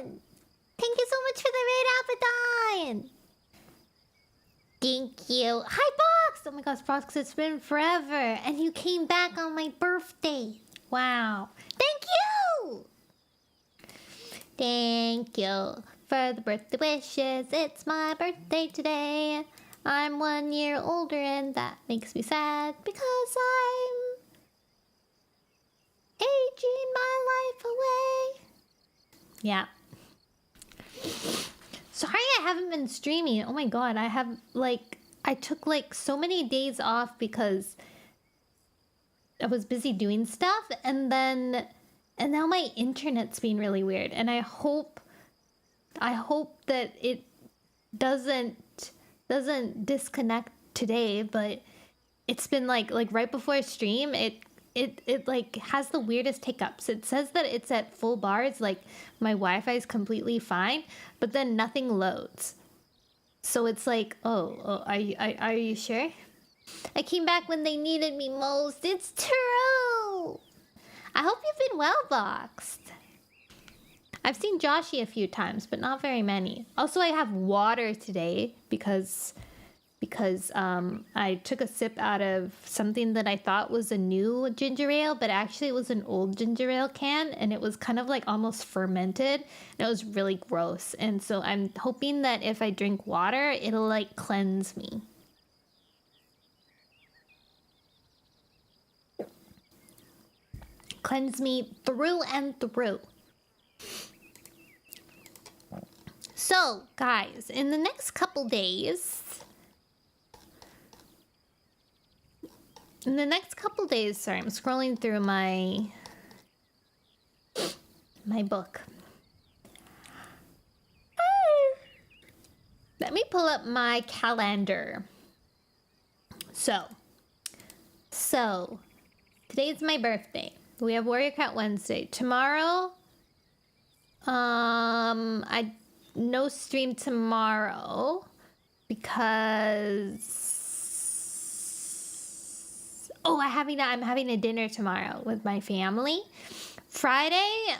Thank you so much for the raid, Alphaton! Thank you. Hi, Box! Oh my gosh, Box, it's been forever. And you came back on my birthday. Wow. Thank you! Thank you for the birthday wishes. It's my birthday today. I'm 1 year older and that makes me sad because I'm aging my life away. Yeah. Sorry I haven't been streaming. Oh my god, I took like so many days off because I was busy doing stuff, and now my internet's been really weird, and I hope that it doesn't disconnect today, but it's been like right before I stream, it like has the weirdest hiccups. It says that it's at full bars, like my Wi-Fi is completely fine, but then nothing loads. So it's like, are you sure? I came back when they needed me most. It's true. I hope you've been well, Boxed. I've seen Joshy a few times, but not very many. Also, I have water today because I took a sip out of something that I thought was a new ginger ale, but actually it was an old ginger ale can, and it was kind of like almost fermented, and it was really gross. And so I'm hoping that if I drink water, it'll like cleanse me. Cleanse me through and through. So, guys, in the next couple days... sorry, I'm scrolling through my book. Let me pull up my calendar. So, today's my birthday. We have Warrior Cat Wednesday. Tomorrow, I no stream tomorrow because I'm having a dinner tomorrow with my family. Friday,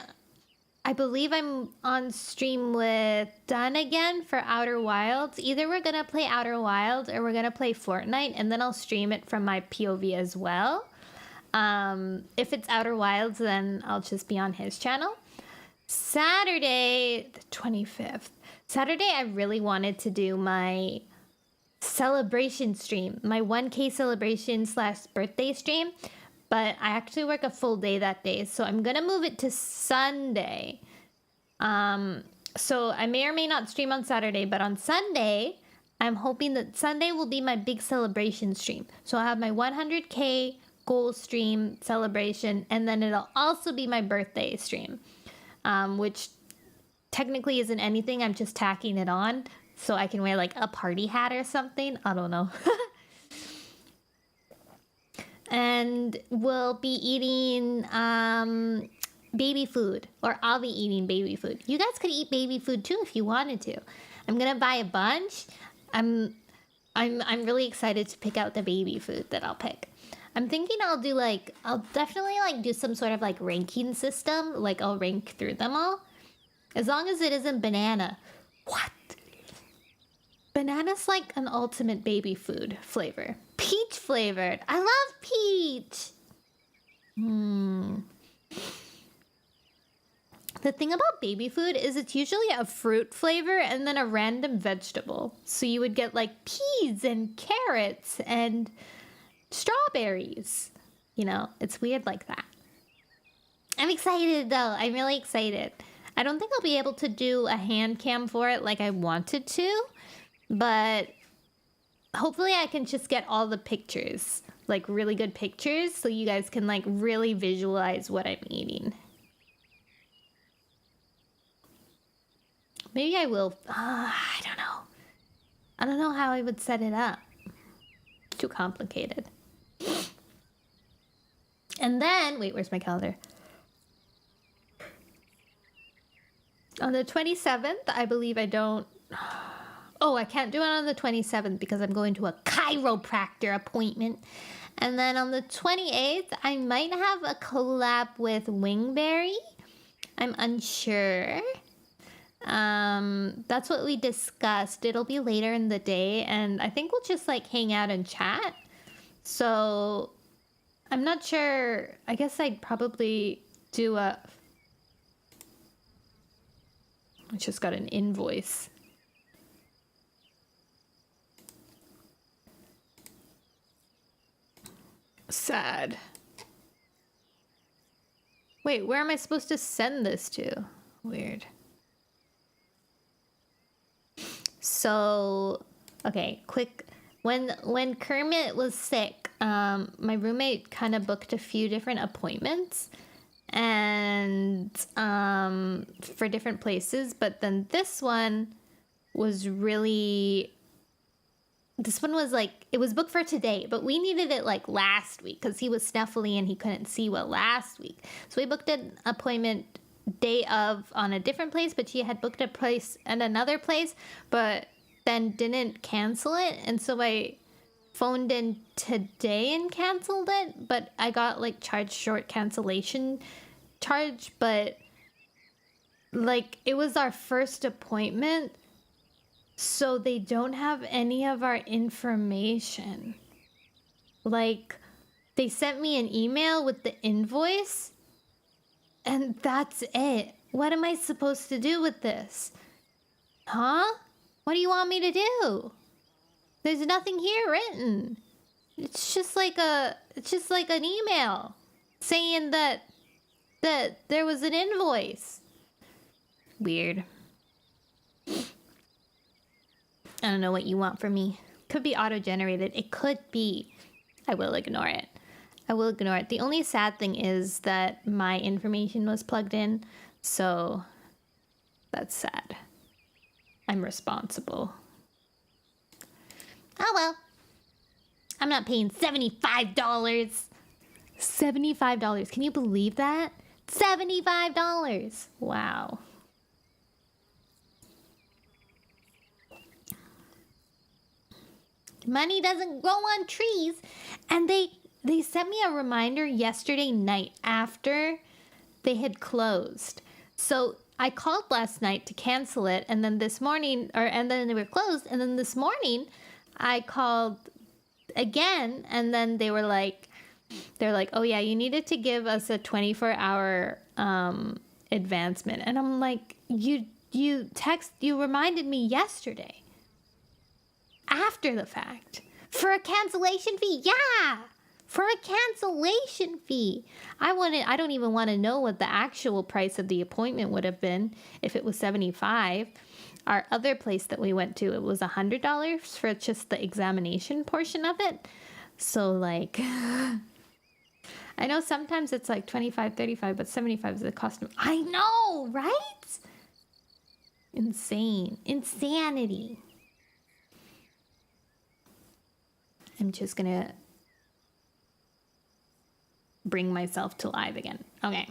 I believe I'm on stream with Dunn again for Outer Wilds. Either we're gonna play Outer Wilds or we're gonna play Fortnite, and then I'll stream it from my POV as well. If it's Outer Wilds, then I'll just be on his channel. Saturday, the 25th. Saturday, I really wanted to do my celebration stream, my 1K celebration / birthday stream, but I actually work a full day that day, so I'm gonna move it to Sunday. So I may or may not stream on Saturday, but on Sunday, I'm hoping that Sunday will be my big celebration stream. So I'll have my 100K goal stream celebration, and then it'll also be my birthday stream, which technically isn't anything. I'm just tacking it on so I can wear like a party hat or something. I don't know. And we'll be eating baby food, or I'll be eating baby food. You guys could eat baby food too if you wanted to. I'm gonna buy a bunch. I'm really excited to pick out the baby food that I'll pick. I'm thinking I'll definitely do some sort of like ranking system. Like I'll rank through them all. As long as it isn't banana. What? Banana's like an ultimate baby food flavor. Peach flavored. I love peach. The thing about baby food is it's usually a fruit flavor and then a random vegetable. So you would get like peas and carrots and strawberries. You know, it's weird like that. I'm excited though. I'm really excited. I don't think I'll be able to do a hand cam for it like I wanted to, but hopefully I can just get all the pictures, like really good pictures, so you guys can like really visualize what I'm eating. Maybe I will. I don't know. I don't know how I would set it up. Too complicated. And then, wait, where's my calendar? On the 27th, I believe I don't... Oh, I can't do it on the 27th because I'm going to a chiropractor appointment. And then on the 28th, I might have a collab with Wingberry. I'm unsure. That's what we discussed. It'll be later in the day, and I think we'll just like hang out and chat. So I'm not sure. I guess I'd probably do a... I just got an invoice. Sad. Wait, where am I supposed to send this to? Weird. So, okay, quick. When Kermit was sick, my roommate kind of booked a few different appointments and for different places, but then this one was like, it was booked for today, but we needed it like last week because he was snuffly and he couldn't see well last week. So we booked an appointment day of on a different place, but she had booked a place at another place, but then didn't cancel it. And so I phoned in today and canceled it, but I got like charged short cancellation charge, but like it was our first appointment, so they don't have any of our information. Like, they sent me an email with the invoice, and that's it. What am I supposed to do with this? Huh? What do you want me to do? There's nothing here written. It's just like an email saying that there was an invoice. Weird. I don't know what you want from me. Could be auto-generated. It could be. I will ignore it. I will ignore it. The only sad thing is that my information was plugged in, so that's sad. I'm responsible. Oh well. I'm not paying $75. $75. Can you believe that? $75. Wow. Money doesn't grow on trees. And they sent me a reminder yesterday night after they had closed. So I called last night to cancel it, and then this morning, and then they were closed, and then this morning I called again, and then they're like, oh yeah, you needed to give us a 24-hour advancement. And I'm like, you reminded me yesterday. After the fact. For a cancellation fee. Yeah. For a cancellation fee. I don't even want to know what the actual price of the appointment would have been if it was $75. Our other place that we went to, it was $100 for just the examination portion of it. So like, I know sometimes it's like $25, $35, but $75 is the cost of... I know, right? Insane. Insanity. I'm just gonna bring myself to live again. Okay.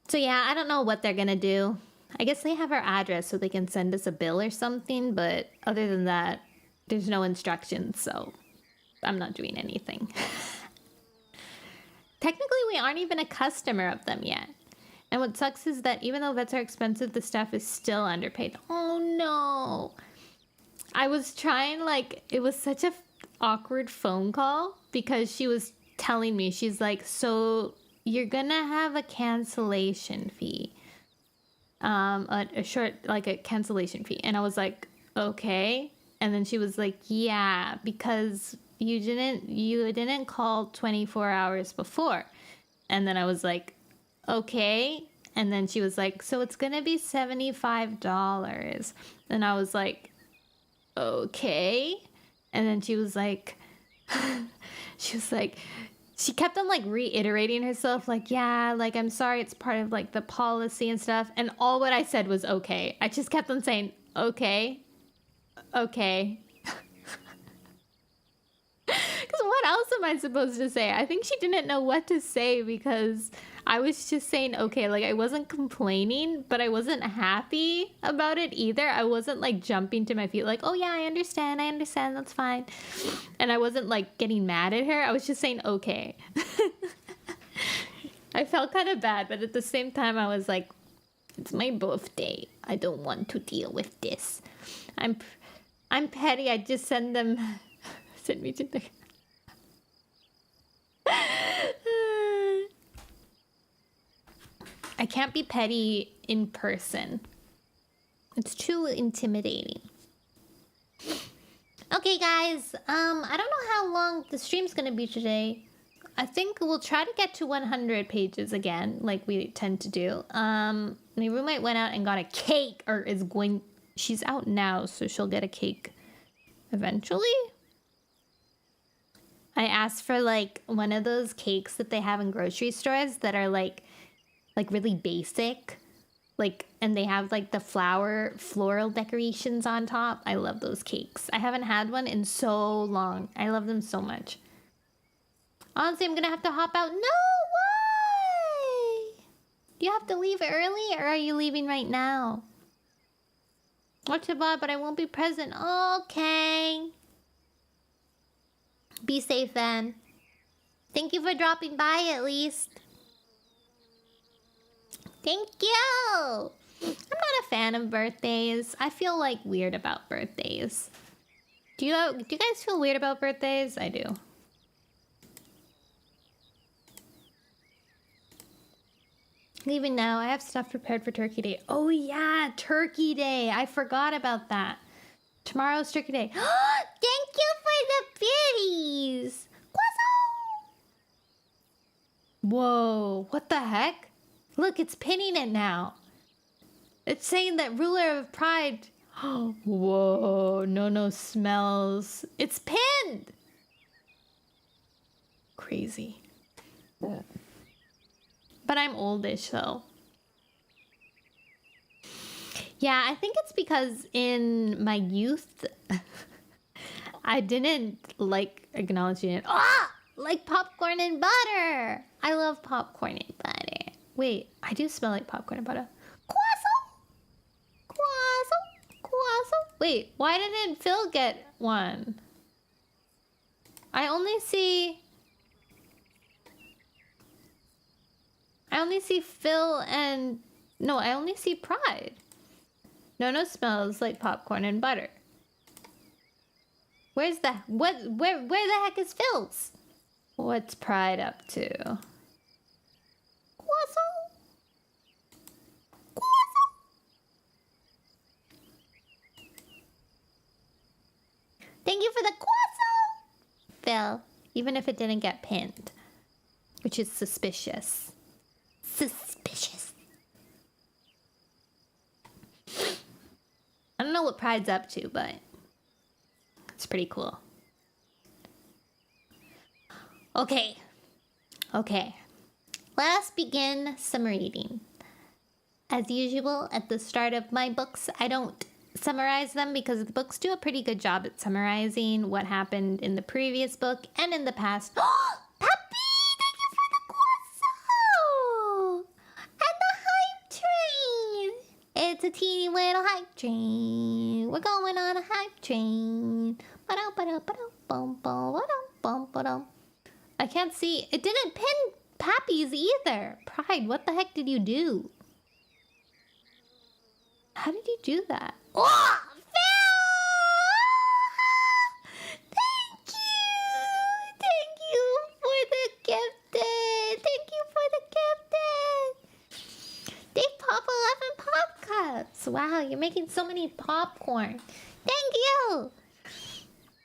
So yeah, I don't know what they're gonna do. I guess they have our address so they can send us a bill or something, but other than that, there's no instructions, so I'm not doing anything. Technically, we aren't even a customer of them yet. And what sucks is that even though vets are expensive, the staff is still underpaid. Oh no. I was trying, like, it was such a awkward phone call because she was telling me, she's like, so you're gonna have a cancellation fee. A short, like a cancellation fee. And I was like, okay. And then she was like, yeah, because you didn't call 24 hours before. And then I was like, okay. And then she was like, so it's gonna be $75. And I was like, okay. And then she was like, she kept on like reiterating herself, like, yeah, like, I'm sorry, it's part of like the policy and stuff. And all what I said was okay. I just kept on saying, okay. Because what else am I supposed to say? I think she didn't know what to say because I was just saying, okay, like I wasn't complaining, but I wasn't happy about it either. I wasn't like jumping to my feet like, oh yeah, I understand, that's fine. And I wasn't like getting mad at her. I was just saying, okay. I felt kind of bad, but at the same time I was like, It's my birthday. I don't want to deal with this. I'm petty. I just send them. Send me to the. I can't be petty in person. It's too intimidating. Okay, guys. I don't know how long the stream's gonna be today. I think we'll try to get to 100 pages again, like we tend to do. My roommate went out and got a cake, or is going. She's out now, so she'll get a cake eventually. I asked for like one of those cakes that they have in grocery stores that are like really basic, like, and they have like the floral decorations on top. I love those cakes. I haven't had one in so long. I love them so much. Honestly, I'm gonna have to hop out. No, why? Do you have to leave early, or are you leaving right now? Watch it, but I won't be present. Okay. Be safe then. Thank you for dropping by at least. Thank you. I'm not a fan of birthdays. I feel like weird about birthdays. Do you guys feel weird about birthdays? I do. Leaving now. I have stuff prepared for Turkey Day. Oh yeah, Turkey Day. I forgot about that. Tomorrow's Turkey Day. Thank you for the biddies. Whoa, what the heck? Look, it's pinning it now. It's saying that ruler of pride. Whoa, no smells. It's pinned. Crazy. But I'm oldish though. Yeah, I think it's because in my youth, I didn't like acknowledging it. Ah! Like popcorn and butter. I love popcorn and butter. Wait, I do smell like popcorn and butter. Croissant. Wait, why didn't Phil get one? I only see Phil and... No, I only see Pride. No smells like popcorn and butter. Where's the... Where the heck is Phil's? What's Pride up to? Croissant. Thank you for the croissant, Phil. Even if it didn't get pinned. Which is suspicious. I don't know what Pride's up to, but it's pretty cool. Okay. Let us begin summary reading. As usual, at the start of my books, I don't summarize them because the books do a pretty good job at summarizing what happened in the previous book and in the past. Puppy! Thank you for the croissant! And the hype train! It's a teeny little hype train. We're going on a hype train. I can't see. It didn't pin Pappy's either. Pride, what the heck did you do? How did you do that? Oh, Phil! Thank you for the gifted. They pop 11 pop cups. Wow, you're making so many popcorn. Thank you.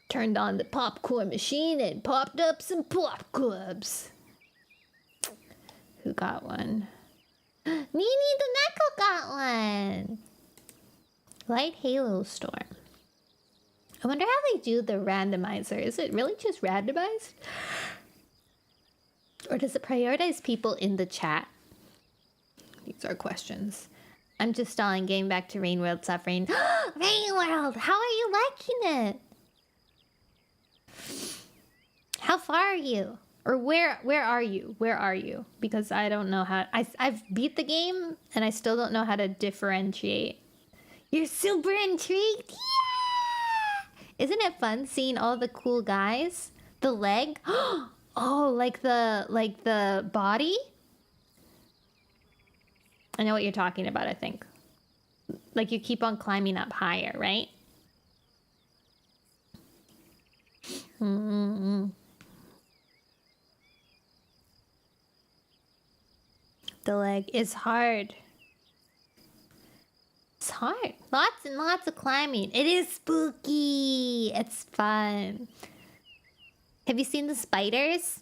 Turned on the popcorn machine and popped up some pop cups. Who got one? Nini the Neko got one. Light Halo Storm. I wonder how they do the randomizer. Is it really just randomized? Or does it prioritize people in the chat? These are questions. I'm just stalling getting back to Rain World suffering. Rain World! How are you liking it? How far are you? Or where are you? Where are you? Because I don't know how... I've beat the game and I still don't know how to differentiate. You're super intrigued? Yeah! Isn't it fun seeing all the cool guys? The leg? Oh, like the body? I know what you're talking about, I think. Like you keep on climbing up higher, right? Mm-hmm. The leg is hard. It's hard. Lots and lots of climbing. It is spooky. It's fun. Have you seen the spiders?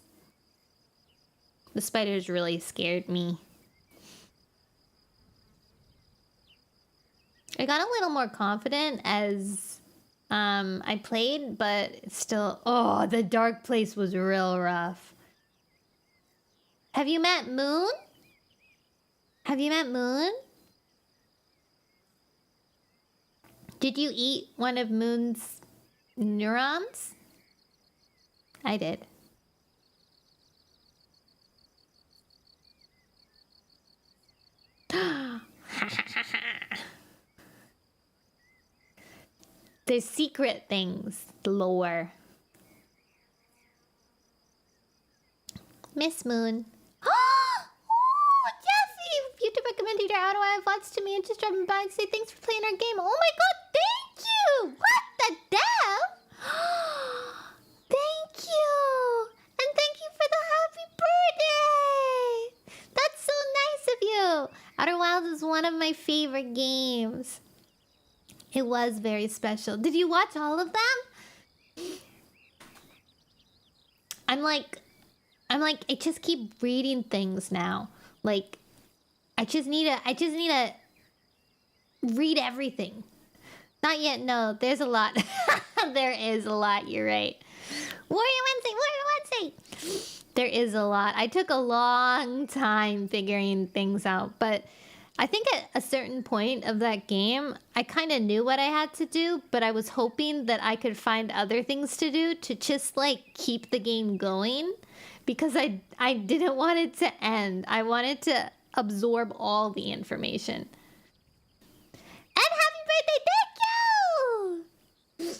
The spiders really scared me. I got a little more confident as I played, but it's still... Oh, the dark place was real rough. Have you met Moon? Have you met Moon? Did you eat one of Moon's neurons? I did. There's secret things, lore. Miss Moon. Oh, Jessie! YouTube recommended your How Do I Have Lots to me and just dropping by and say thanks for playing our game. Oh my god, thank you! What the devil? Thank you! And thank you for the happy birthday! That's so nice of you! Outer Wilds is one of my favorite games. It was very special. Did you watch all of them? I'm like, I just keep reading things now. Like, I just need to read everything. Not yet, no. There's a lot. There is a lot, you're right. Warrior Wednesday! There is a lot. I took a long time figuring things out, but I think at a certain point of that game, I kind of knew what I had to do, but I was hoping that I could find other things to do to just, like, keep the game going. Because I didn't want it to end. I wanted to absorb all the information. And happy birthday, thank you!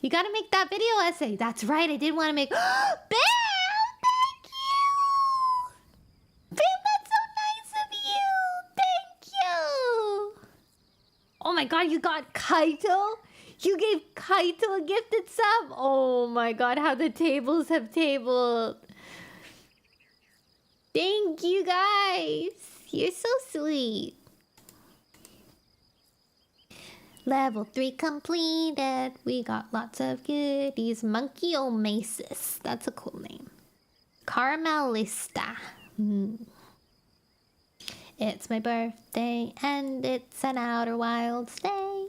You gotta make that video essay. That's right, I did want to make... Bam! Thank you! Bam, that's so nice of you! Thank you! Oh my god, you got Kaito? You gave Kaito a gifted sub? Oh my god, how the tables have tabled. Thank you guys. You're so sweet. Level 3 completed. We got lots of goodies. Monkey Oasis. That's a cool name. Caramelista. It's my birthday and it's an Outer Wilds day.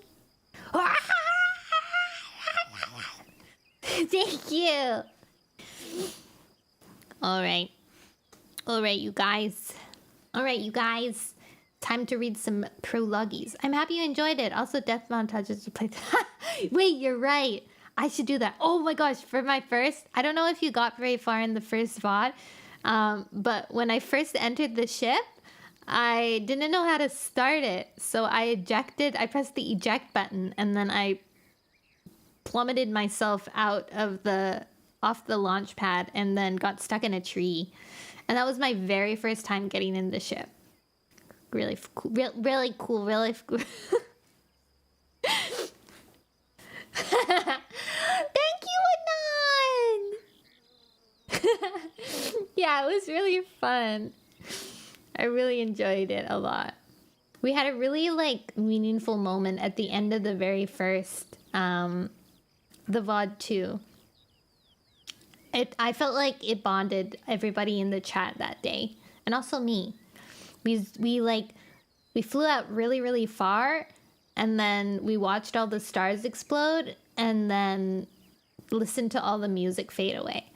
Thank you. All right, you guys. Time to read some prologues. I'm happy you enjoyed it. Also, Death Montages to play. Wait, you're right. I should do that. Oh my gosh, for my first... I don't know if you got very far in the first VOD, but when I first entered the ship, I didn't know how to start it. So I pressed the eject button, and then I plummeted myself off the launch pad and then got stuck in a tree. And that was my very first time getting in the ship. Really cool. Really cool. Really cool. Thank you, Anon! Yeah, it was really fun. I really enjoyed it a lot. We had a really, like, meaningful moment at the end of the very first, the VOD too. I felt like it bonded everybody in the chat that day. And also me. We flew out really, really far, and then we watched all the stars explode, and then listened to all the music fade away.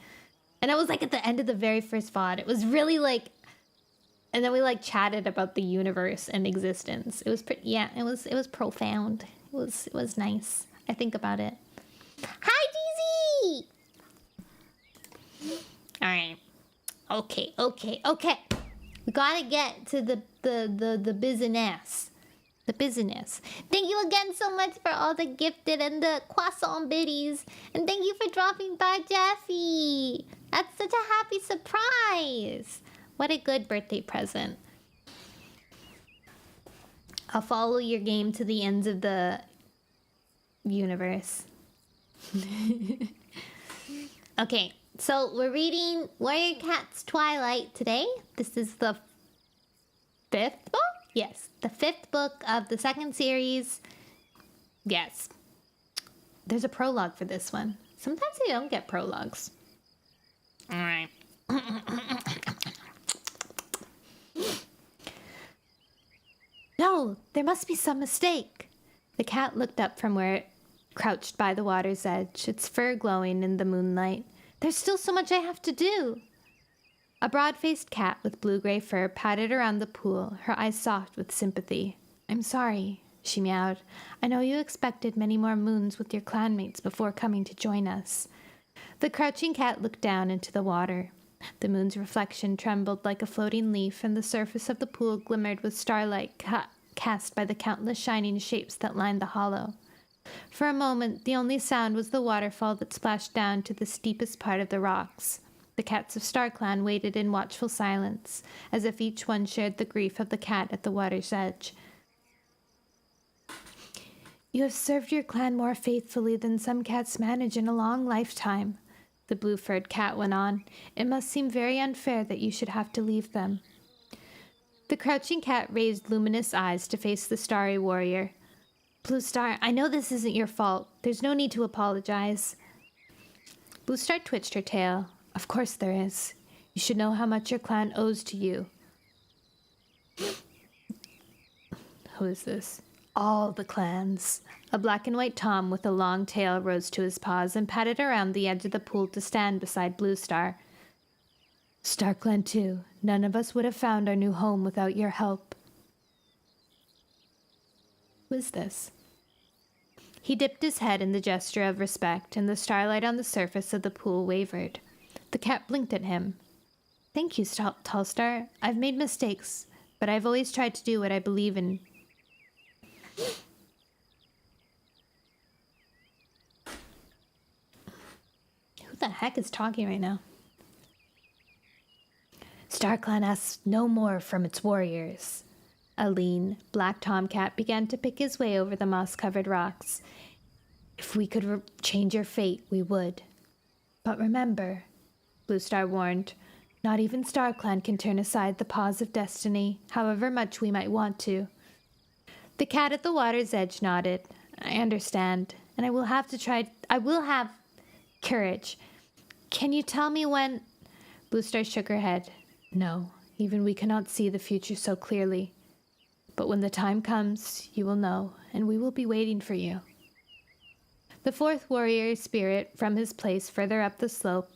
And it was like at the end of the very first VOD. It was really like... And then we like chatted about the universe and existence. It was pretty... Yeah, it was profound. It was nice. I think about it. Hi, DZ! Alright. Okay. We gotta get to the business. The business. Thank you again so much for all the gifted and the croissant biddies. And thank you for dropping by, Jeffy. That's such a happy surprise. What a good birthday present. I'll follow your game to the ends of the universe. Okay, so we're reading Warrior Cat's Twilight today. This is the 5th book? Yes, the 5th book of the 2nd series. Yes. There's a prologue for this one. Sometimes they don't get prologues. All right. No, there must be some mistake. The cat looked up from where it crouched by the water's edge, its fur glowing in the moonlight. There's still so much I have to do. A broad-faced cat with blue-gray fur padded around the pool, her eyes soft with sympathy. I'm sorry, she meowed. I know you expected many more moons with your clanmates before coming to join us. The crouching cat looked down into the water. The moon's reflection trembled like a floating leaf, and the surface of the pool glimmered with starlight cast by the countless shining shapes that lined the hollow. For a moment, the only sound was the waterfall that splashed down to the steepest part of the rocks. The cats of StarClan waited in watchful silence, as if each one shared the grief of the cat at the water's edge. You have served your clan more faithfully than some cats manage in a long lifetime, the blue-furred cat went on. It must seem very unfair that you should have to leave them. The crouching cat raised luminous eyes to face the starry warrior. Blue Star, I know this isn't your fault. There's no need to apologize. Blue Star twitched her tail. Of course there is. You should know how much your clan owes to you. Who is this? All the clans. A black and white Tom with a long tail rose to his paws and padded around the edge of the pool to stand beside Blue Star. StarClan too. None of us would have found our new home without your help. Who is this? He dipped his head in the gesture of respect, and the starlight on the surface of the pool wavered. The cat blinked at him. Thank you, Tallstar. I've made mistakes, but I've always tried to do what I believe in. Who the heck is talking right now? StarClan asks no more from its warriors. A lean, black tomcat began to pick his way over the moss-covered rocks. If we could change your fate, we would. But remember, Blue Star warned, not even StarClan can turn aside the paws of destiny, however much we might want to. The cat at the water's edge nodded. I understand, and I will have courage. Can you tell me when? Blue Star shook her head. No, even we cannot see the future so clearly. But when the time comes, you will know, and we will be waiting for you. The fourth warrior spirit from his place further up the slope.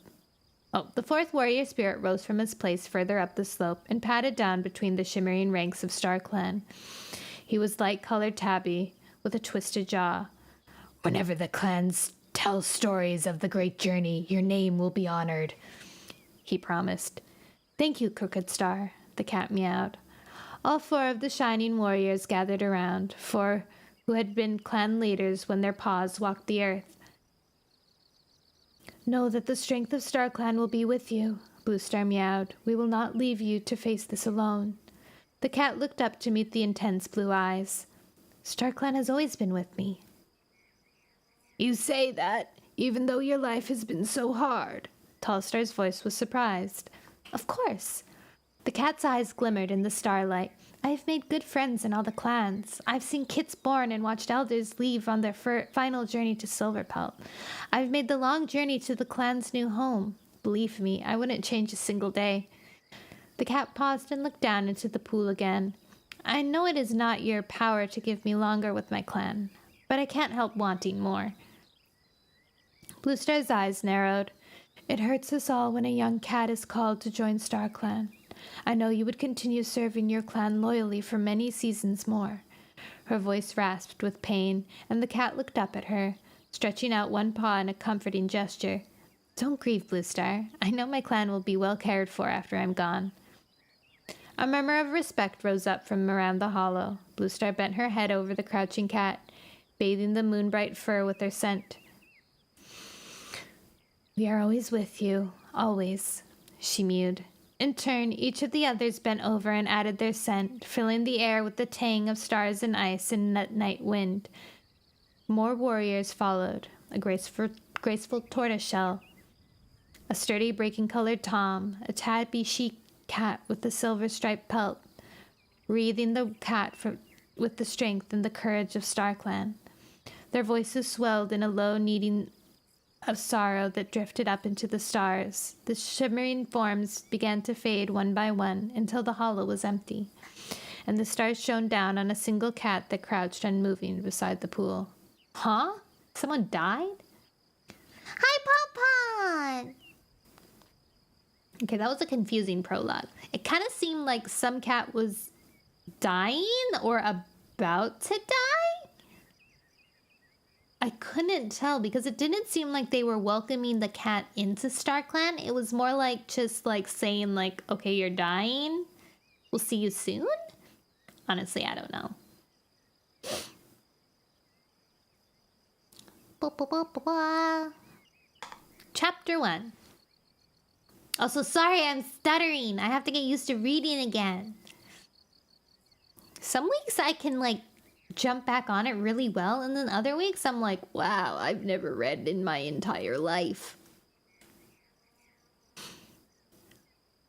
The fourth warrior spirit rose from his place further up the slope and padded down between the shimmering ranks of StarClan. He was light-colored tabby, with a twisted jaw. Whenever the clans tell stories of the great journey, your name will be honored, he promised. Thank you, Crooked Star, the cat meowed. All four of the shining warriors gathered around, four who had been clan leaders when their paws walked the earth. Know that the strength of StarClan will be with you, Blue Star meowed. We will not leave you to face this alone. The cat looked up to meet the intense blue eyes. StarClan has always been with me. You say that, even though your life has been so hard. Tallstar's voice was surprised. Of course. The cat's eyes glimmered in the starlight. I have made good friends in all the clans. I've seen kits born and watched elders leave on their final journey to Silverpelt. I've made the long journey to the clan's new home. Believe me, I wouldn't change a single day. The cat paused and looked down into the pool again. I know it is not your power to give me longer with my clan, but I can't help wanting more. Blue Star's eyes narrowed. It hurts us all when a young cat is called to join StarClan. I know you would continue serving your clan loyally for many seasons more. Her voice rasped with pain, and the cat looked up at her, stretching out one paw in a comforting gesture. Don't grieve, Blue Star. I know my clan will be well cared for after I'm gone. A murmur of respect rose up from around the hollow. Blue Star bent her head over the crouching cat, bathing the moonbright fur with her scent. We are always with you, always, she mewed. In turn, each of the others bent over and added their scent, filling the air with the tang of stars and ice and night wind. More warriors followed, a graceful tortoiseshell, a sturdy breaking-colored tom, a tabby chic cat with a silver-striped pelt, wreathing the cat with the strength and the courage of StarClan. Their voices swelled in a low kneading of sorrow that drifted up into the stars. The shimmering forms began to fade one by one until the hollow was empty, and the stars shone down on a single cat that crouched unmoving beside the pool. Huh? Someone died? Hi, Pon! Okay, that was a confusing prologue. It kind of seemed like some cat was dying or about to die. I couldn't tell because it didn't seem like they were welcoming the cat into StarClan. It was more like just like saying like, okay, you're dying. We'll see you soon. Honestly, I don't know. Chapter 1. Also, sorry, I'm stuttering. I have to get used to reading again. Some weeks I can like jump back on it really well, and then other weeks I'm like, wow, I've never read in my entire life.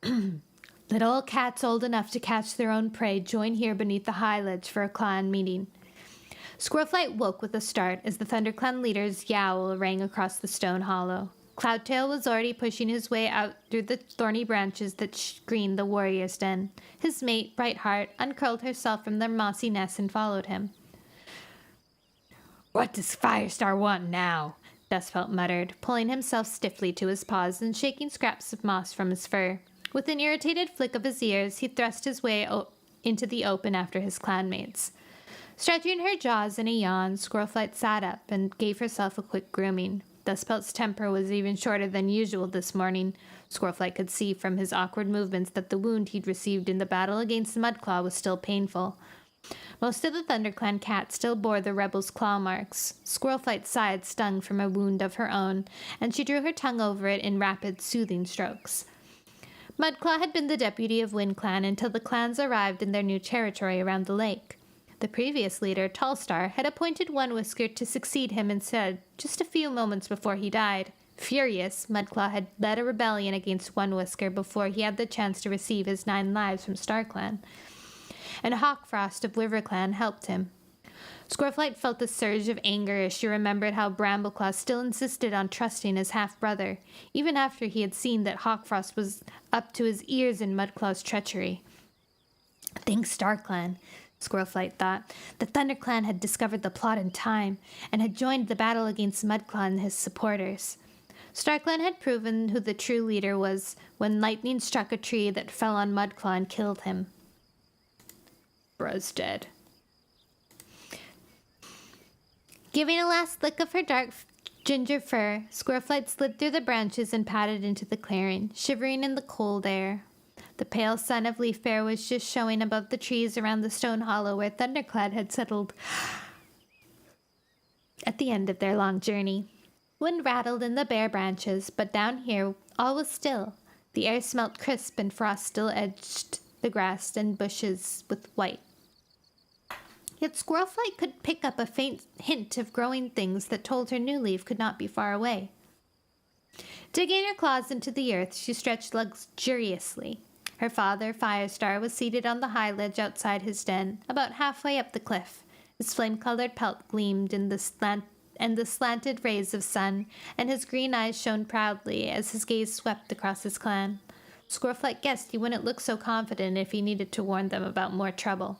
Little cats old enough to catch their own prey join here beneath the high ledge for a clan meeting. Squirrelflight woke with a start as the ThunderClan leader's yowl rang across the stone hollow. Cloudtail was already pushing his way out through the thorny branches that screened the warrior's den. His mate, Brightheart, uncurled herself from their mossy nest and followed him. "What does Firestar want now?" Dustfelt muttered, pulling himself stiffly to his paws and shaking scraps of moss from his fur. With an irritated flick of his ears, he thrust his way into the open after his clanmates. Stretching her jaws in a yawn, Squirrelflight sat up and gave herself a quick grooming. Dustpelt's temper was even shorter than usual this morning. Squirrelflight could see from his awkward movements that the wound he'd received in the battle against Mudclaw was still painful. Most of the ThunderClan cats still bore the rebels' claw marks. Squirrelflight's side stung from a wound of her own, and she drew her tongue over it in rapid, soothing strokes. Mudclaw had been the deputy of WindClan until the clans arrived in their new territory around the lake. The previous leader, Tallstar, had appointed One Whisker to succeed him instead, just a few moments before he died. Furious, Mudclaw had led a rebellion against One Whisker before he had the chance to receive his 9 lives from StarClan, and Hawkfrost of WiverClan helped him. Squirrelflight felt a surge of anger as she remembered how Brambleclaw still insisted on trusting his half-brother, even after he had seen that Hawkfrost was up to his ears in Mudclaw's treachery. Thanks, StarClan, Squirrelflight thought. The ThunderClan had discovered the plot in time and had joined the battle against Mudclaw and his supporters. StarClan had proven who the true leader was when lightning struck a tree that fell on Mudclaw and killed him. Bruh's dead. Giving a last lick of her dark ginger fur, Squirrelflight slid through the branches and padded into the clearing, shivering in the cold air. The pale sun of Leafbear was just showing above the trees around the stone hollow where Thunderclad had settled at the end of their long journey. Wind rattled in the bare branches, but down here all was still. The air smelt crisp and frost still edged the grass and bushes with white. Yet Squirrelflight could pick up a faint hint of growing things that told her New Leaf could not be far away. Digging her claws into the earth, she stretched luxuriously. Her father, Firestar, was seated on the high ledge outside his den, about halfway up the cliff. His flame-colored pelt gleamed in the slanted rays of sun, and his green eyes shone proudly as his gaze swept across his clan. Squirrelflight guessed he wouldn't look so confident if he needed to warn them about more trouble.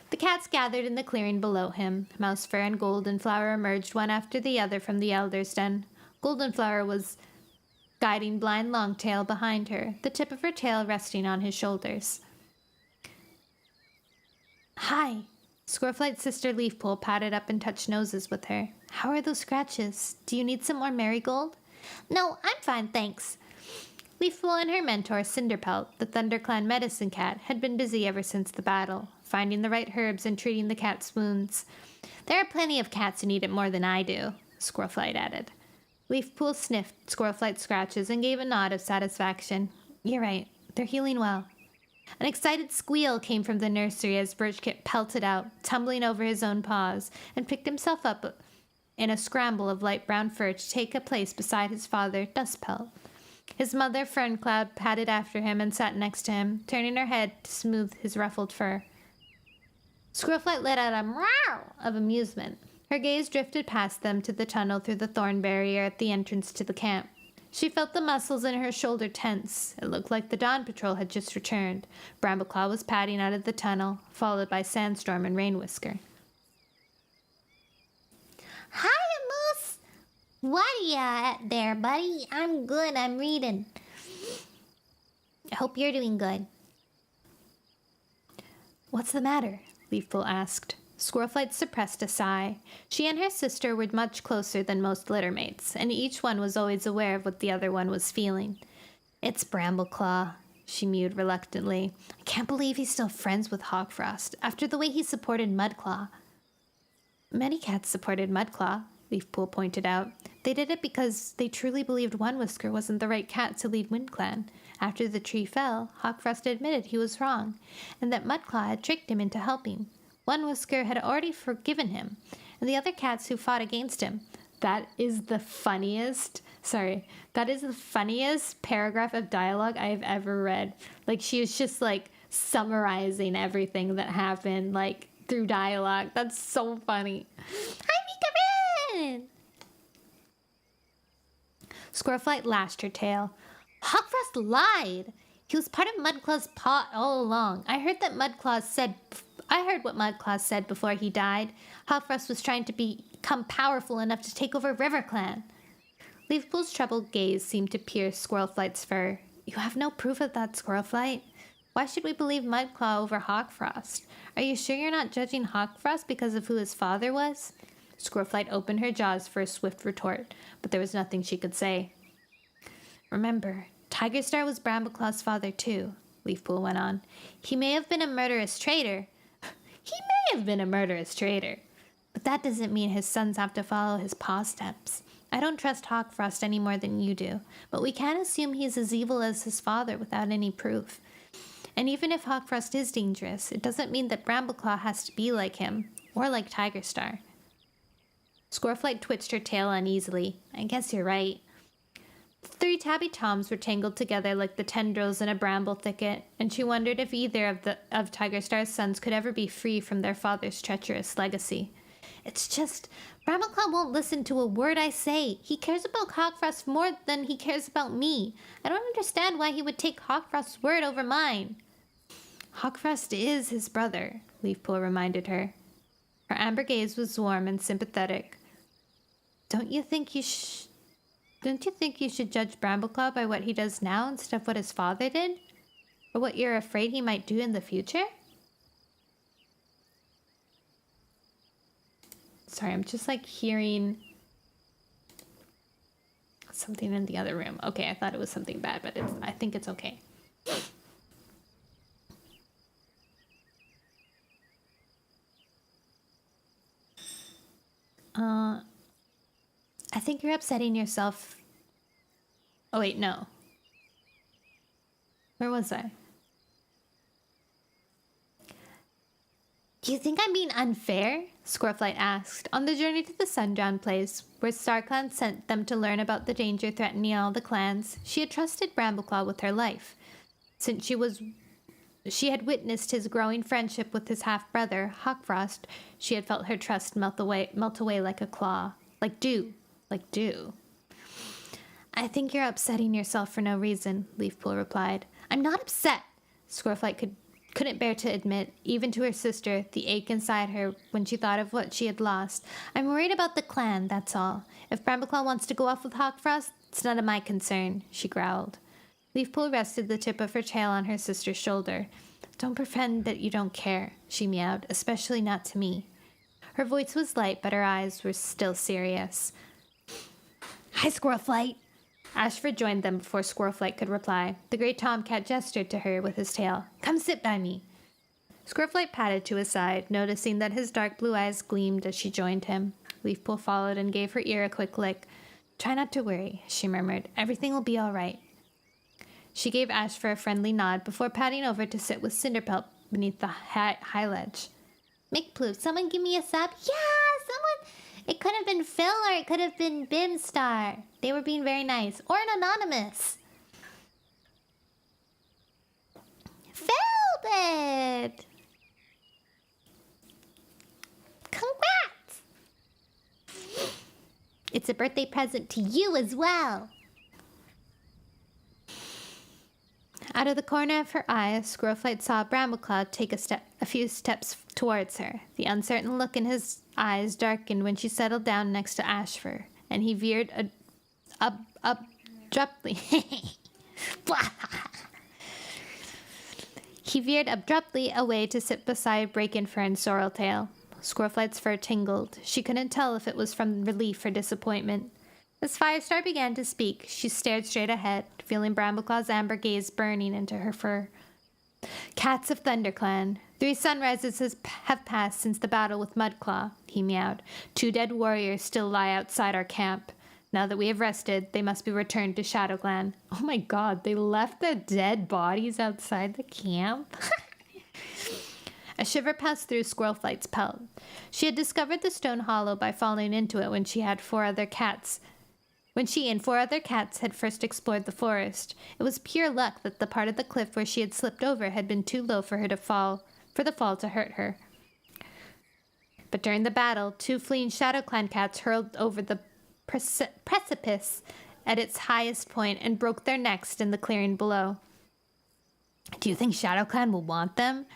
The cats gathered in the clearing below him. Mousefur and Goldenflower emerged one after the other from the Elder's den. Goldenflower was guiding Blind Longtail behind her, the tip of her tail resting on his shoulders. "Hi." Squirrelflight's sister Leafpool padded up and touched noses with her. "How are those scratches? Do you need some more marigold?" "No, I'm fine, thanks." Leafpool and her mentor, Cinderpelt, the ThunderClan medicine cat, had been busy ever since the battle, finding the right herbs and treating the cat's wounds. "There are plenty of cats who need it more than I do," Squirrelflight added. Leafpool sniffed Squirrelflight's scratches and gave a nod of satisfaction. You're right. They're healing well. An excited squeal came from the nursery as Birchkit pelted out, tumbling over his own paws, and picked himself up in a scramble of light brown fur to take a place beside his father, Dustpelt. His mother, Ferncloud, padded after him and sat next to him, turning her head to smooth his ruffled fur. Squirrelflight let out a meow of amusement. Her gaze drifted past them to the tunnel through the thorn barrier at the entrance to the camp. She felt the muscles in her shoulder tense. It looked like the Dawn Patrol had just returned. Brambleclaw was padding out of the tunnel, followed by Sandstorm and Rainwhisker. Hi, Moose. What are you at there, buddy? I'm good. I'm reading. I hope you're doing good. What's the matter? Leafpool asked. Squirrelflight suppressed a sigh. She and her sister were much closer than most littermates, and each one was always aware of what the other one was feeling. It's Brambleclaw, she mewed reluctantly. I can't believe he's still friends with Hawkfrost, after the way he supported Mudclaw. Many cats supported Mudclaw, Leafpool pointed out. They did it because they truly believed One Whisker wasn't the right cat to lead WindClan. After the tree fell, Hawkfrost admitted he was wrong, and that Mudclaw had tricked him into helping. One Whisker had already forgiven him, and the other cats who fought against him. That is the funniest paragraph of dialogue I have ever read. Like, she was just, like, summarizing everything that happened, like, through dialogue. That's so funny. Hi, Mika. Squirrelflight lashed her tail. Hawkfrost lied! He was part of Mudclaw's plot all along. I heard what Mudclaw said before he died. Hawkfrost was trying to become powerful enough to take over RiverClan. Leafpool's troubled gaze seemed to pierce Squirrelflight's fur. You have no proof of that, Squirrelflight. Why should we believe Mudclaw over Hawkfrost? Are you sure you're not judging Hawkfrost because of who his father was? Squirrelflight opened her jaws for a swift retort, but there was nothing she could say. Remember, Tigerstar was Brambleclaw's father too, Leafpool went on. He may have been a murderous traitor. But that doesn't mean his sons have to follow his paw steps. I don't trust Hawkfrost any more than you do, but we can't assume he's as evil as his father without any proof. And even if Hawkfrost is dangerous, it doesn't mean that Brambleclaw has to be like him, or like Tigerstar. Squirrelflight twitched her tail uneasily. I guess you're right. The three tabby toms were tangled together like the tendrils in a bramble thicket, and she wondered if either of Tigerstar's sons could ever be free from their father's treacherous legacy. It's just, Brambleclaw won't listen to a word I say. He cares about Hawkfrost more than he cares about me. I don't understand why he would take Hawkfrost's word over mine. Hawkfrost is his brother, Leafpool reminded her. Her amber gaze was warm and sympathetic. Don't you think you should judge Brambleclaw by what he does now instead of what his father did? Or what you're afraid he might do in the future? Sorry, I'm just like hearing something in the other room. Okay, I thought it was something bad, but I think it's okay. I think you're upsetting yourself. Oh wait, no. Where was I? Do you think I'm being unfair? Squirrelflight asked. On the journey to the Sundrown Place, where StarClan sent them to learn about the danger threatening all the clans, she had trusted Brambleclaw with her life. Since she had witnessed his growing friendship with his half-brother, Hawkfrost, she had felt her trust melt away like a claw. Like dew. I think you're upsetting yourself for no reason, Leafpool replied. I'm not upset, Squirrelflight couldn't bear to admit, even to her sister, the ache inside her when she thought of what she had lost. I'm worried about the clan, that's all. If Brambleclaw wants to go off with Hawkfrost, it's none of my concern, she growled. Leafpool rested the tip of her tail on her sister's shoulder. Don't pretend that you don't care, she meowed, especially not to me. Her voice was light, but her eyes were still serious. Hi, Squirrelflight. Ashford joined them before Squirrelflight could reply. The great tomcat gestured to her with his tail. Come sit by me. Squirrelflight patted to his side, noticing that his dark blue eyes gleamed as she joined him. Leafpool followed and gave her ear a quick lick. Try not to worry, she murmured. Everything will be all right. She gave Ashfur a friendly nod before padding over to sit with Cinderpelt beneath the high ledge. McPloof, someone give me a sub? Yeah, someone. It could have been Phil or it could have been Bimstar. They were being very nice. Or an anonymous. Phil did. Congrats. It's a birthday present to you as well. Out of the corner of her eye, Squirrelflight saw Brambleclaw take a few steps towards her. The uncertain look in his eyes darkened when she settled down next to Ashfur, and he veered abruptly. He veered abruptly away to sit beside Brakenfur and Sorreltail. Squirrelflight's fur tingled. She couldn't tell if it was from relief or disappointment. As Firestar began to speak, she stared straight ahead, feeling Brambleclaw's amber gaze burning into her fur. Cats of ThunderClan, 3 sunrises have passed since the battle with Mudclaw, he meowed. 2 dead warriors still lie outside our camp. Now that we have rested, they must be returned to Shadowclan. Oh my god, they left the dead bodies outside the camp? A shiver passed through Squirrelflight's pelt. She had discovered the stone hollow by falling into it when she and 4 other cats had first explored the forest. It was pure luck that the part of the cliff where she had slipped over had been too low for the fall to hurt her. But during the battle, 2 fleeing ShadowClan cats hurled over the precipice at its highest point and broke their necks in the clearing below. Do you think ShadowClan will want them?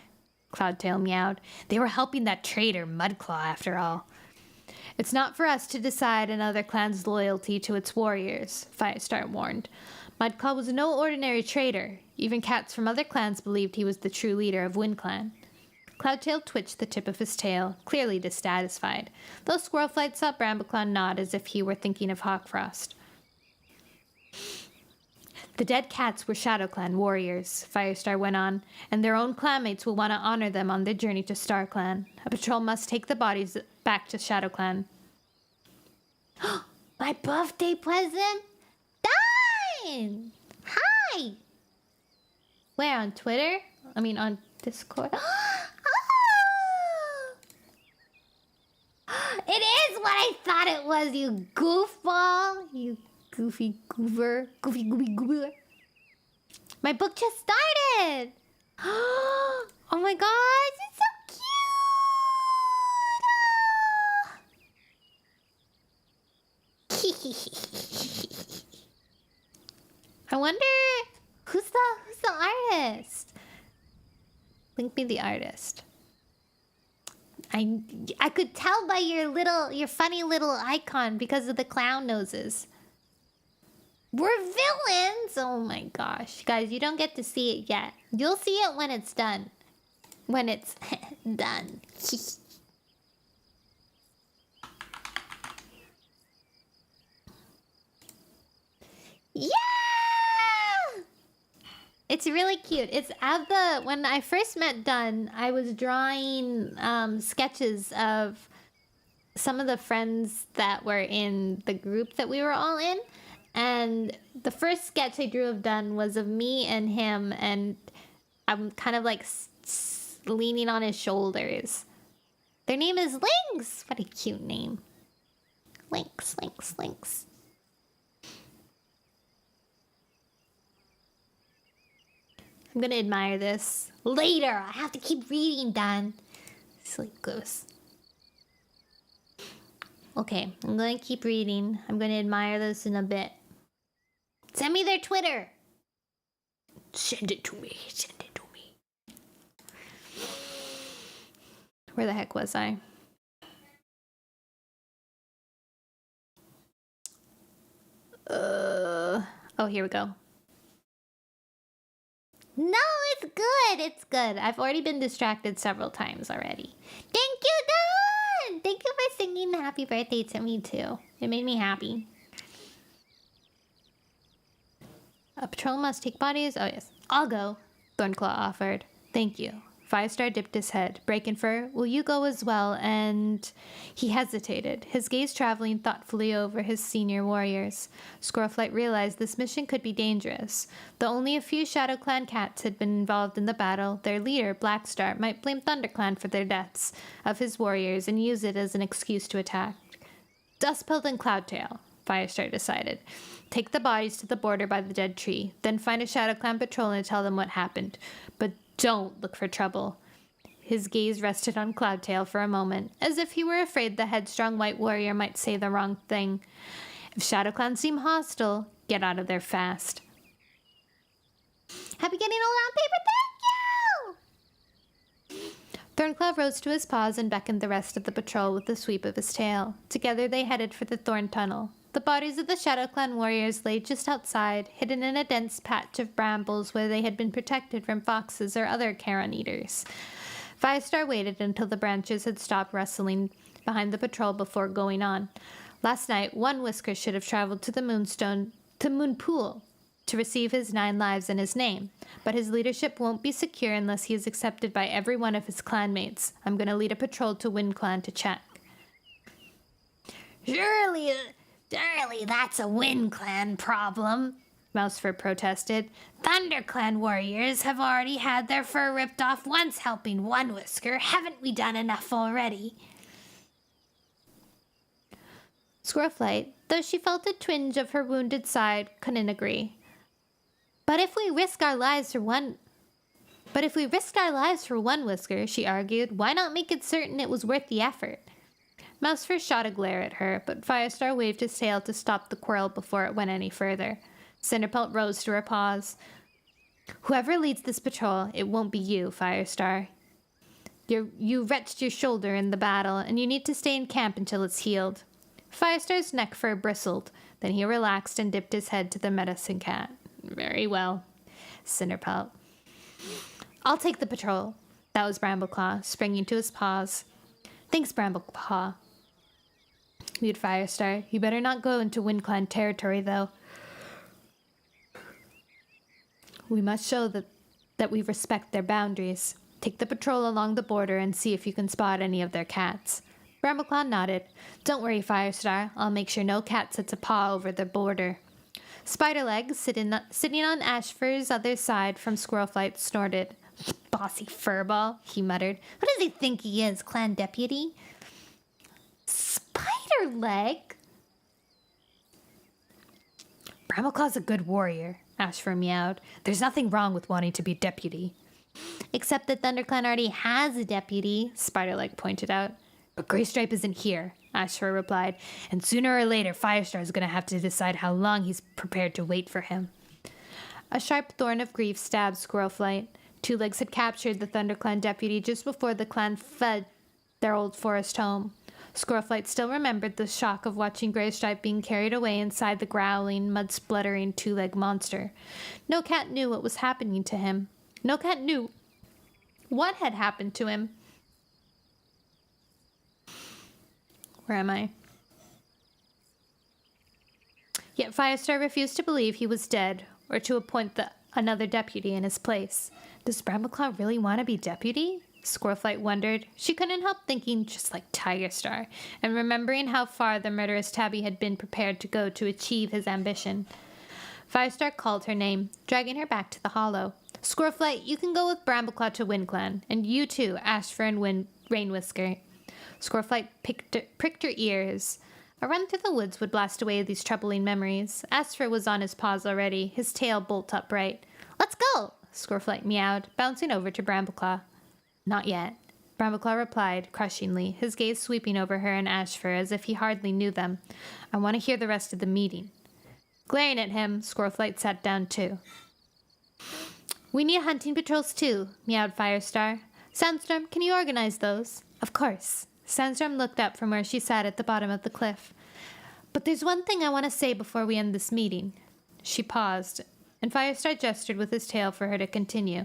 Cloudtail meowed. They were helping that traitor Mudclaw after all. It's not for us to decide another clan's loyalty to its warriors, Firestar warned. Mudclaw was no ordinary traitor. Even cats from other clans believed he was the true leader of WindClan. Cloudtail twitched the tip of his tail, clearly dissatisfied, though Squirrelflight saw Brambleclaw nod as if he were thinking of Hawkfrost. The dead cats were ShadowClan warriors, Firestar went on, and their own clanmates will want to honor them on their journey to StarClan. A patrol must take the bodies back to ShadowClan. My birthday present? Dine! Hi! Where, on Twitter? I mean, on Discord? It is what I thought it was, you goofball! You goofy goober. Goofy goober. My book just started! Oh my god, it's so cute! I wonder who's the artist? Link me the artist. I could tell by your funny little icon because of the clown noses. We're villains! Oh my gosh. Guys, you don't get to see it yet. You'll see it when it's done. When it's done. Yeah! It's really cute. It's when I first met Dunn, I was drawing sketches of some of the friends that were in the group that we were all in. And the first sketch I drew of Dunn was of me and him, and I'm kind of like leaning on his shoulders. Their name is Lynx. What a cute name. Lynx, Lynx, Lynx. I'm gonna admire this later. I have to keep reading, Dunn. Sleep goose. Okay, I'm gonna keep reading. I'm gonna admire this in a bit. Send me their Twitter. Send it to me. Send it to me. Where the heck was I? Oh, here we go. No, it's good. It's good. I've already been distracted several times already. Thank you, Dawn. Thank you for singing happy birthday to me too. It made me happy. A patrol must take bodies. Oh yes, I'll go. Thornclaw offered. Thank you. Firestar dipped his head. Brakenfur, will you go as well? And he hesitated, his gaze traveling thoughtfully over his senior warriors. Squirrelflight realized this mission could be dangerous. Though only a few Shadow Clan cats had been involved in the battle, their leader, Blackstar, might blame ThunderClan for their deaths of his warriors and use it as an excuse to attack. Dustpelt and Cloudtail, Firestar decided. Take the bodies to the border by the dead tree, then find a Shadow Clan patrol and tell them what happened. But don't look for trouble. His gaze rested on Cloudtail for a moment, as if he were afraid the headstrong white warrior might say the wrong thing. If Shadow Clan seem hostile, get out of there fast. Happy getting old on paper, thank you! Thornclaw rose to his paws and beckoned the rest of the patrol with a sweep of his tail. Together they headed for the Thorn Tunnel. The bodies of the Shadow Clan warriors lay just outside, hidden in a dense patch of brambles where they had been protected from foxes or other carrion eaters. Firestar waited until the branches had stopped rustling behind the patrol before going on. Last night, one Whisker should have traveled to the Moon Pool to receive his 9 lives in his name, but his leadership won't be secure unless he is accepted by every one of his clanmates. I'm going to lead a patrol to Wind Clan to check. Surely that's a Wind Clan problem, Mousefur protested. ThunderClan warriors have already had their fur ripped off once helping one Whisker. Haven't we done enough already? Squirrelflight, though she felt a twinge of her wounded side, couldn't agree. But if we risked our lives for one Whisker, she argued, why not make it certain it was worth the effort? Mousefur shot a glare at her, but Firestar waved his tail to stop the quarrel before it went any further. Cinderpelt rose to her paws. Whoever leads this patrol, it won't be you, Firestar. You wrenched your shoulder in the battle, and you need to stay in camp until it's healed. Firestar's neck fur bristled. Then he relaxed and dipped his head to the medicine cat. Very well, Cinderpelt. I'll take the patrol. That was Brambleclaw, springing to his paws. Thanks, Brambleclaw. Mewed Firestar. You better not go into Wind Clan territory, though. We must show that we respect their boundaries. Take the patrol along the border and see if you can spot any of their cats. Brambleclaw nodded. Don't worry, Firestar. I'll make sure no cat sets a paw over the border. Spiderleg, sitting on Ashfur's other side from Squirrelflight, snorted. Bossy furball, he muttered. Who does he think he is, clan deputy? Spiderleg? Brambleclaw's a good warrior, Ashfur meowed. There's nothing wrong with wanting to be deputy. Except that ThunderClan already has a deputy, Spiderleg pointed out. But Greystripe isn't here, Ashfur replied, and sooner or later Firestar is going to have to decide how long he's prepared to wait for him. A sharp thorn of grief stabbed Squirrelflight. Two Legs had captured the ThunderClan deputy just before the clan fled their old forest home. Squirrelflight still remembered the shock of watching Greystripe being carried away inside the growling, mud-spluttering two-leg monster. No cat knew what was happening to him. No cat knew what had happened to him. Where am I? Yet Firestar refused to believe he was dead, or to appoint another deputy in his place. Does Brambleclaw really want to be deputy? Squirrelflight wondered. She couldn't help thinking just like Tigerstar, and remembering how far the murderous Tabby had been prepared to go to achieve his ambition. Firestar called her name, dragging her back to the hollow. Squirrelflight, you can go with Brambleclaw to Wind Clan, and you too, Ashfur and Rainwhisker. Squirrelflight pricked her ears. A run through the woods would blast away these troubling memories. Ashfur was on his paws already, his tail bolt upright. Let's go! Squirrelflight meowed, bouncing over to Brambleclaw. Not yet, Brambleclaw replied, crushingly, his gaze sweeping over her and Ashfur as if he hardly knew them. I want to hear the rest of the meeting. Glaring at him, Squirrelflight sat down too. We need hunting patrols too, meowed Firestar. Sandstorm, can you organize those? Of course. Sandstorm looked up from where she sat at the bottom of the cliff. But there's one thing I want to say before we end this meeting. She paused, and Firestar gestured with his tail for her to continue.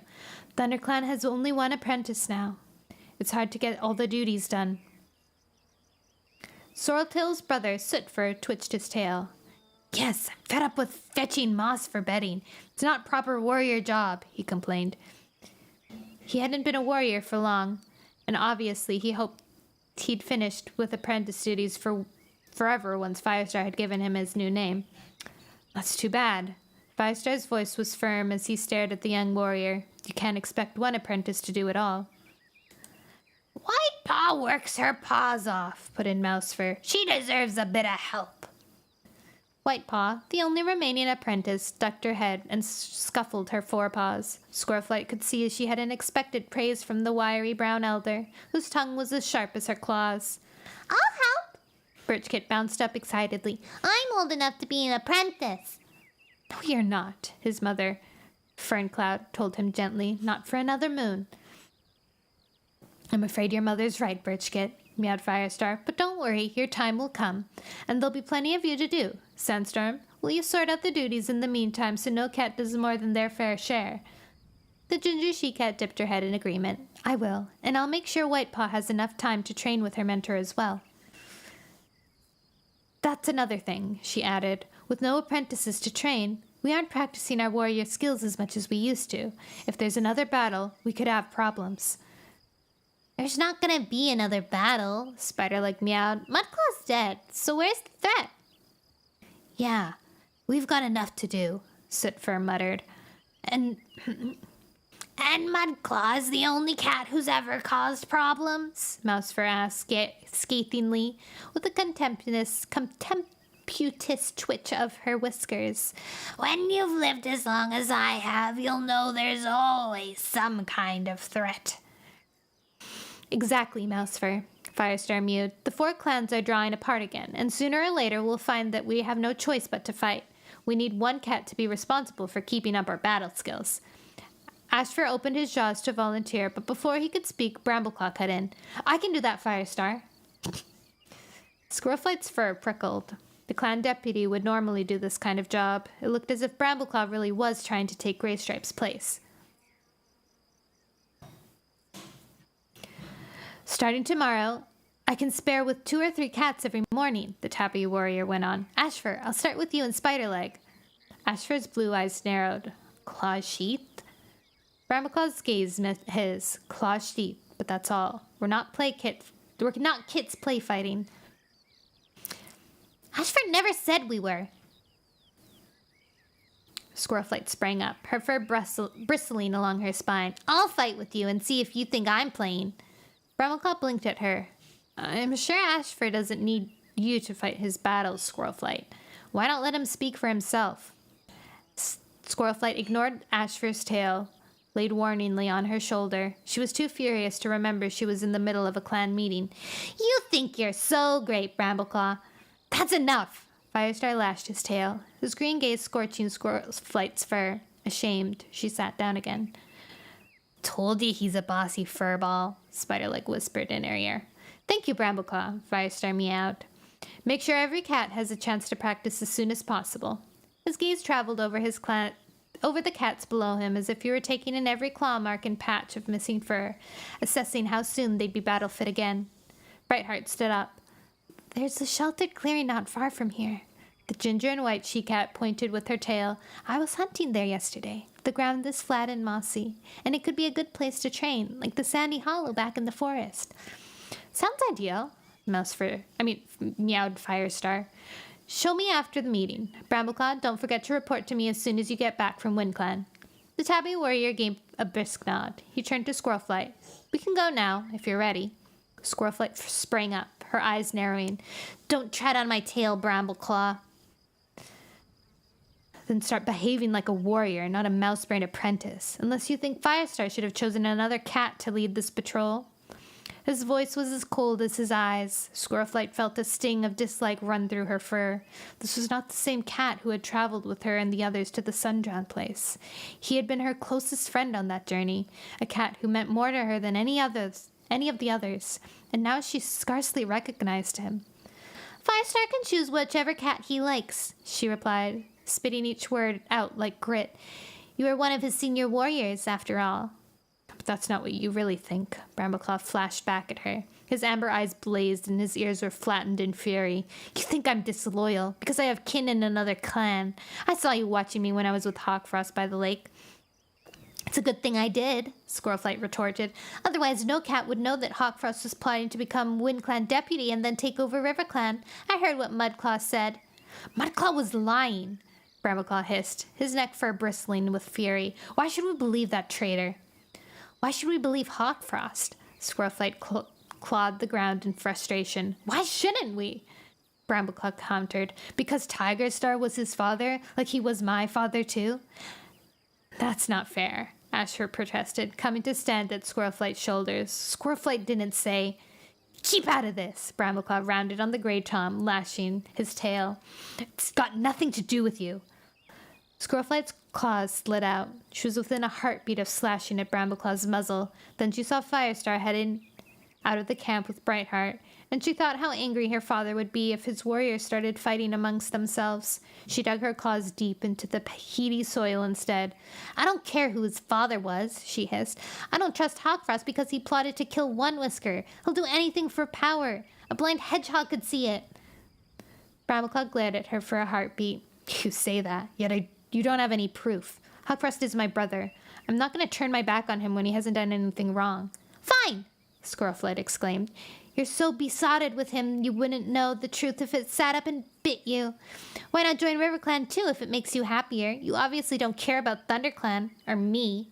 ThunderClan has only one apprentice now. It's hard to get all the duties done. Sorreltail's brother, Sootfur, twitched his tail. Yes, I'm fed up with fetching moss for bedding. It's not proper warrior job, he complained. He hadn't been a warrior for long, and obviously he hoped he'd finished with apprentice duties for forever once Firestar had given him his new name. That's too bad. Firestar's voice was firm as he stared at the young warrior. You can't expect one apprentice to do it all. White Paw works her paws off, put in Mousefur. She deserves a bit of help. White Paw, the only remaining apprentice, ducked her head and scuffled her forepaws. Squirrelflight could see she had unexpected praise from the wiry brown elder, whose tongue was as sharp as her claws. I'll help. Birchkit bounced up excitedly. I'm old enough to be an apprentice. No, you're not, his mother, Ferncloud, told him gently. Not for another moon. I'm afraid your mother's right, Birchkit, meowed Firestar, but don't worry, your time will come, and there'll be plenty of you to do. Sandstorm, will you sort out the duties in the meantime so no cat does more than their fair share? The ginger she-cat dipped her head in agreement. I will, and I'll make sure Whitepaw has enough time to train with her mentor as well. That's another thing, she added. With no apprentices to train, we aren't practicing our warrior skills as much as we used to. If there's another battle, we could have problems. There's not gonna be another battle, Spiderleg meowed. Mudclaw's dead, so where's the threat? Yeah, we've got enough to do, Sootfur muttered. And Mudclaw's the only cat who's ever caused problems? Mousefur asked scathingly, with a contemptuous twitch of her whiskers. When you've lived as long as I have, you'll know there's always some kind of threat. Exactly, Mousefur, Firestar mewed. The 4 clans are drawing apart again, and sooner or later we'll find that we have no choice but to fight. We need one cat to be responsible for keeping up our battle skills. Ashfur opened his jaws to volunteer, but before he could speak, Brambleclaw cut in. I can do that, Firestar. Squirrelflight's fur prickled. The clan deputy would normally do this kind of job. It looked as if Brambleclaw really was trying to take Greystripe's place. Starting tomorrow, I can spare with 2 or 3 cats every morning, the tabby warrior went on. Ashfur, I'll start with you and Spiderleg. Ashfur's blue eyes narrowed. Claw sheath? Brambleclaw's gaze met his. Claw sheath, but that's all. We're not kits play fighting. Ashfur never said we were. Squirrelflight sprang up, her fur bristling along her spine. I'll fight with you and see if you think I'm playing. Brambleclaw blinked at her. I'm sure Ashfur doesn't need you to fight his battles, Squirrelflight. Why not let him speak for himself? Squirrelflight ignored Ashfur's tail, laid warningly on her shoulder. She was too furious to remember she was in the middle of a clan meeting. You think you're so great, Brambleclaw. That's enough! Firestar lashed his tail, his green gaze scorching Squirrelflight's fur. Ashamed, she sat down again. Told you he's a bossy furball, Spiderleg whispered in her ear. Thank you, Brambleclaw, Firestar meowed. Make sure every cat has a chance to practice as soon as possible. His gaze traveled over the cats below him as if he were taking in every claw mark and patch of missing fur, assessing how soon they'd be battle fit again. Brightheart stood up. There's a sheltered clearing not far from here. The ginger and white she-cat pointed with her tail. I was hunting there yesterday. The ground is flat and mossy, and it could be a good place to train, like the sandy hollow back in the forest. Sounds ideal, meowed Firestar. Show me after the meeting. Brambleclaw, don't forget to report to me as soon as you get back from WindClan. The tabby warrior gave a brisk nod. He turned to Squirrelflight. We can go now, if you're ready. Squirrelflight sprang up, her eyes narrowing. Don't tread on my tail, Brambleclaw. Then start behaving like a warrior, not a mouse-brained apprentice. Unless you think Firestar should have chosen another cat to lead this patrol. His voice was as cold as his eyes. Squirrelflight felt a sting of dislike run through her fur. This was not the same cat who had traveled with her and the others to the Sundrown place. He had been her closest friend on that journey, a cat who meant more to her than any of the others, and now she scarcely recognized him. Firestar can choose whichever cat he likes, she replied, spitting each word out like grit. You are one of his senior warriors, after all. But that's not what you really think, Brambleclaw flashed back at her. His amber eyes blazed and his ears were flattened in fury. You think I'm disloyal because I have kin in another clan. I saw you watching me when I was with Hawkfrost by the lake. It's a good thing I did, Squirrelflight retorted. Otherwise, no cat would know that Hawkfrost was plotting to become WindClan deputy and then take over RiverClan. I heard what Mudclaw said. Mudclaw was lying, Brambleclaw hissed, his neck fur bristling with fury. Why should we believe that traitor? Why should we believe Hawkfrost? Squirrelflight clawed the ground in frustration. Why shouldn't we? Brambleclaw countered. Because Tigerstar was his father, like he was my father too? That's not fair, Ashfur protested, coming to stand at Squirrelflight's shoulders. Squirrelflight didn't say, keep out of this, Brambleclaw rounded on the Grey Tom, lashing his tail. It's got nothing to do with you. Squirrelflight's claws slid out. She was within a heartbeat of slashing at Brambleclaw's muzzle. Then she saw Firestar heading out of the camp with Brightheart, and she thought how angry her father would be if his warriors started fighting amongst themselves. She dug her claws deep into the peaty soil instead. I don't care who his father was, she hissed. I don't trust Hawkfrost because he plotted to kill One Whisker. He'll do anything for power. A blind hedgehog could see it. Brambleclaw glared at her for a heartbeat. You say that, yet you don't have any proof. Hawkfrost is my brother. I'm not going to turn my back on him when he hasn't done anything wrong. Fine, Squirrelflight exclaimed. You're so besotted with him you wouldn't know the truth if it sat up and bit you. Why not join RiverClan too if it makes you happier? You obviously don't care about ThunderClan, or me.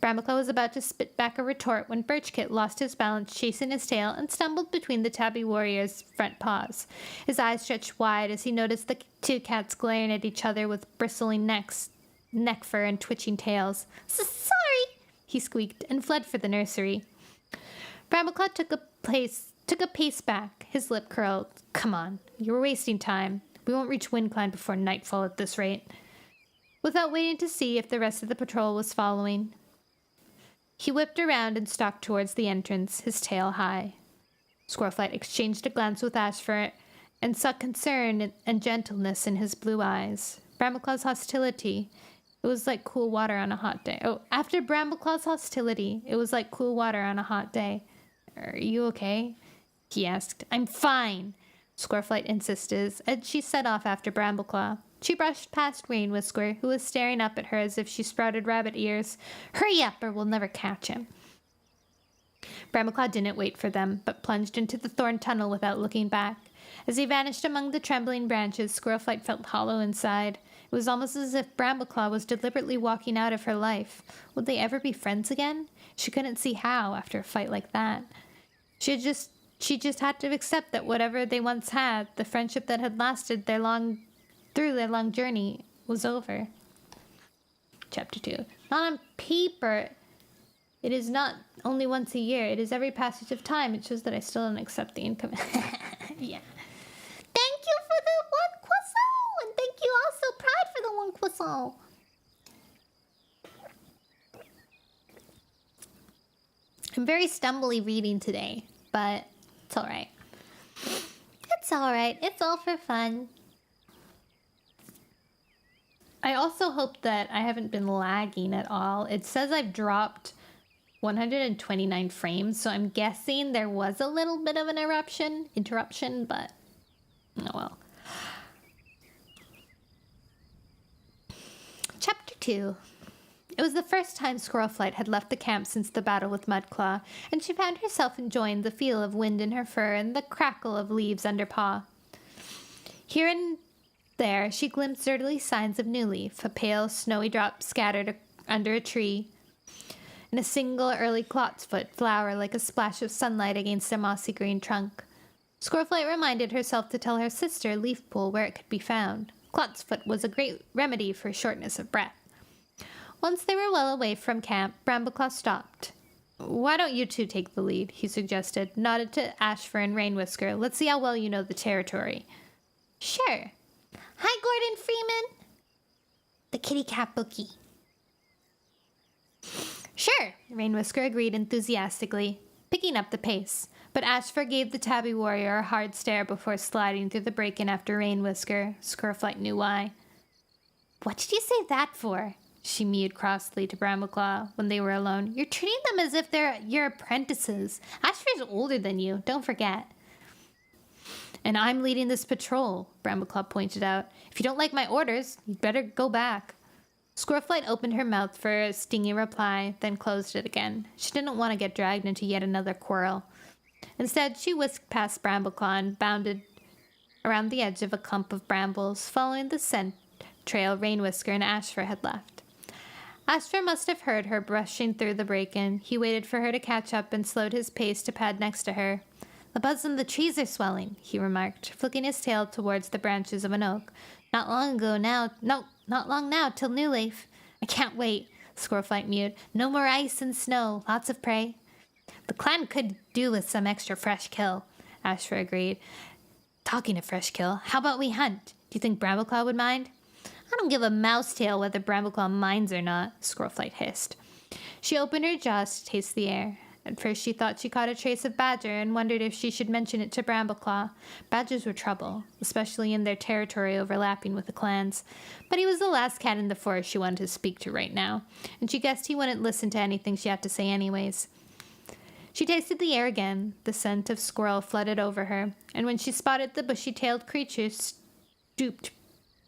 Brambleclaw was about to spit back a retort when Birchkit lost his balance chasing his tail and stumbled between the tabby warrior's front paws. His eyes stretched wide as he noticed the two cats glaring at each other with bristling necks, neck fur and twitching tails. Sorry, he squeaked and fled for the nursery. Brambleclaw took a pace back, his lip curled. Come on, you're wasting time. We won't reach WindClan before nightfall at this rate. Without waiting to see if the rest of the patrol was following, he whipped around and stalked towards the entrance, his tail high. Squirrelflight exchanged a glance with Ashfur and saw concern and gentleness in his blue eyes. Brambleclaw's hostility, it was like cool water on a hot day. After Brambleclaw's hostility, it was like cool water on a hot day. Are you okay? He asked. I'm fine, Squirrelflight insisted, and she set off after Brambleclaw. She brushed past Rain Whisker, who was staring up at her as if she sprouted rabbit ears. Hurry up, or we'll never catch him. Brambleclaw didn't wait for them, but plunged into the thorn tunnel without looking back. As he vanished among the trembling branches, Squirrelflight felt hollow inside. It was almost as if Brambleclaw was deliberately walking out of her life. Would they ever be friends again? She couldn't see how after a fight like that. She just had to accept that whatever they once had, the friendship that had lasted through their long journey, was over. Chapter 2. Not on paper. It is not only once a year. It is every passage of time. It shows that I still don't accept the income. Yeah. Thank you for the one croissant, and thank you also, Pride, for the one croissant. I'm very stumbly reading today, but it's alright. It's alright. It's all for fun. I also hope that I haven't been lagging at all. It says I've dropped 129 frames, so I'm guessing there was a little bit of an interruption, but oh well. Chapter 2. It was the first time Squirrelflight had left the camp since the battle with Mudclaw, and she found herself enjoying the feel of wind in her fur and the crackle of leaves under paw. Here and there, she glimpsed early signs of new leaf, a pale, snowy drop scattered under a tree, and a single early clotsfoot flower like a splash of sunlight against a mossy green trunk. Squirrelflight reminded herself to tell her sister Leafpool where it could be found. Clotsfoot was a great remedy for shortness of breath. Once they were well away from camp, Brambleclaw stopped. Why don't you two take the lead, he suggested, nodded to Ashfur and Rain Whisker. Let's see how well you know the territory. Sure. Hi, Gordon Freeman. The kitty cat bookie. Sure, Rain Whisker agreed enthusiastically, picking up the pace. But Ashfur gave the tabby warrior a hard stare before sliding through the break-in after Rain Whisker. Squirrelflight knew why. What did you say that for? She mewed crossly to Brambleclaw when they were alone. You're treating them as if they're your apprentices. Ashfur's older than you, don't forget. And I'm leading this patrol, Brambleclaw pointed out. If you don't like my orders, you'd better go back. Squirrelflight opened her mouth for a stingy reply, then closed it again. She didn't want to get dragged into yet another quarrel. Instead, she whisked past Brambleclaw and bounded around the edge of a clump of brambles, following the scent trail Rainwhisker and Ashfur had left. Ashfur must have heard her brushing through the break-in. He waited for her to catch up and slowed his pace to pad next to her. "The buds in the trees are swelling," he remarked, flicking his tail towards the branches of an oak. Not long now till New Leaf. "I can't wait," Squirrelflight mewed. "No more ice and snow, lots of prey." "The clan could do with some extra fresh kill," Ashfur agreed. "Talking of fresh kill, how about we hunt? Do you think Brambleclaw would mind?" "I don't give a mouse tail whether Brambleclaw minds or not," Squirrelflight hissed. She opened her jaws to taste the air. At first she thought she caught a trace of badger and wondered if she should mention it to Brambleclaw. Badgers were trouble, especially in their territory overlapping with the clans. But he was the last cat in the forest she wanted to speak to right now, and she guessed he wouldn't listen to anything she had to say anyways. She tasted the air again. The scent of squirrel flooded over her, and when she spotted the bushy-tailed creature stooped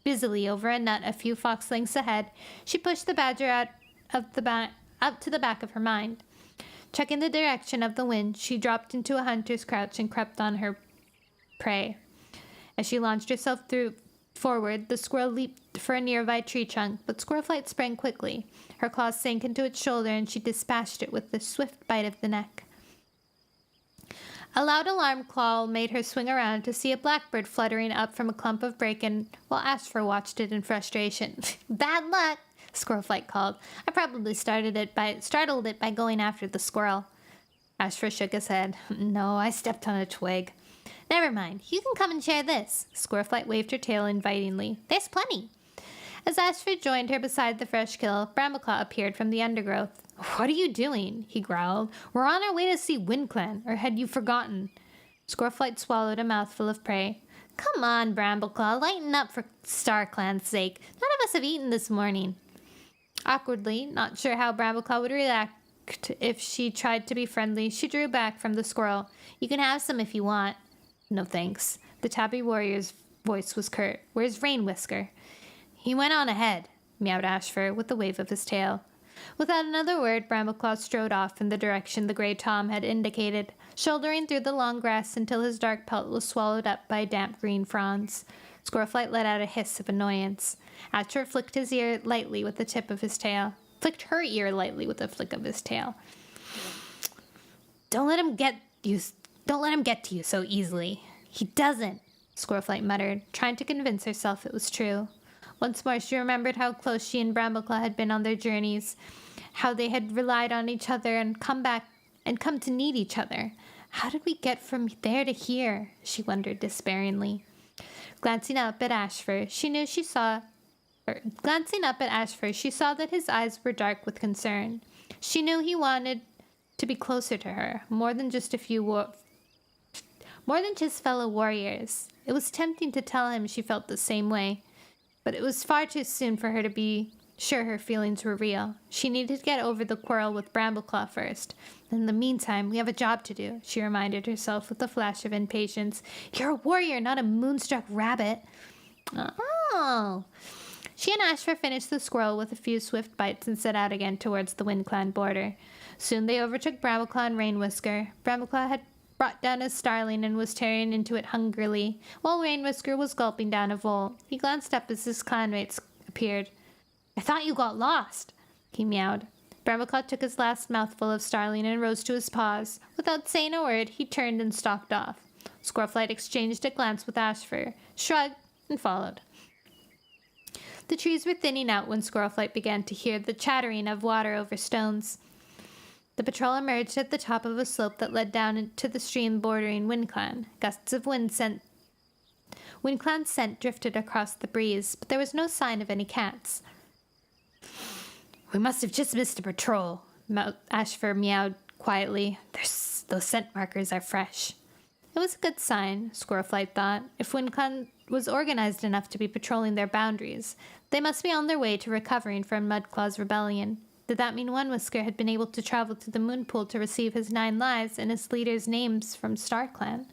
busily over a nut a few fox lengths ahead, she pushed the badger out to the back of her mind. Checking the direction of the wind, she dropped into a hunter's crouch and crept on her prey. As she launched herself forward, the squirrel leaped for a nearby tree trunk, but Squirrelflight sprang quickly. Her claws sank into its shoulder, and she dispatched it with a swift bite of the neck. A loud alarm call made her swing around to see a blackbird fluttering up from a clump of bracken, while Ashfur watched it in frustration. "Bad luck," Squirrelflight called. "I probably startled it by going after the squirrel." Ashfur shook his head. "No, I stepped on a twig." "Never mind. You can come and share this." Squirrelflight waved her tail invitingly. "There's plenty." As Ashfur joined her beside the fresh kill, Brambleclaw appeared from the undergrowth. "What are you doing?" he growled. "We're on our way to see WindClan, or had you forgotten?" Squirrelflight swallowed a mouthful of prey. "Come on, Brambleclaw, lighten up for StarClan's sake. None of us have eaten this morning." Awkwardly, not sure how Brambleclaw would react if she tried to be friendly, she drew back from the squirrel. "You can have some if you want." "No thanks." The tabby warrior's voice was curt. "Where's Rainwhisker?" "He went on ahead," meowed Ashfur with a wave of his tail. Without another word, Brambleclaw strode off in the direction the gray Tom had indicated, shouldering through the long grass until his dark pelt was swallowed up by damp green fronds. Squirrelflight let out a hiss of annoyance. Ashfur flicked her ear lightly with the tip of his tail. Don't let him get to you so easily." "He doesn't," Squirrelflight muttered, trying to convince herself it was true. Once more she remembered how close she and Brambleclaw had been on their journeys, how they had relied on each other and come to need each other. How did we get from there to here? She wondered despairingly. Glancing up at Ashfur, she saw that his eyes were dark with concern. She knew he wanted to be closer to her, more than just fellow warriors. It was tempting to tell him she felt the same way, but it was far too soon for her to be sure her feelings were real. She needed to get over the quarrel with Brambleclaw first. In the meantime, we have a job to do, she reminded herself with a flash of impatience. "You're a warrior, not a moonstruck rabbit." Oh. She and Ashfur finished the squirrel with a few swift bites and set out again towards the WindClan border. Soon they overtook Brambleclaw and Rainwhisker. Brambleclaw had brought down a starling and was tearing into it hungrily, while Rainwhisker was gulping down a vole. He glanced up as his clanmates appeared. "I thought you got lost," he meowed. Brambleclaw took his last mouthful of starling and rose to his paws. Without saying a word, he turned and stalked off. Squirrelflight exchanged a glance with Ashfur, shrugged, and followed. The trees were thinning out when Squirrelflight began to hear the chattering of water over stones. The patrol emerged at the top of a slope that led down into the stream bordering WindClan. Gusts of WindClan scent drifted across the breeze, but there was no sign of any cats. "We must have just missed a patrol," Ashfur meowed quietly. "Those scent markers are fresh." It was a good sign, Squirrelflight thought. If WindClan was organized enough to be patrolling their boundaries, they must be on their way to recovering from Mudclaw's rebellion. Did that mean Rainwhisker had been able to travel to the Moonpool to receive his 9 lives and his leader's names from StarClan?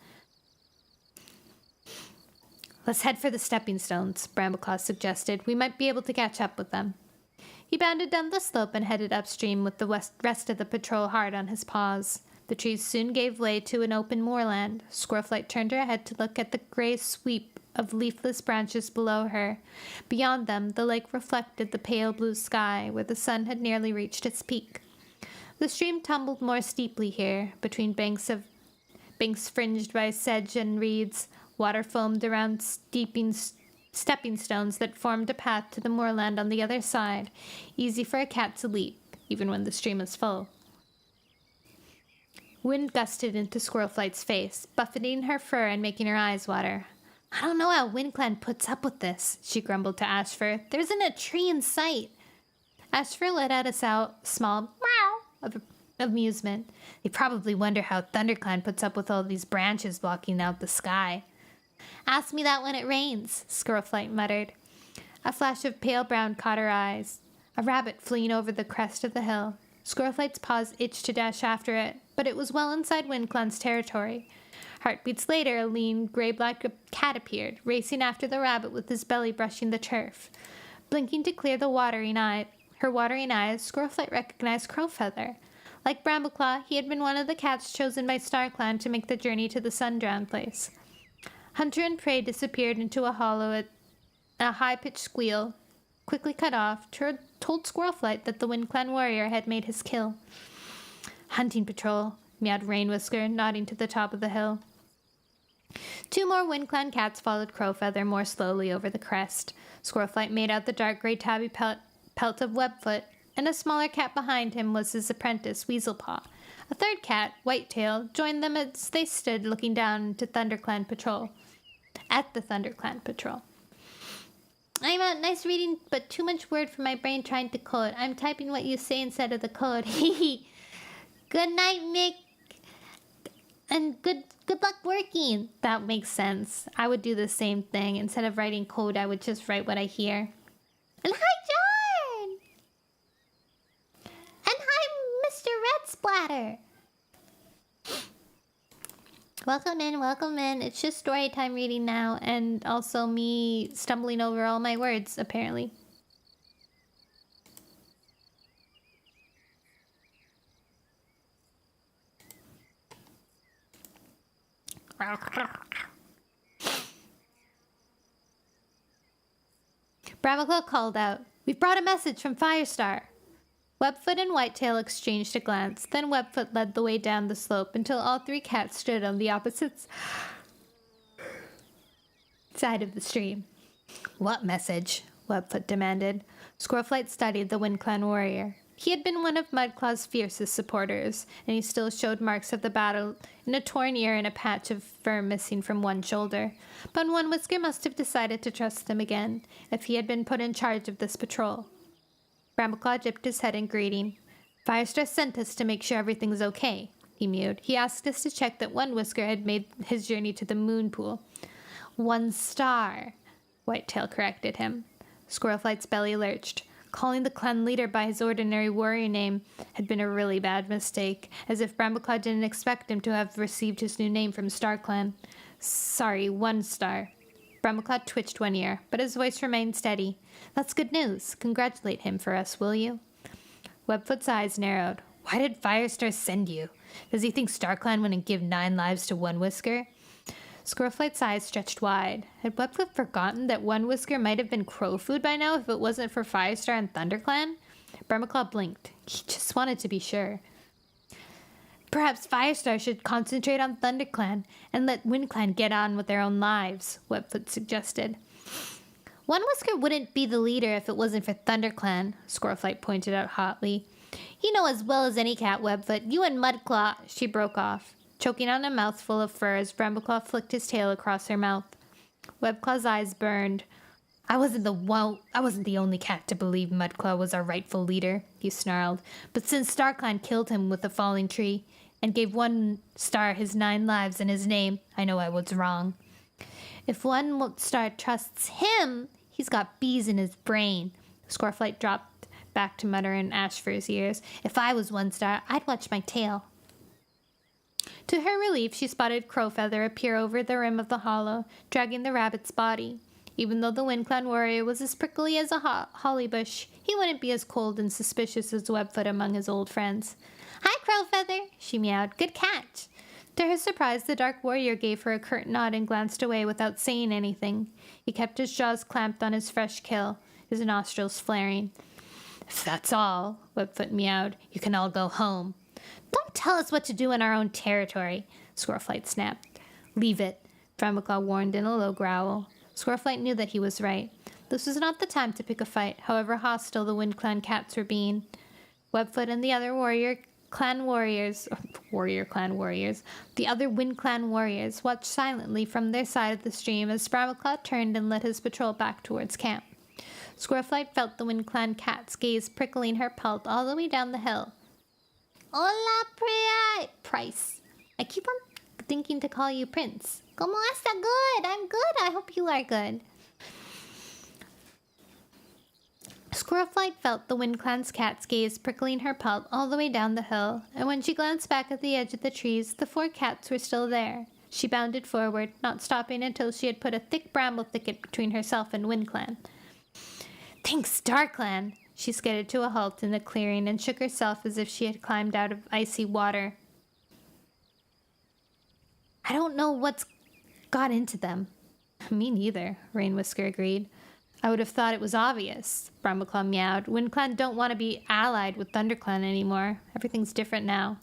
"Let's head for the stepping stones," Brambleclaw suggested. "We might be able to catch up with them." He bounded down the slope and headed upstream with the rest of the patrol hard on his paws. The trees soon gave way to an open moorland. Squirrelflight turned her head to look at the gray sweep of leafless branches below her. Beyond them, the lake reflected the pale blue sky, where the sun had nearly reached its peak. The stream tumbled more steeply here, between banks fringed by sedge and reeds. Water foamed around stepping stones that formed a path to the moorland on the other side, easy for a cat to leap, even when the stream was full. Wind gusted into Squirrelflight's face, buffeting her fur and making her eyes water. I don't know how WindClan puts up with this, she grumbled to Ashfur. There isn't a tree in sight. Ashfur let out a small meow of amusement. They probably wonder how ThunderClan puts up with all these branches blocking out the sky. Ask me that when it rains, Squirrelflight muttered. A flash of pale brown caught her eyes. A rabbit fleeing over the crest of the hill. Squirrelflight's paws itched to dash after it, but it was well inside WindClan's territory. Heartbeats later, a lean, gray-black cat appeared, racing after the rabbit with his belly brushing the turf. Blinking to clear her watering eyes, Squirrelflight recognized Crowfeather. Like Brambleclaw, he had been one of the cats chosen by StarClan to make the journey to the Sundrown place. Hunter and prey disappeared into a hollow at a high-pitched squeal, quickly cut off, told Squirrelflight that the WindClan warrior had made his kill. Hunting patrol, meowed Rainwhisker, nodding to the top of the hill. 2 more WindClan cats followed Crowfeather more slowly over the crest. Squirrelflight made out the dark gray tabby pelt of Webfoot, and a smaller cat behind him was his apprentice, Weaselpaw. A third cat, Whitetail, joined them as they stood looking down into ThunderClan Patrol. At the ThunderClan Patrol. I'm out, nice reading, but too much word for my brain trying to code. I'm typing what you say instead of the code. Hehe. Good night, Mick. And good luck working. That makes sense. I would do the same thing. Instead of writing code, I would just write what I hear. And hi, John! And hi, Mr. Red Splatter! Welcome in. It's just story time reading now, and also me stumbling over all my words, apparently. Brambleclaw called out, "We've brought a message from Firestar." Webfoot and Whitetail exchanged a glance, then Webfoot led the way down the slope until all 3 cats stood on the opposite side of the stream. What message? Webfoot demanded. Squirrelflight studied the WindClan warrior. He had been one of Mudclaw's fiercest supporters, and he still showed marks of the battle in a torn ear and a patch of fur missing from one shoulder. But One Whisker must have decided to trust him again, if he had been put in charge of this patrol. Brambleclaw dipped his head in greeting. Firestar sent us to make sure everything's okay, he mewed. He asked us to check that One Whisker had made his journey to the moon pool. 1 star, Whitetail corrected him. Squirrelflight's belly lurched. Calling the clan leader by his ordinary warrior name had been a really bad mistake, as if Brambleclaw didn't expect him to have received his new name from StarClan. Sorry, 1 star. Brambleclaw twitched one ear, but his voice remained steady. That's good news. Congratulate him for us, will you? Webfoot's eyes narrowed. Why did Firestar send you? Does he think StarClan wouldn't give 9 lives to One Whisker? Squirrelflight's eyes stretched wide. Had Webfoot forgotten that One Whisker might have been crow food by now if it wasn't for Firestar and ThunderClan? Brambleclaw blinked. He just wanted to be sure. Perhaps Firestar should concentrate on ThunderClan and let WindClan get on with their own lives, Webfoot suggested. One Whisker wouldn't be the leader if it wasn't for ThunderClan, Squirrelflight pointed out hotly. You know as well as any cat, Webfoot. You and Mudclaw, she broke off, choking on a mouthful of fur as Brambleclaw flicked his tail across her mouth. Webclaw's eyes burned. I wasn't the only cat to believe Mudclaw was our rightful leader, he snarled. But since StarClan killed him with a falling tree and gave 1 star his 9 lives and his name, I know I was wrong. If 1 star trusts him, he's got bees in his brain. Squirrelflight dropped back to mutter in Ashfur's ears. If I was 1 star, I'd watch my tail. To her relief, she spotted Crowfeather appear over the rim of the hollow, dragging the rabbit's body. Even though the Wind Clan warrior was as prickly as a holly bush, he wouldn't be as cold and suspicious as Webfoot among his old friends. Hi, Crowfeather, she meowed. Good catch. To her surprise, the Dark Warrior gave her a curt nod and glanced away without saying anything. He kept his jaws clamped on his fresh kill, his nostrils flaring. If that's all, Webfoot meowed, you can all go home. Don't tell us what to do in our own territory, Squirrelflight snapped. Leave it, Brambleclaw warned in a low growl. Squirrelflight knew that he was right. This was not the time to pick a fight, however hostile the Wind Clan cats were being. Webfoot and the other Warrior Clan warriors, the other Wind Clan warriors watched silently from their side of the stream as Brambleclaw turned and led his patrol back towards camp. Squirrelflight felt the Wind Clan cat's gaze prickling her pelt all the way down the hill. Hola, Price. I keep on thinking to call you Prince. ¿Cómo está? Good. I'm good. I hope you are good. Squirrelflight felt the Wind Clan's cat's gaze prickling her pelt all the way down the hill, and when she glanced back at the edge of the trees, the 4 cats were still there. She bounded forward, not stopping until she had put a thick bramble thicket between herself and Wind Clan. Thanks, Darklan! She skidded to a halt in the clearing and shook herself as if she had climbed out of icy water. I don't know what's got into them. Me neither, Rainwhisker agreed. I would have thought it was obvious, Brambleclaw meowed. Wind Clan don't want to be allied with ThunderClan anymore. Everything's different now.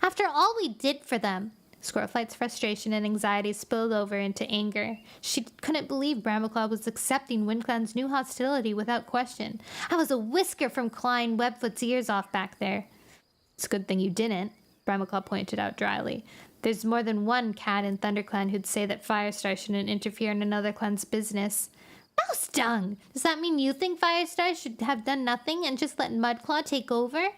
After all we did for them. Squirrelflight's frustration and anxiety spilled over into anger. She couldn't believe Brambleclaw was accepting Wind Clan's new hostility without question. I was a whisker from clawing Webfoot's ears off back there. It's a good thing you didn't, Brambleclaw pointed out dryly. There's more than one cat in ThunderClan who'd say that Firestar shouldn't interfere in another clan's business. Mouse dung! Does that mean you think Firestar should have done nothing and just let Mudclaw take over?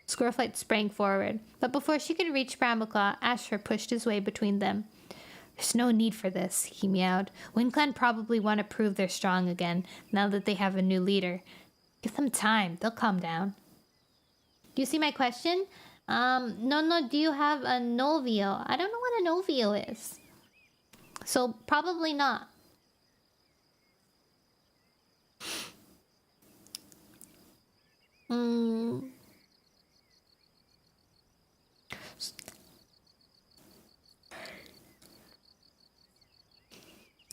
Squirrelflight sprang forward, but before she could reach Brambleclaw, Ashfur pushed his way between them. There's no need for this, he meowed. Wind Clan probably want to prove they're strong again, now that they have a new leader. Give them time, they'll calm down. Do you see my question? No, do you have a novio? I don't know what a novio is. So, probably not.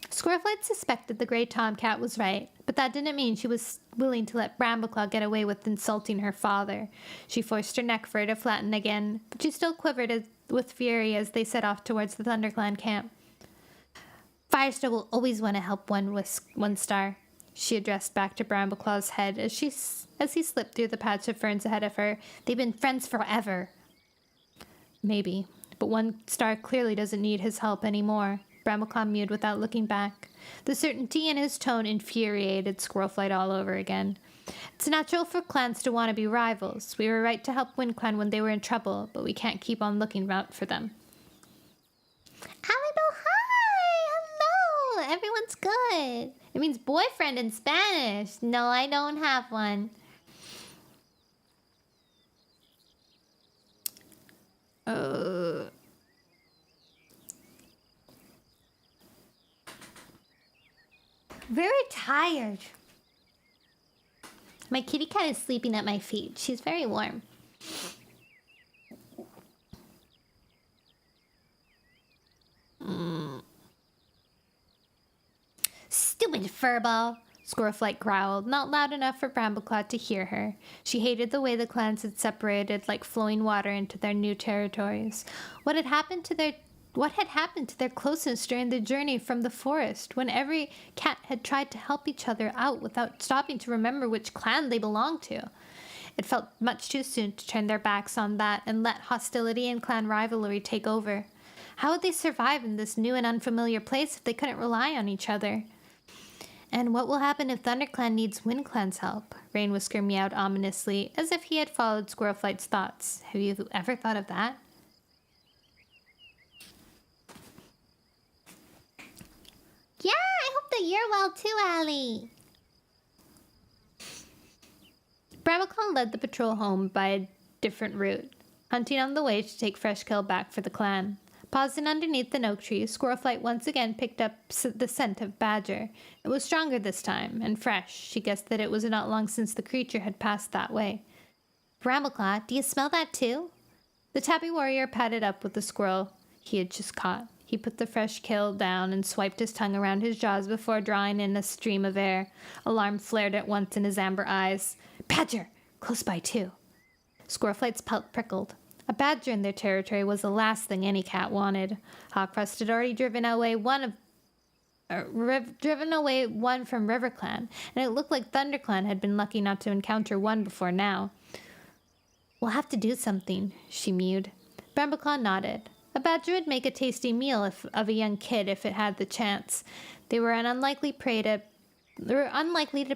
Squirrelflight suspected the gray tomcat was right, but that didn't mean she was willing to let Brambleclaw get away with insulting her father. She forced her neck for her to flatten again, but she still quivered with fury as they set off towards the ThunderClan camp. Firestar will always want to help one star, she addressed back to Brambleclaw's head as he slipped through the patch of ferns ahead of her. They've been friends forever. Maybe, but one star clearly doesn't need his help anymore. Brambleclaw mewed without looking back. The certainty in his tone infuriated Squirrelflight all over again. It's natural for clans to want to be rivals. We were right to help Wind Clan when they were in trouble, but we can't keep on looking out for them. Alido, hi! Hello! Everyone's good. It means boyfriend in Spanish. No, I don't have one. Very tired. My kitty cat is sleeping at my feet. She's very warm. Stupid furball. Squirrelflight growled, not loud enough for Brambleclaw to hear her. She hated the way the clans had separated like flowing water into their new territories. What had happened to their closeness during the journey from the forest, when every cat had tried to help each other out without stopping to remember which clan they belonged to? It felt much too soon to turn their backs on that and let hostility and clan rivalry take over. How would they survive in this new and unfamiliar place if they couldn't rely on each other? And what will happen if ThunderClan needs Wind Clan's help? Rainwhisker meowed ominously, as if he had followed Squirrelflight's thoughts. Have you ever thought of that? Yeah, I hope that you're well too, Allie. Brambleclaw led the patrol home by a different route, hunting on the way to take fresh kill back for the clan. Pausing underneath an oak tree, Squirrelflight once again picked up the scent of badger. It was stronger this time, and fresh. She guessed that it was not long since the creature had passed that way. Brambleclaw, do you smell that too? The tabby warrior padded up with the squirrel he had just caught. He put the fresh kill down and swiped his tongue around his jaws before drawing in a stream of air. Alarm flared at once in his amber eyes. Badger! Close by, too. Squirrelflight's pelt prickled. A badger in their territory was the last thing any cat wanted. Hawkcrest had already driven away one from RiverClan, and it looked like ThunderClan had been lucky not to encounter one before now. We'll have to do something, she mewed. Brambleclaw nodded. A badger would make a tasty meal of a young kid if it had the chance. They were unlikely to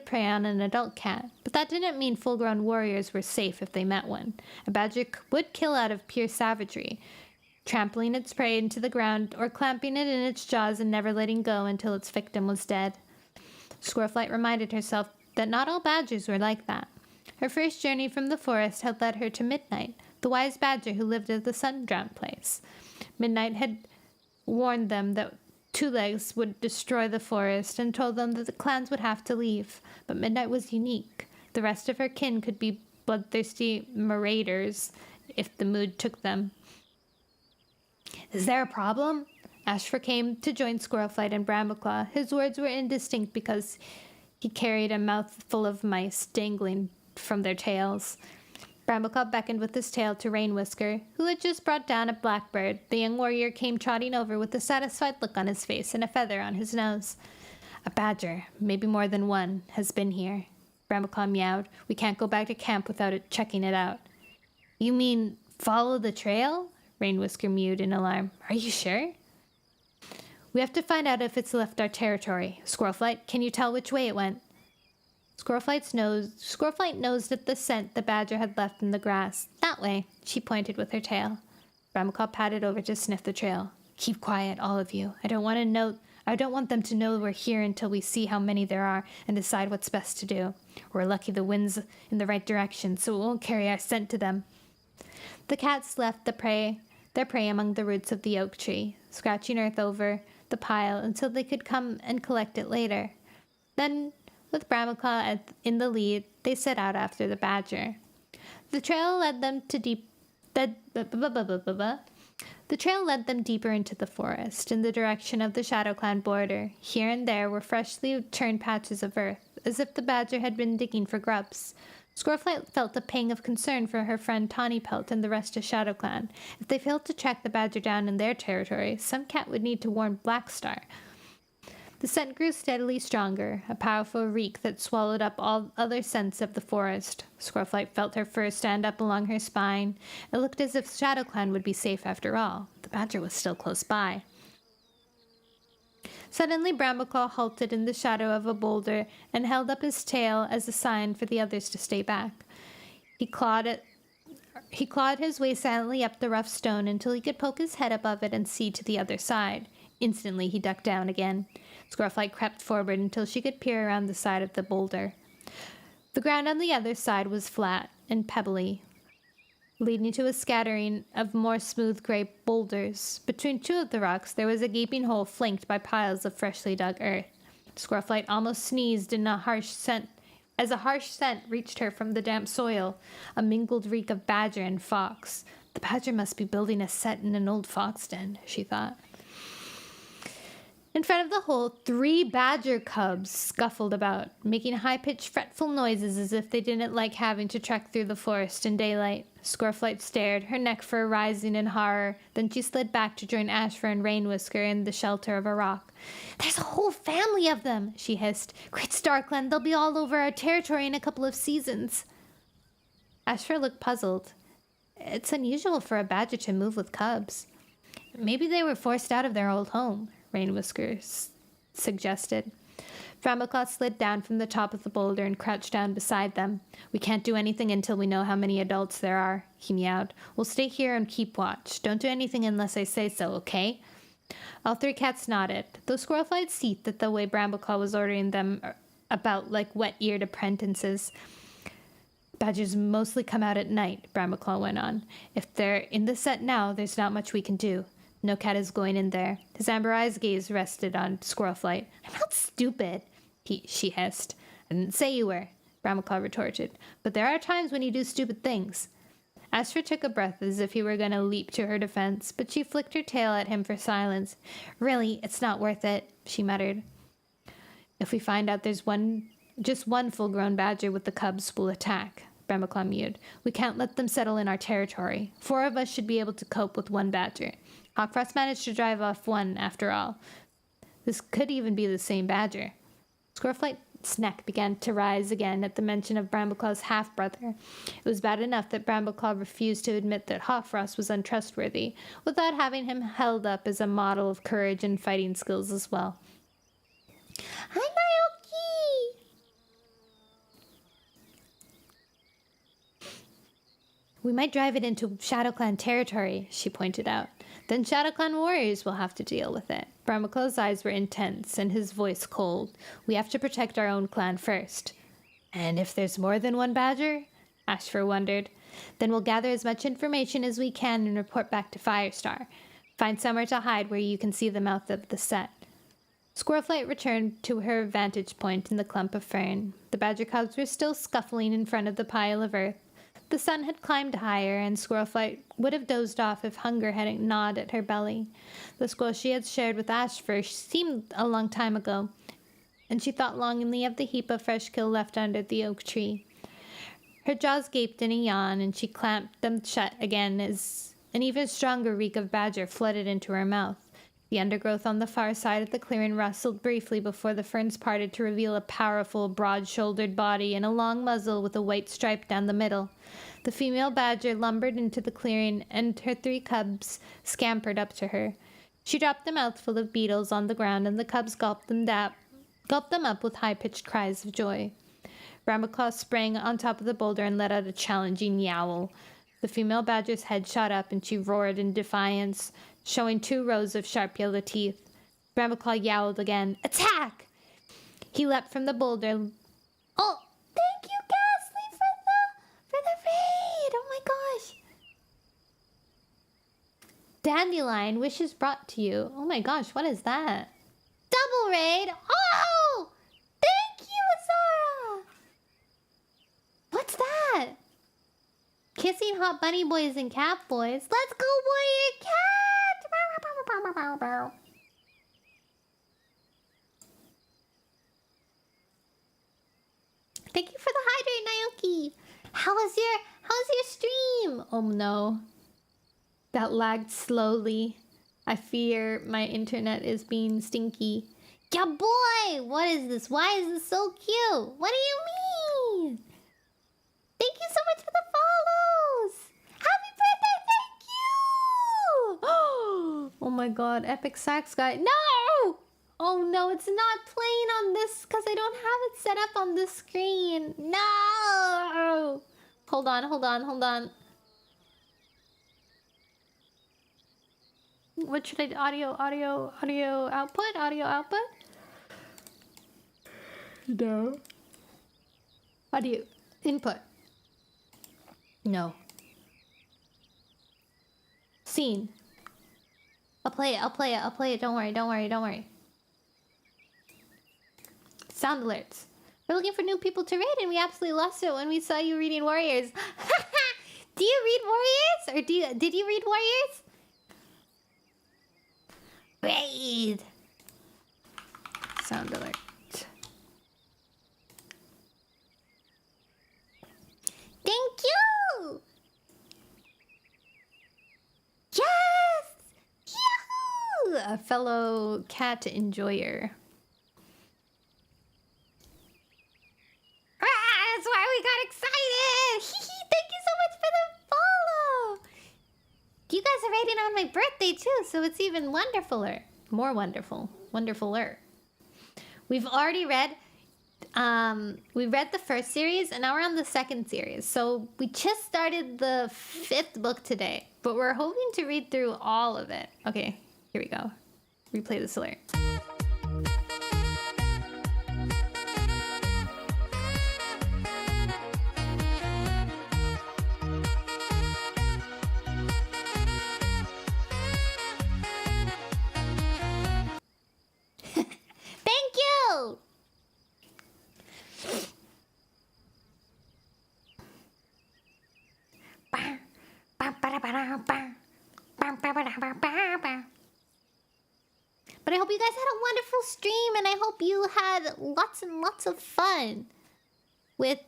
prey on an adult cat, but that didn't mean full-grown warriors were safe if they met one. A badger would kill out of pure savagery, trampling its prey into the ground or clamping it in its jaws and never letting go until its victim was dead. Squirrelflight reminded herself that not all badgers were like that. Her first journey from the forest had led her to Midnight, the wise badger who lived at the Sundrown place. Midnight had warned them that Two Legs would destroy the forest and told them that the clans would have to leave. But Midnight was unique. The rest of her kin could be bloodthirsty marauders if the mood took them. Is there a problem? Ashfur came to join Squirrelflight and Brambleclaw. His words were indistinct because he carried a mouthful of mice dangling from their tails. Brambleclaw beckoned with his tail to Rainwhisker, who had just brought down a blackbird. The young warrior came trotting over with a satisfied look on his face and a feather on his nose. A badger, maybe more than one, has been here. Brambleclaw meowed. We can't go back to camp without checking it out. You mean follow the trail? Rainwhisker mewed in alarm. Are you sure? We have to find out if it's left our territory. Squirrelflight, can you tell which way it went? Squirrelflight nosed at the scent the badger had left in the grass. That way, she pointed with her tail. Brambleclaw padded over to sniff the trail. Keep quiet, all of you. I don't want them to know we're here until we see how many there are and decide what's best to do. We're lucky the wind's in the right direction, so it won't carry our scent to them. The cats left their prey among the roots of the oak tree, scratching earth over the pile until they could come and collect it later. Then, with Brambleclaw in the lead, they set out after the badger. The trail led them deeper into the forest, in the direction of the ShadowClan border. Here and there were freshly turned patches of earth, as if the badger had been digging for grubs. Squirrelflight felt a pang of concern for her friend Tawnypelt and the rest of ShadowClan. If they failed to track the badger down in their territory, some cat would need to warn Blackstar. The scent grew steadily stronger, a powerful reek that swallowed up all other scents of the forest. Squirrelflight felt her fur stand up along her spine. It looked as if ShadowClan would be safe after all. The badger was still close by. Suddenly, Brambleclaw halted in the shadow of a boulder and held up his tail as a sign for the others to stay back. He clawed his way silently up the rough stone until he could poke his head above it and see to the other side. Instantly, he ducked down again. Squirrelflight crept forward until she could peer around the side of the boulder. The ground on the other side was flat and pebbly, leading to a scattering of more smooth gray boulders. Between two of the rocks, there was a gaping hole flanked by piles of freshly dug earth. Squirrelflight almost sneezed in a harsh scent reached her from the damp soil, a mingled reek of badger and fox. The badger must be building a set in an old fox den, she thought. In front of the hole, 3 badger cubs scuffled about, making high-pitched, fretful noises as if they didn't like having to trek through the forest in daylight. Squirrelflight stared, her neck fur rising in horror. Then she slid back to join Ashfur and Rainwhisker in the shelter of a rock. There's a whole family of them, she hissed. Great Starkland, they'll be all over our territory in a couple of seasons. Ashfur looked puzzled. It's unusual for a badger to move with cubs. Maybe they were forced out of their old home, Rainwhisker suggested. Brambleclaw slid down from the top of the boulder and crouched down beside them. We can't do anything until we know how many adults there are, he meowed. We'll stay here and keep watch. Don't do anything unless I say so, okay? All 3 cats nodded, though Squirrelflight seethed at the way Brambleclaw was ordering them about like wet-eared apprentices. Badgers mostly come out at night, Brambleclaw went on. If they're in the set now, there's not much we can do. No cat is going in there. His amber eyes gaze rested on Squirrel Flight. I'm not stupid, she hissed. I didn't say you were, Brambleclaw retorted. But there are times when you do stupid things. Ashford took a breath as if he were going to leap to her defense, but she flicked her tail at him for silence. Really, it's not worth it, she muttered. If we find out there's just one full-grown badger with the cubs, we'll attack, Brambleclaw mewed. We can't let them settle in our territory. 4 of us should be able to cope with 1 badger. Hawkfrost managed to drive off 1, after all. This could even be the same badger. Squirrelflight's neck began to rise again at the mention of Brambleclaw's half-brother. It was bad enough that Brambleclaw refused to admit that Hawkfrost was untrustworthy, without having him held up as a model of courage and fighting skills as well. Hi, Naoki! We might drive it into ShadowClan territory, she pointed out. Then ShadowClan warriors will have to deal with it. Brambleclaw's eyes were intense and his voice cold. We have to protect our own clan first. And if there's more than 1 badger? Ashford wondered. Then we'll gather as much information as we can and report back to Firestar. Find somewhere to hide where you can see the mouth of the set. Squirrelflight returned to her vantage point in the clump of fern. The badger cubs were still scuffling in front of the pile of earth. The sun had climbed higher, and Squirrelflight would have dozed off if hunger hadn't gnawed at her belly. The squirrel she had shared with Ashford seemed a long time ago, and she thought longingly of the heap of fresh kill left under the oak tree. Her jaws gaped in a yawn, and she clamped them shut again as an even stronger reek of badger flooded into her mouth. The undergrowth on the far side of the clearing rustled briefly before the ferns parted to reveal a powerful, broad-shouldered body and a long muzzle with a white stripe down the middle. The female badger lumbered into the clearing, and her 3 cubs scampered up to her. She dropped a mouthful of beetles on the ground, and the cubs gulped them up with high-pitched cries of joy. Brambleclaw sprang on top of the boulder and let out a challenging yowl. The female badger's head shot up, and she roared in defiance, showing 2 rows of sharp yellow teeth. Brambleclaw yowled again. Attack! He leapt from the boulder. Oh, thank you, Ghastly, for the raid! Oh my gosh! Dandelion, wishes brought to you. Oh my gosh, what is that? Double raid! Oh! Thank you, Azara! What's that? Kissing hot bunny boys and cat boys. Let's go, warrior cat! Thank you for the hydrate, Naoki. How's your stream? Oh no. That lagged slowly. I fear my internet is being stinky. Yeah, boy! What is this? Why is this so cute? What do you mean? Thank you so much for the follows! Happy birthday, thank you! Oh my god, Epic Sax guy. No! Oh no, it's not playing on this because I don't have it set up on this screen. No! Hold on. What should I do? Audio output? No. Audio input. No. Scene. I'll play it. Don't worry. Sound alerts. We're looking for new people to raid, and we absolutely lost it when we saw you reading Warriors. Do you read Warriors? Or did you read Warriors? Raid. Sound alert. Thank you! Yes! Yahoo! A fellow cat enjoyer. That's why we got excited! Thank you so much for the follow! You guys are rating on my birthday too, so it's even wonderfuler. More wonderful. Wonderfuler. We've already read... we read the first series, and now we're on the second series. So we just started the 5th book today, but we're hoping to read through all of it. Okay, here we go. Replay this alert. But I hope you guys had a wonderful stream, and I hope you had lots and lots of fun with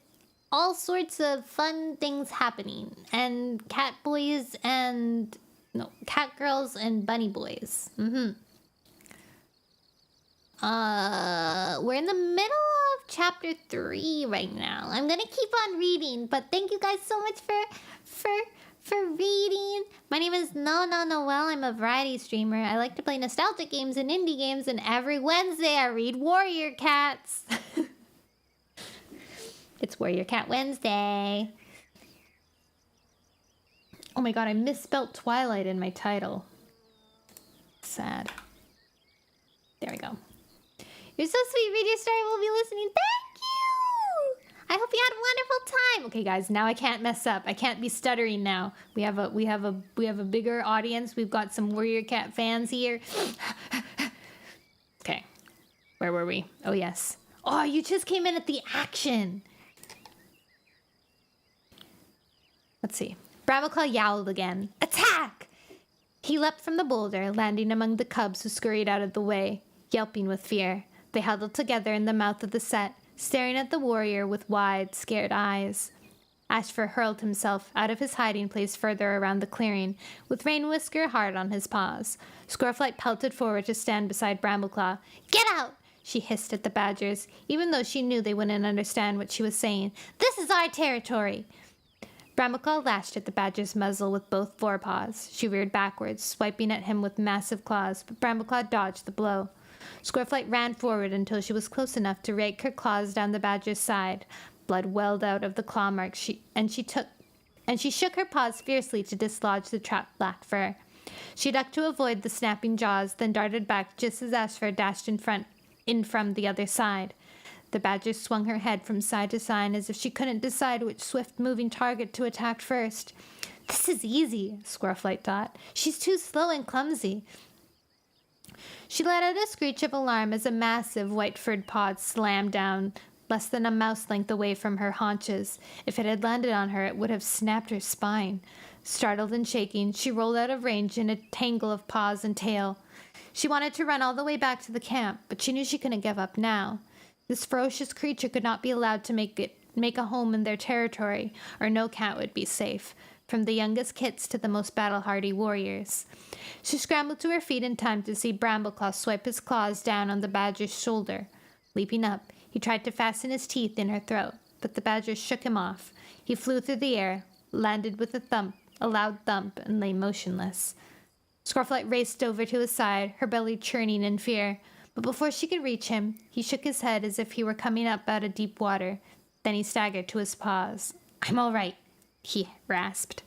all sorts of fun things happening. And cat boys and... No, cat girls and bunny boys. We're in the middle of chapter 3 right now. I'm gonna keep on reading, but thank you guys so much for reading. My name is Noelle. I'm a variety streamer. I like to play nostalgic games and indie games, and every Wednesday I read Warrior Cats. It's Warrior Cat Wednesday. Oh my god, I misspelled Twilight in my title. Sad. There we go. You're so sweet, Radio Star. We'll be listening. Thank you! I hope you had a wonderful time. Okay, guys, now I can't mess up. I can't be stuttering now. We have a bigger audience. We've got some Warrior Cat fans here. Okay. Where were we? Oh, yes. Oh, you just came in at the action. Let's see. Brambleclaw yowled again. Attack! He leapt from the boulder, landing among the cubs who scurried out of the way, yelping with fear. They huddled together in the mouth of the set, staring at the warrior with wide, scared eyes. Ashfur hurled himself out of his hiding place further around the clearing, with Rain Whisker hard on his paws. Squirrelflight pelted forward to stand beside Brambleclaw. Get out! She hissed at the badgers, even though she knew they wouldn't understand what she was saying. This is our territory! Brambleclaw lashed at the badger's muzzle with both forepaws. She reared backwards, swiping at him with massive claws, but Brambleclaw dodged the blow. Squirrelflight ran forward until she was close enough to rake her claws down the badger's side. Blood welled out of the claw marks, and she shook her paws fiercely to dislodge the trapped black fur. She ducked to avoid the snapping jaws, then darted back just as Ashfur dashed in from the other side. The badger swung her head from side to side as if she couldn't decide which swift-moving target to attack first. This is easy, Squirrelflight thought. She's too slow and clumsy. She let out a screech of alarm as a massive white-furred paw slammed down less than a mouse length away from her haunches. If it had landed on her, it would have snapped her spine. Startled and shaking, she rolled out of range in a tangle of paws and tail. She wanted to run all the way back to the camp, but she knew she couldn't give up now. This ferocious creature could not be allowed to make a home in their territory, or no cat would be safe, from the youngest kits to the most battle-hardy warriors. She scrambled to her feet in time to see Brambleclaw swipe his claws down on the badger's shoulder. Leaping up, he tried to fasten his teeth in her throat, but the badger shook him off. He flew through the air, landed with a loud thump, and lay motionless. Squirrelflight raced over to his side, her belly churning in fear. But before she could reach him, he shook his head as if he were coming up out of deep water. Then he staggered to his paws. I'm all right, he rasped.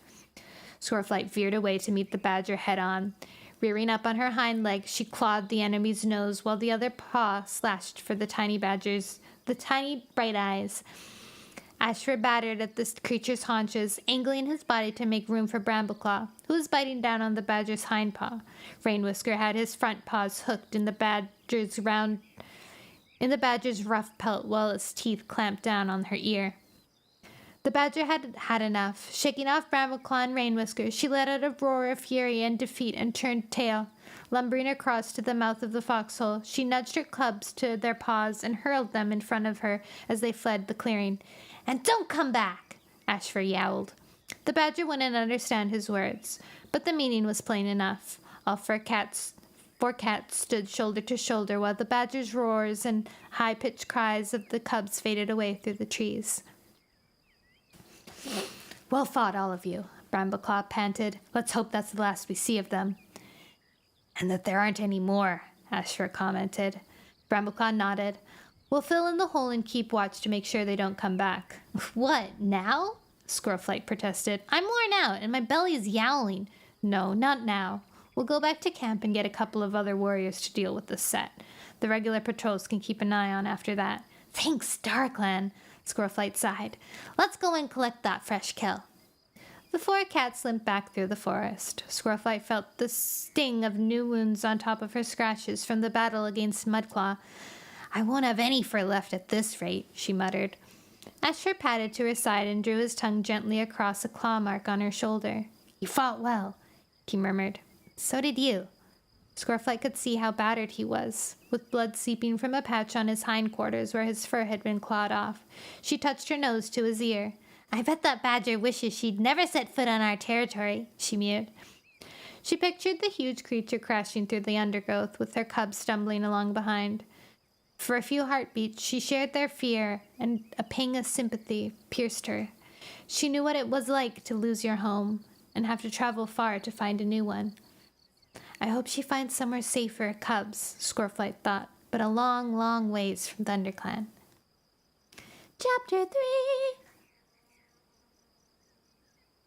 Squirrelflight veered away to meet the badger head-on. Rearing up on her hind legs, she clawed the enemy's nose while the other paw slashed for the tiny bright eyes. Ashfur battered at the creature's haunches, angling his body to make room for Brambleclaw, who was biting down on the badger's hind paw. Rain Whisker had his front paws hooked in the badger's rough pelt while his teeth clamped down on her ear. The badger had had enough. Shaking off Brambleclaw and Rain Whisker, she let out a roar of fury and defeat and turned tail. Lumbering across to the mouth of the foxhole, she nudged her cubs to their paws and hurled them in front of her as they fled the clearing. And don't come back, Ashfur yowled. The badger wouldn't understand his words, but the meaning was plain enough. All four cats stood shoulder to shoulder while the badger's roars and high-pitched cries of the cubs faded away through the trees. Well fought, all of you, Brambleclaw panted. Let's hope that's the last we see of them. And that there aren't any more, Ashfur commented. Brambleclaw nodded. We'll fill in the hole and keep watch to make sure they don't come back. What, now? Squirrelflight protested. I'm worn out, and my belly is yowling. No, not now. We'll go back to camp and get a couple of other warriors to deal with the set. The regular patrols can keep an eye on after that. Thanks, Darklan, Squirrelflight sighed. Let's go and collect that fresh kill. The four cats limped back through the forest. Squirrelflight felt the sting of new wounds on top of her scratches from the battle against Mudclaw. I won't have any fur left at this rate, she muttered. Ashfur patted to her side and drew his tongue gently across a claw mark on her shoulder. You fought well, he murmured. So did you. Scoreflight could see how battered he was, with blood seeping from a patch on his hindquarters where his fur had been clawed off. She touched her nose to his ear. "I bet that badger wishes she'd never set foot on our territory," she mewed. She pictured the huge creature crashing through the undergrowth, with her cubs stumbling along behind. For a few heartbeats, she shared their fear, and a pang of sympathy pierced her. She knew what it was like to lose your home and have to travel far to find a new one. I hope she finds somewhere safe for her cubs, Scoreflight thought, but a long, long ways from ThunderClan. Chapter 3.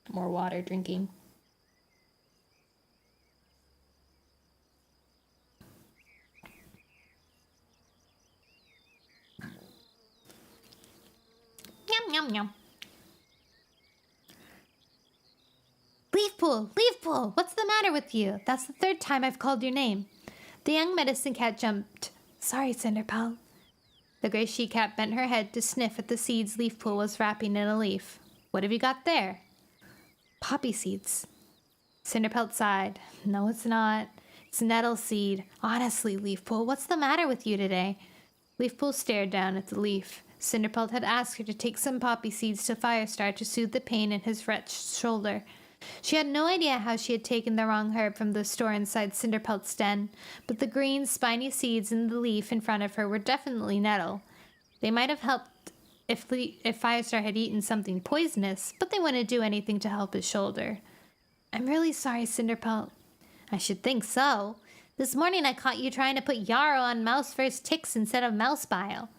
More water drinking. Yum, yum, yum. Leafpool! Leafpool! What's the matter with you? That's the third time I've called your name. The young medicine cat jumped. Sorry, Cinderpelt. The gray she-cat bent her head to sniff at the seeds Leafpool was wrapping in a leaf. What have you got there? Poppy seeds. Cinderpelt sighed. No, it's not. It's nettle seed. Honestly, Leafpool, what's the matter with you today? Leafpool stared down at the leaf. Cinderpelt had asked her to take some poppy seeds to Firestar to soothe the pain in his wretched shoulder. She had no idea how she had taken the wrong herb from the store inside Cinderpelt's den, but the green, spiny seeds in the leaf in front of her were definitely nettle. They might have helped if Firestar had eaten something poisonous, but they wouldn't do anything to help his shoulder. I'm really sorry, Cinderpelt. I should think so. This morning I caught you trying to put yarrow on mouse first ticks instead of mouse bile.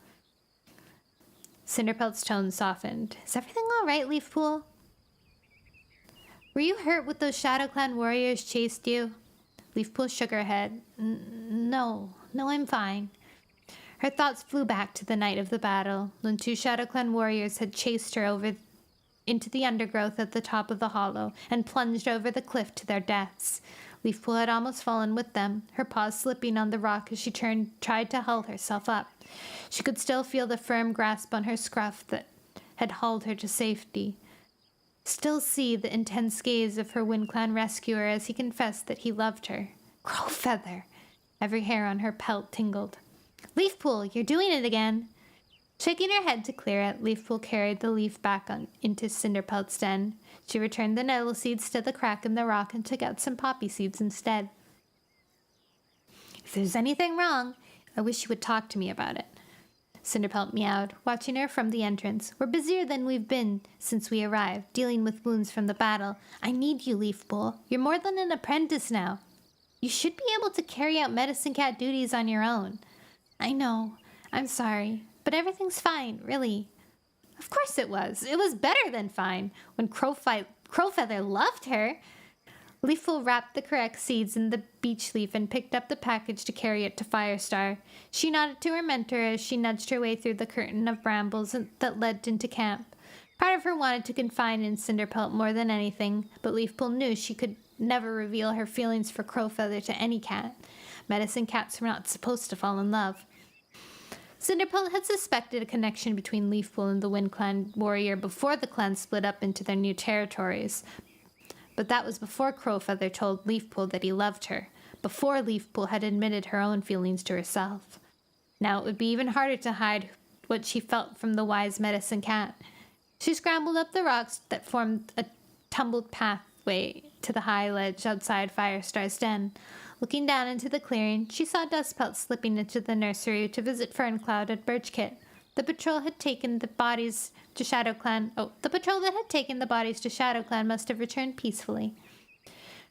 Cinderpelt's tone softened. Is everything all right, Leafpool? Were you hurt when those ShadowClan warriors chased you? Leafpool shook her head. No, I'm fine. Her thoughts flew back to the night of the battle, when 2 ShadowClan warriors had chased her over into the undergrowth at the top of the hollow and plunged over the cliff to their deaths. Leafpool had almost fallen with them, her paws slipping on the rock as she tried to haul herself up. She could still feel the firm grasp on her scruff that had hauled her to safety. Still see the intense gaze of her WindClan rescuer as he confessed that he loved her. Crowfeather! Every hair on her pelt tingled. Leafpool, you're doing it again! Shaking her head to clear it, Leafpool carried the leaf back into Cinderpelt's den. She returned the nettle seeds to the crack in the rock and took out some poppy seeds instead. If there's anything wrong, I wish you would talk to me about it. Cinderpelt meowed, watching her from the entrance. We're busier than we've been since we arrived, dealing with wounds from the battle. I need you, Leafpool. You're more than an apprentice now. You should be able to carry out medicine cat duties on your own. I know. I'm sorry. But everything's fine, really. Of course it was. It was better than fine when Crowfeather loved her. Leafpool wrapped the correct seeds in the beech leaf and picked up the package to carry it to Firestar. She nodded to her mentor as she nudged her way through the curtain of brambles that led into camp. Part of her wanted to confide in Cinderpelt more than anything, but Leafpool knew she could never reveal her feelings for Crowfeather to any cat. Medicine cats were not supposed to fall in love. Cinderpelt had suspected a connection between Leafpool and the WindClan warrior before the clan split up into their new territories. But that was before Crowfeather told Leafpool that he loved her, before Leafpool had admitted her own feelings to herself. Now it would be even harder to hide what she felt from the wise medicine cat. She scrambled up the rocks that formed a tumbled pathway to the high ledge outside Firestar's den. Looking down into the clearing, she saw Dustpelt slipping into the nursery to visit Ferncloud at Birchkit. The patrol that had taken the bodies to ShadowClan must have returned peacefully.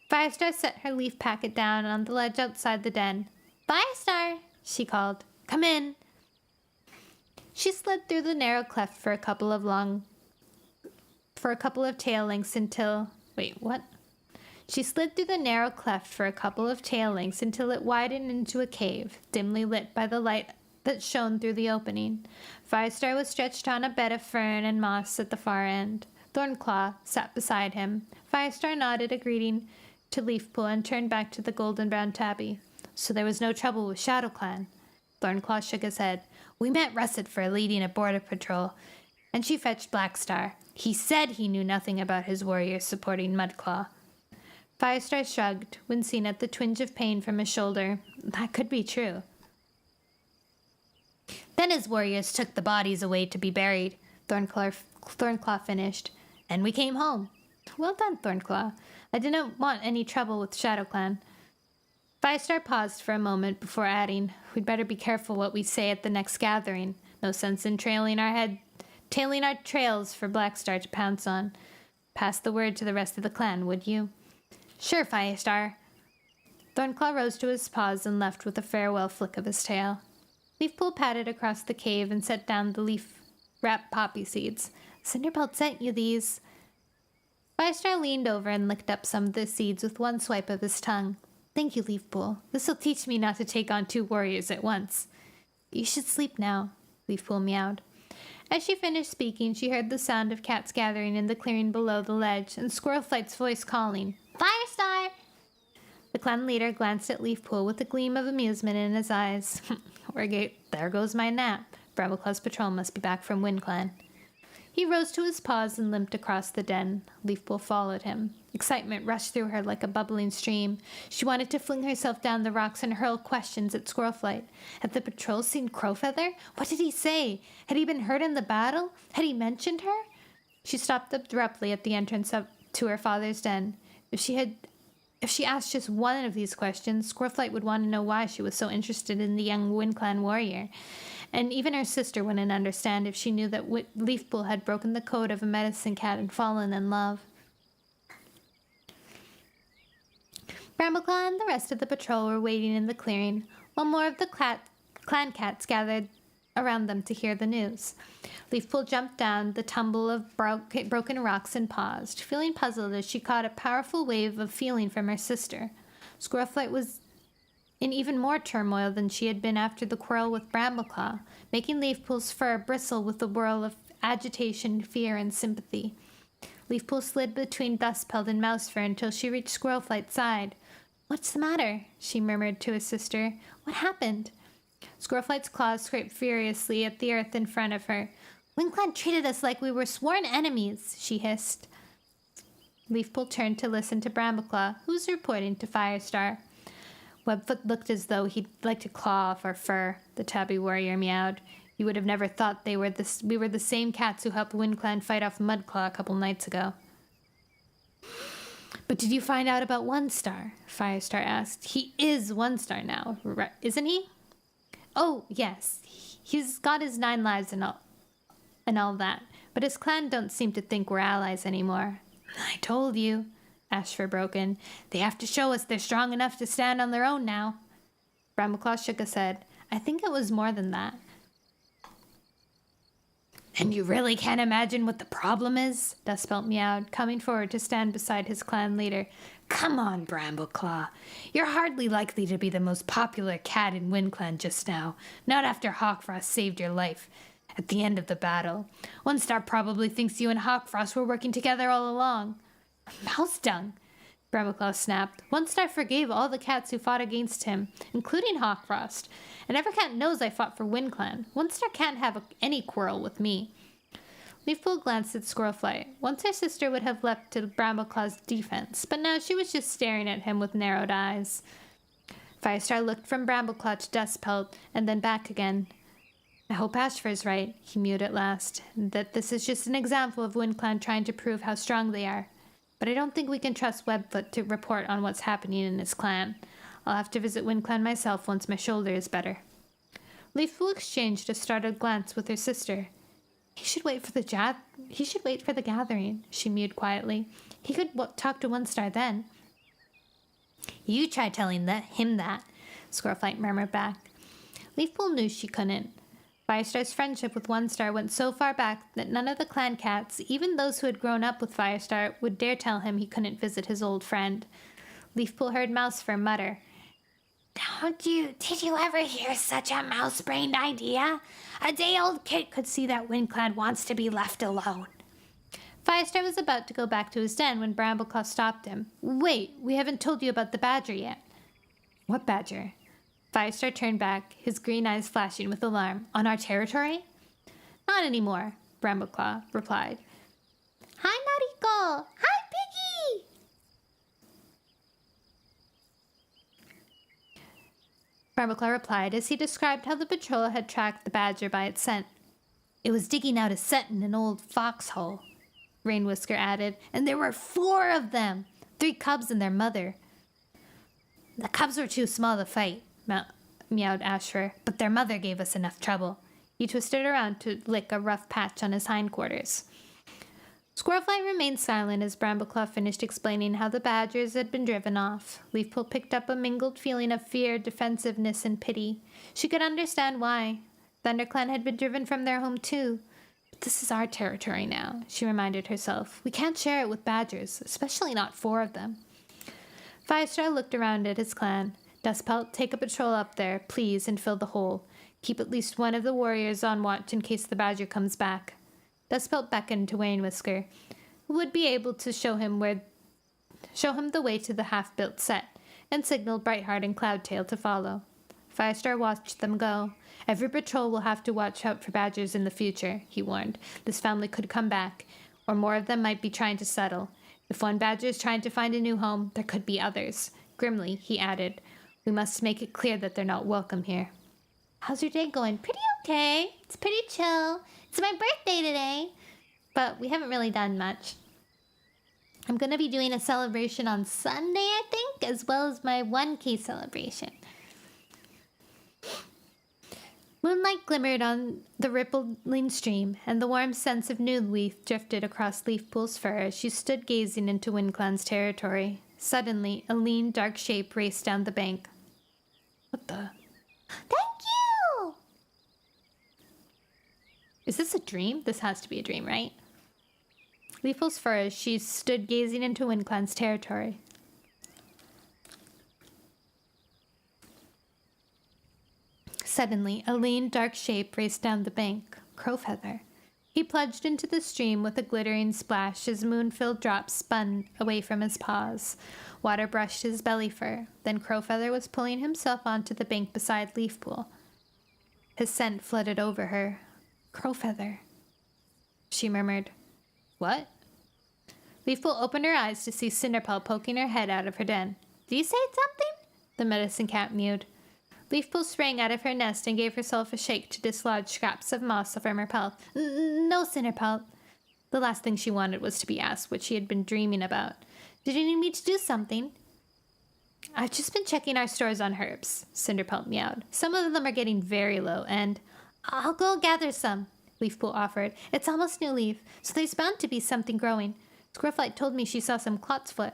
Firestar set her leaf packet down on the ledge outside the den. Firestar, she called. Come in. She slid through the narrow cleft for a couple of tail lengths until... Wait, what? She slid through the narrow cleft for a couple of tail lengths until it widened into a cave, dimly lit by the light that shone through the opening. Firestar was stretched on a bed of fern and moss at the far end. Thornclaw sat beside him. Firestar nodded a greeting to Leafpool and turned back to the golden brown tabby. So there was no trouble with ShadowClan. Thornclaw shook his head. We met Russet for leading a border patrol, and she fetched Blackstar. He said he knew nothing about his warriors supporting Mudclaw. Firestar shrugged, wincing at the twinge of pain from his shoulder. That could be true. Then his warriors took the bodies away to be buried, Thornclaw finished, and we came home. Well done, Thornclaw. I didn't want any trouble with ShadowClan. Firestar paused for a moment before adding, we'd better be careful what we say at the next gathering. No sense in tailing our trails for Blackstar to pounce on. Pass the word to the rest of the clan, would you? Sure, Firestar. Thornclaw rose to his paws and left with a farewell flick of his tail. Leafpool padded across the cave and set down the leaf-wrapped poppy seeds. Cinderbelt sent you these. Firestar leaned over and licked up some of the seeds with one swipe of his tongue. Thank you, Leafpool. This'll teach me not to take on 2 warriors at once. You should sleep now, Leafpool meowed. As she finished speaking, she heard the sound of cats gathering in the clearing below the ledge and Squirrelflight's voice calling, Firestar! The clan leader glanced at Leafpool with a gleam of amusement in his eyes. There goes my nap. Brambleclaw's patrol must be back from WindClan. He rose to his paws and limped across the den. Leafpool followed him. Excitement rushed through her like a bubbling stream. She wanted to fling herself down the rocks and hurl questions at Squirrelflight. Had the patrol seen Crowfeather? What did he say? Had he been hurt in the battle? Had he mentioned her? She stopped abruptly at the entrance to her father's den. If she asked just one of these questions, Squirrelflight would want to know why she was so interested in the young WindClan warrior. And even her sister wouldn't understand if she knew that Leafpool had broken the code of a medicine cat and fallen in love. Brambleclaw and the rest of the patrol were waiting in the clearing, while more of the clan cats gathered around them to hear the news. Leafpool jumped down the tumble of broken rocks and paused, feeling puzzled as she caught a powerful wave of feeling from her sister. Squirrelflight was in even more turmoil than she had been after the quarrel with Brambleclaw, making Leafpool's fur bristle with a whirl of agitation, fear, and sympathy. Leafpool slid between Dustpelt and Mousefur until she reached Squirrelflight's side. What's the matter? She murmured to his sister. What happened? Squirrelflight's claws scraped furiously at the earth in front of her. WindClan treated us like we were sworn enemies, she hissed. Leafpool turned to listen to Brambleclaw, who was reporting to Firestar. Webfoot looked as though he'd like to claw off our fur, the tabby warrior meowed. You would have never thought we were the same cats who helped WindClan fight off Mudclaw a couple nights ago. But did you find out about One Star? Firestar asked. He is One Star now, isn't he? Oh, yes. He's got his 9 lives and all that. But his clan don't seem to think we're allies anymore. I told you, Ashfur broke in. They have to show us they're strong enough to stand on their own now. Brambleclaw shook his head. I think it was more than that. And you really can't imagine what the problem is? Dustpelt meowed, coming forward to stand beside his clan leader. Come on, Brambleclaw. You're hardly likely to be the most popular cat in WindClan just now. Not after Hawkfrost saved your life at the end of the battle. One Star probably thinks you and Hawkfrost were working together all along. Mouse dung, Brambleclaw snapped. One Star forgave all the cats who fought against him, including Hawkfrost. And every cat knows I fought for WindClan. One Star can't have any quarrel with me. Leafpool glanced at Squirrelflight. Once her sister would have leapt to Brambleclaw's defense, but now she was just staring at him with narrowed eyes. Firestar looked from Brambleclaw to Dustpelt, and then back again. I hope Ashfur's right, he mewed at last, that this is just an example of WindClan trying to prove how strong they are. But I don't think we can trust Webfoot to report on what's happening in his clan. I'll have to visit WindClan myself once my shoulder is better. Leafpool exchanged a startled glance with her sister. He should wait for the gathering, she mewed quietly. He could talk to One Star then. You try telling him that, Squirrelflight murmured back. Leafpool knew she couldn't. Firestar's friendship with One Star went so far back that none of the clan cats, even those who had grown up with Firestar, would dare tell him he couldn't visit his old friend. Leafpool heard Mousefur mutter. Did you ever hear such a mouse-brained idea? A day-old kid could see that WindClan wants to be left alone. Firestar was about to go back to his den when Brambleclaw stopped him. Wait, we haven't told you about the badger yet. What badger? Firestar turned back, his green eyes flashing with alarm. On our territory? Not anymore, Brambleclaw replied. Hi, Nariko! Hi, Piggy! Brambleclaw replied as he described how the patrol had tracked the badger by its scent. It was digging out a scent in an old foxhole, Rainwhisker added, and there were 4 of them, 3 cubs and their mother. The cubs were too small to fight, meowed Ashfur, but their mother gave us enough trouble. He twisted around to lick a rough patch on his hindquarters. Squirrelflight remained silent as Brambleclaw finished explaining how the badgers had been driven off. Leafpool picked up a mingled feeling of fear, defensiveness, and pity. She could understand why. ThunderClan had been driven from their home too. But this is our territory now, she reminded herself. We can't share it with badgers, especially not 4 of them. Firestar looked around at his clan. Dustpelt, take a patrol up there, please, and fill the hole. Keep at least one of the warriors on watch in case the badger comes back. Dustpelt beckoned to Rainwhisker, who would be able to show him the way to the half-built set, and signaled Brightheart and Cloudtail to follow. Firestar watched them go. Every patrol will have to watch out for badgers in the future, he warned. This family could come back, or more of them might be trying to settle. If one badger is trying to find a new home, there could be others. Grimly, he added, we must make it clear that they're not welcome here. How's your day going? Pretty okay. It's pretty chill. It's my birthday today. But we haven't really done much. I'm going to be doing a celebration on Sunday, I think, as well as my 1K celebration. Moonlight glimmered on the rippling stream, and the warm sense of new leaf drifted across Leafpool's fur as she stood gazing into WindClan's territory. Suddenly, a lean, dark shape raced down the bank. What the? Thank you! Is this a dream? This has to be a dream, right? Leafpool's fur as she stood gazing into WindClan's territory. Suddenly, a lean, dark shape raced down the bank. Crowfeather. He plunged into the stream with a glittering splash as moon-filled drops spun away from his paws. Water brushed his belly fur. Then Crowfeather was pulling himself onto the bank beside Leafpool. His scent flooded over her. Crowfeather, she murmured. What? Leafpool opened her eyes to see Cinderpelt poking her head out of her den. Did you say something? The medicine cat mewed. Leafpool sprang out of her nest and gave herself a shake to dislodge scraps of moss from her pelt. No, Cinderpelt. The last thing she wanted was to be asked what she had been dreaming about. Did you need me to do something? I've just been checking our stores on herbs, Cinderpelt meowed. Some of them are getting very low, and I'll go gather some, Leafpool offered. It's almost new leaf, so there's bound to be something growing. Squirrelflight told me she saw some clotsfoot.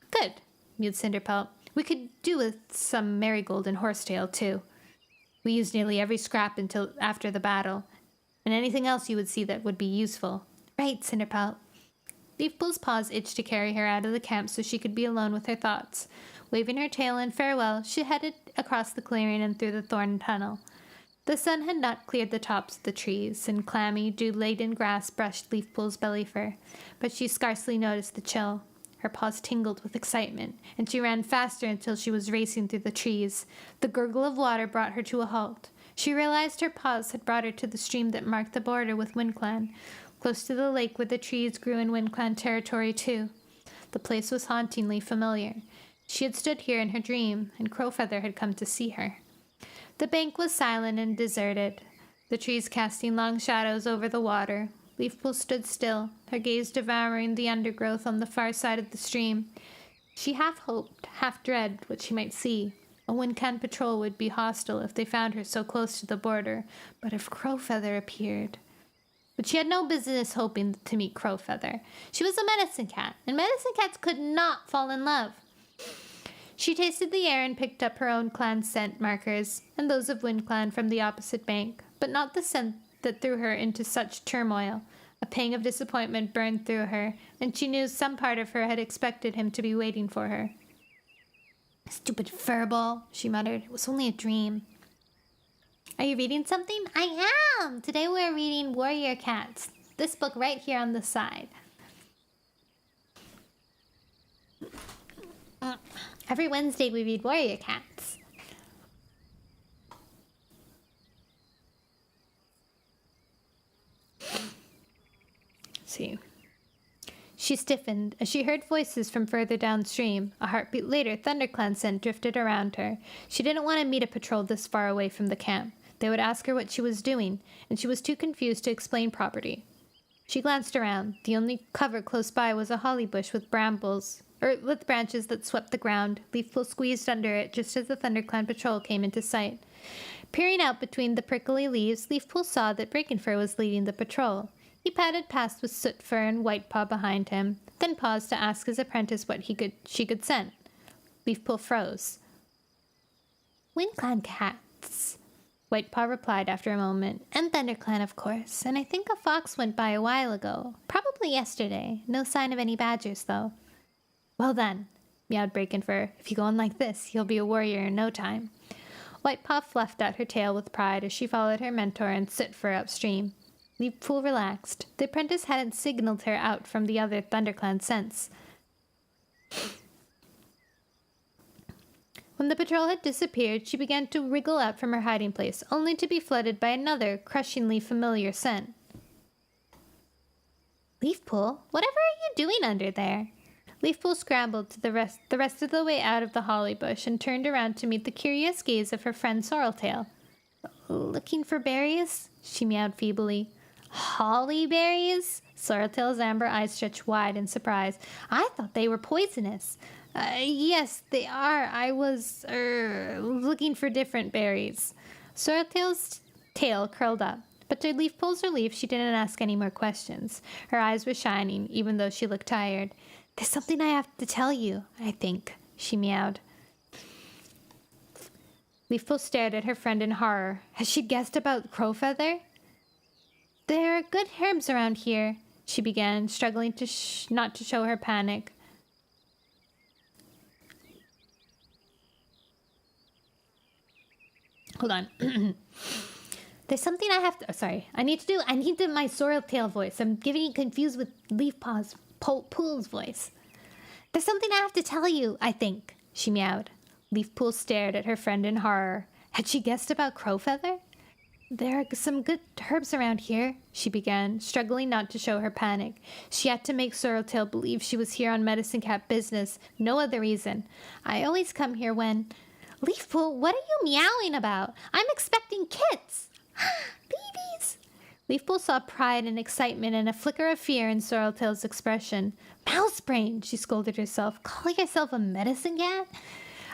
Good, mewed Cinderpelt. We could do with some marigold and horsetail, too. We used nearly every scrap until after the battle, and anything else you would see that would be useful. Right, Cinderpelt. Leafpool's paws itched to carry her out of the camp so she could be alone with her thoughts. Waving her tail in farewell, she headed across the clearing and through the thorn tunnel. The sun had not cleared the tops of the trees, and clammy, dew-laden grass brushed Leafpool's belly fur, but she scarcely noticed the chill. Her paws tingled with excitement, and she ran faster until she was racing through the trees. The gurgle of water brought her to a halt. She realized her paws had brought her to the stream that marked the border with WindClan, close to the lake where the trees grew in WindClan territory too. The place was hauntingly familiar. She had stood here in her dream, and Crowfeather had come to see her. The bank was silent and deserted, the trees casting long shadows over the water. Leafpool stood still, her gaze devouring the undergrowth on the far side of the stream. She half hoped, half dreaded what she might see. A WindClan patrol would be hostile if they found her so close to the border, but if Crowfeather appeared... But she had no business hoping to meet Crowfeather. She was a medicine cat, and medicine cats could not fall in love. She tasted the air and picked up her own clan's scent markers, and those of WindClan from the opposite bank, but not the scent that threw her into such turmoil. A pang of disappointment burned through her, and she knew some part of her had expected him to be waiting for her. Stupid furball, she muttered. It was only a dream. Are you reading something? I am! Today we're reading Warrior Cats. This book right here on the side. Every Wednesday we read Warrior Cats. See. She stiffened as she heard voices from further downstream. A heartbeat later, ThunderClan scent drifted around her. She didn't want to meet a patrol this far away from the camp. They would ask her what she was doing, and she was too confused to explain properly. She glanced around. The only cover close by was a holly bush with with branches that swept the ground. Leafpool squeezed under it just as the ThunderClan patrol came into sight. Peering out between the prickly leaves, Leafpool saw that Breakenfur was leading the patrol. He padded past with Sootfur and Whitepaw behind him, then paused to ask his apprentice what she could scent. Leafpool froze. WindClan cats, Whitepaw replied after a moment. and ThunderClan, of course, and I think a fox went by a while ago. Probably yesterday. No sign of any badgers, though. Well then, meowed Breakenfur, if you go on like this, you'll be a warrior in no time. Whitepaw fluffed out her tail with pride as she followed her mentor and Sootfur upstream. Leafpool relaxed. The apprentice hadn't signaled her out from the other ThunderClan scents. When the patrol had disappeared, she began to wriggle out from her hiding place, only to be flooded by another, crushingly familiar scent. Leafpool, whatever are you doing under there? Leafpool scrambled to the rest of the way out of the holly bush and turned around to meet the curious gaze of her friend Sorreltail. Looking for berries? She meowed feebly. Holly berries? Sorreltail's amber eyes stretched wide in surprise. I thought they were poisonous. Yes, they are. I was, looking for different berries. Sorreltail's tail curled up, but to Leafpool's relief, she didn't ask any more questions. Her eyes were shining, even though she looked tired. There's something I have to tell you, I think, she meowed. Leafpool stared at her friend in horror. Had she guessed about Crowfeather? There are good herbs around here, she began, struggling to not to show her panic. Hold on. There's something I have to... I need my Sorreltail voice. I'm getting confused with Leafpaw's Pool's voice. There's something I have to tell you, I think, she meowed. Leafpool stared at her friend in horror. Had she guessed about Crowfeather? There are some good herbs around here, she began, struggling not to show her panic. She had to make Sorreltail believe she was here on Medicine Cat business, no other reason. I always come here when... Leafpool, what are you meowing about? I'm expecting kits! Babies! Leafpool saw pride and excitement and a flicker of fear in Sorreltail's expression. Mouse brain, she scolded herself. Call yourself a medicine cat?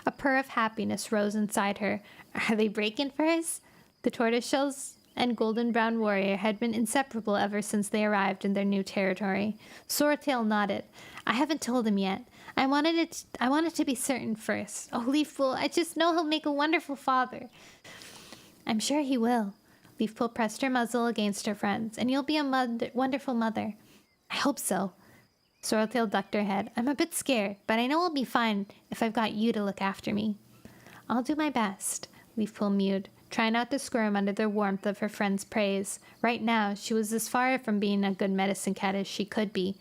A purr of happiness rose inside her. Are they Breakenfurs? The tortoiseshells and golden brown warrior had been inseparable ever since they arrived in their new territory. Sorreltail nodded. I haven't told him yet. I wanted to be certain first. Oh, Leafpool, I just know he'll make a wonderful father. I'm sure he will. Leafpool pressed her muzzle against her friend's, and you'll be a wonderful mother. I hope so. Sorreltail ducked her head. I'm a bit scared, but I know I'll be fine if I've got you to look after me. I'll do my best, Leafpool mewed, trying not to squirm under the warmth of her friend's praise. Right now, she was as far from being a good medicine cat as she could be.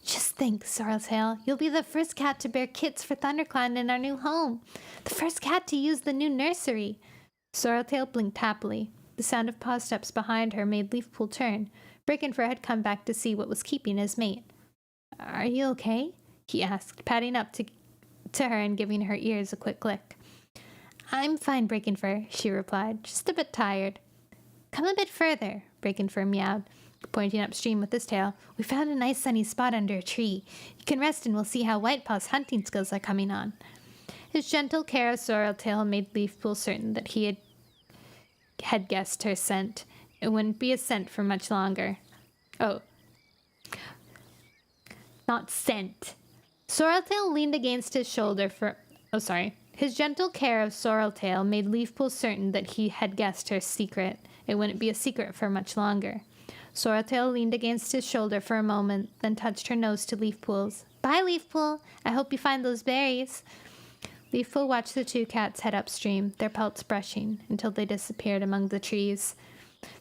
Just think, Sorreltail, you'll be the first cat to bear kits for ThunderClan in our new home. The first cat to use the new nursery. Sorreltail blinked happily. The sound of paw steps behind her made Leafpool turn. Breakenfur had come back to see what was keeping his mate. Are you okay? He asked, padding up to her and giving her ears a quick lick. I'm fine, Breakenfur, she replied, just a bit tired. Come a bit further, Breakenfur meowed, pointing upstream with his tail. We found a nice sunny spot under a tree. You can rest and we'll see how Whitepaw's hunting skills are coming on. His gentle care of Sorreltail made Leafpool certain that he had guessed her scent. It wouldn't be a scent for much longer. Oh. Not scent. Sorreltail leaned against his shoulder for... Oh, sorry. His gentle care of Sorreltail made Leafpool certain that he had guessed her secret. It wouldn't be a secret for much longer. Sorreltail leaned against his shoulder for a moment, then touched her nose to Leafpool's. Bye, Leafpool. I hope you find those berries. Leafpool watched the two cats head upstream, their pelts brushing, until they disappeared among the trees.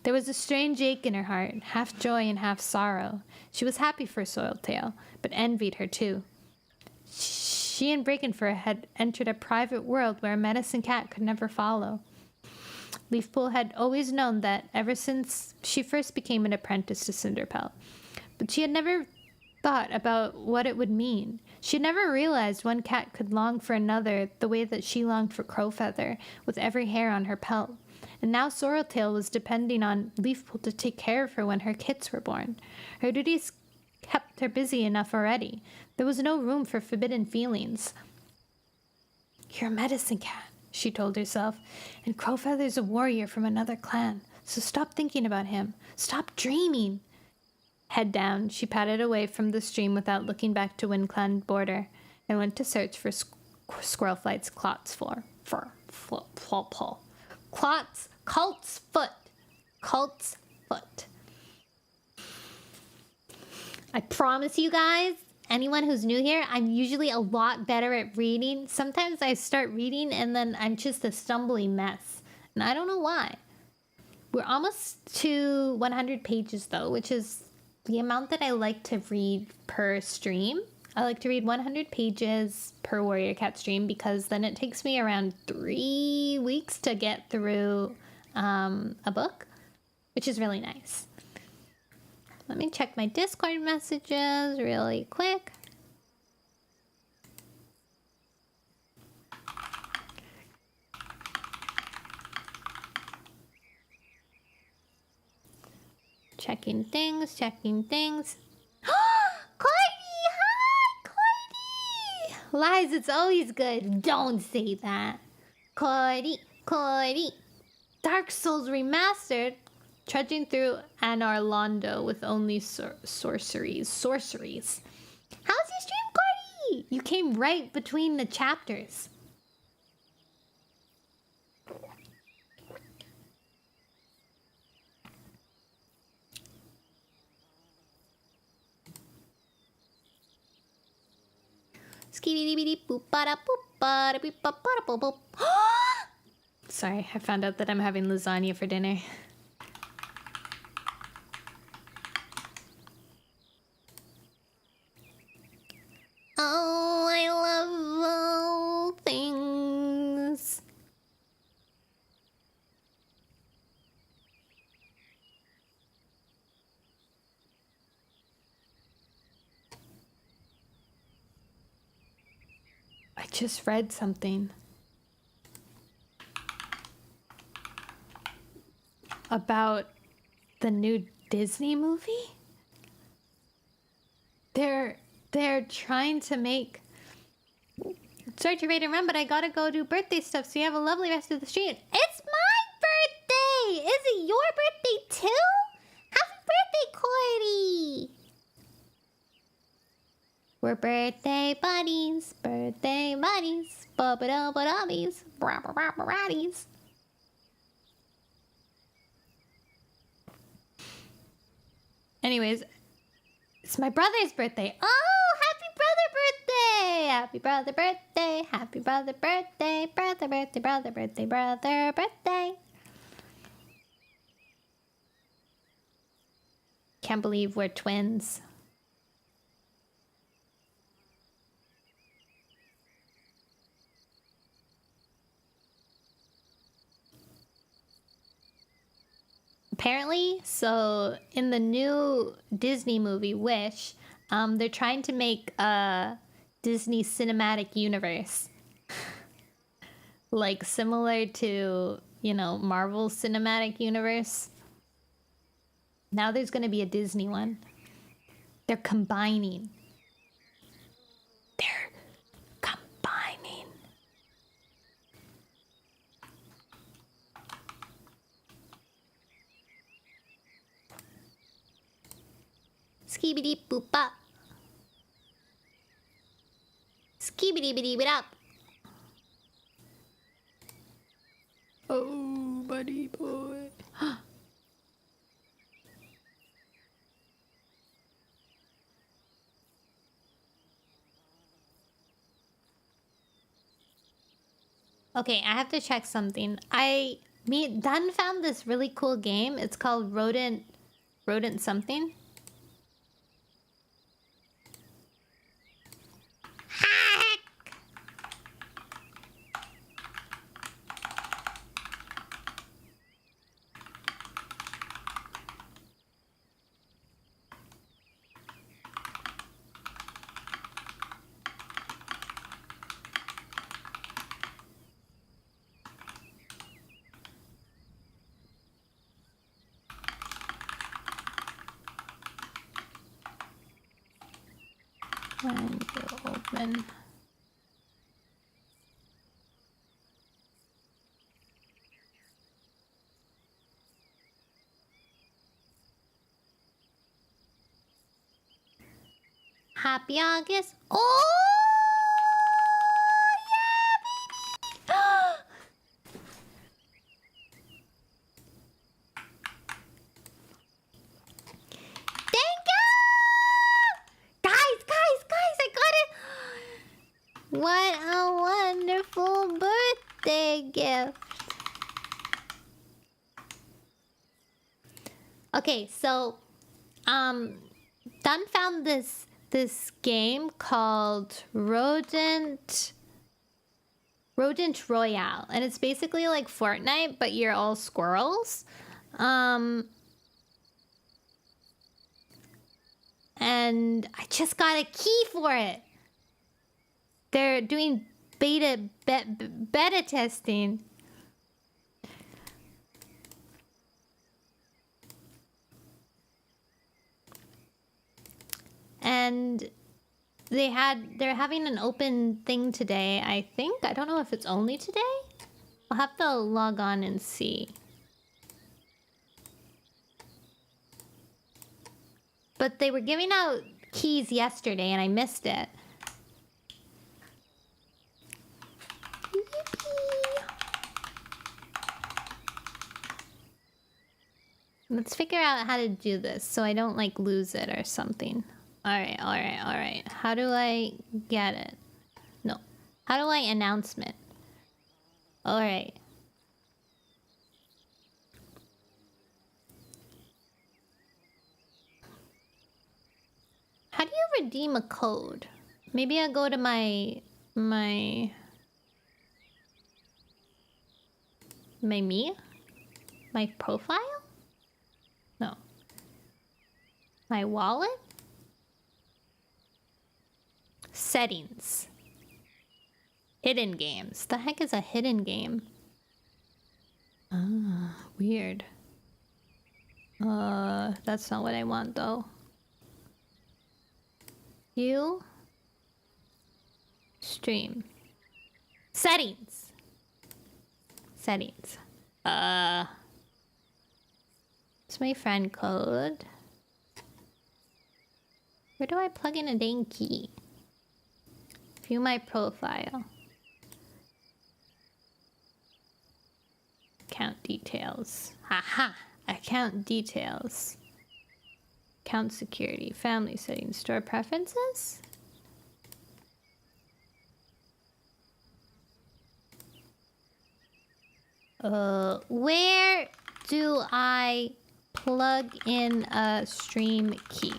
There was a strange ache in her heart, half joy and half sorrow. She was happy for Sorreltail, but envied her too. She and Breakenfur had entered a private world where a medicine cat could never follow. Leafpool had always known that ever since she first became an apprentice to Cinderpelt, but she had never thought about what it would mean. She'd never realized one cat could long for another the way that she longed for Crowfeather, with every hair on her pelt. And now Sorreltail was depending on Leafpool to take care of her when her kits were born. Her duties kept her busy enough already. There was no room for forbidden feelings. "You're a medicine cat," she told herself, "and Crowfeather's a warrior from another clan, so stop thinking about him. Stop dreaming." Head down, she padded away from the stream without looking back to WindClan border, and went to search for Squirrelflight's Clot's foot. I promise you guys, anyone who's new here, I'm usually a lot better at reading. Sometimes I start reading and then I'm just a stumbling mess. And I don't know why. We're almost to 100 pages though, which is the amount that I like to read per stream. I like to read 100 pages per Warrior Cat stream because then it takes me around 3 weeks to get through a book, which is really nice. Let me check my Discord messages really quick. Checking things. Cody! Hi, Cody! Lies, it's always good. Don't say that. Cody. Dark Souls Remastered. Trudging through Anarlondo with only sorceries. How's your stream, Cody? You came right between the chapters. Sorry, I found out that I'm having lasagna for dinner. Oh, I love all things. I just read something about the new Disney movie. They're trying to make... Sorry to read and run, but I gotta go do birthday stuff, so you have a lovely rest of the stream. It's my birthday! Is it your birthday too? Happy birthday, Cordy! We're birthday buddies, bubba-dubba-dubbies, brabba-brabba-ratties. Anyways, It's my brother's birthday. Oh, happy brother birthday! Happy brother birthday! Can't believe we're twins. Apparently, so in the new Disney movie Wish, they're trying to make a Disney cinematic universe. Like similar to, Marvel Cinematic Universe. Now there's going to be a Disney one. They're combining. Skibidi boop bop. Skibidi bidi bid up. oh, buddy boy. Okay, I have to check something. Dunn found this really cool game. It's called Rodent something. And you open. Happy August. Oh, yeah, baby. Thank you! Guys, I got it! What a wonderful birthday gift. Okay, so, Dun found this game called Rodent Royale, and it's basically like Fortnite, but you're all squirrels. And I just got a key for it. They're doing beta testing. And they're having an open thing today, I think. I don't know if it's only today. I'll have to log on and see. But they were giving out keys yesterday and I missed it. Yippee. Let's figure out how to do this so I don't like lose it or something. Alright. How do I get it? No. How do I announcement? Alright. How do you redeem a code? Maybe I'll go to my me? My profile? No. My wallet? Settings. Hidden games. The heck is a hidden game? Ah, weird. That's not what I want though. You stream. Settings. It's my friend code. Where do I plug in a dang key? View my profile. Account details. Haha! Account details. Account security. Family settings. Store preferences? Where do I plug in a stream key?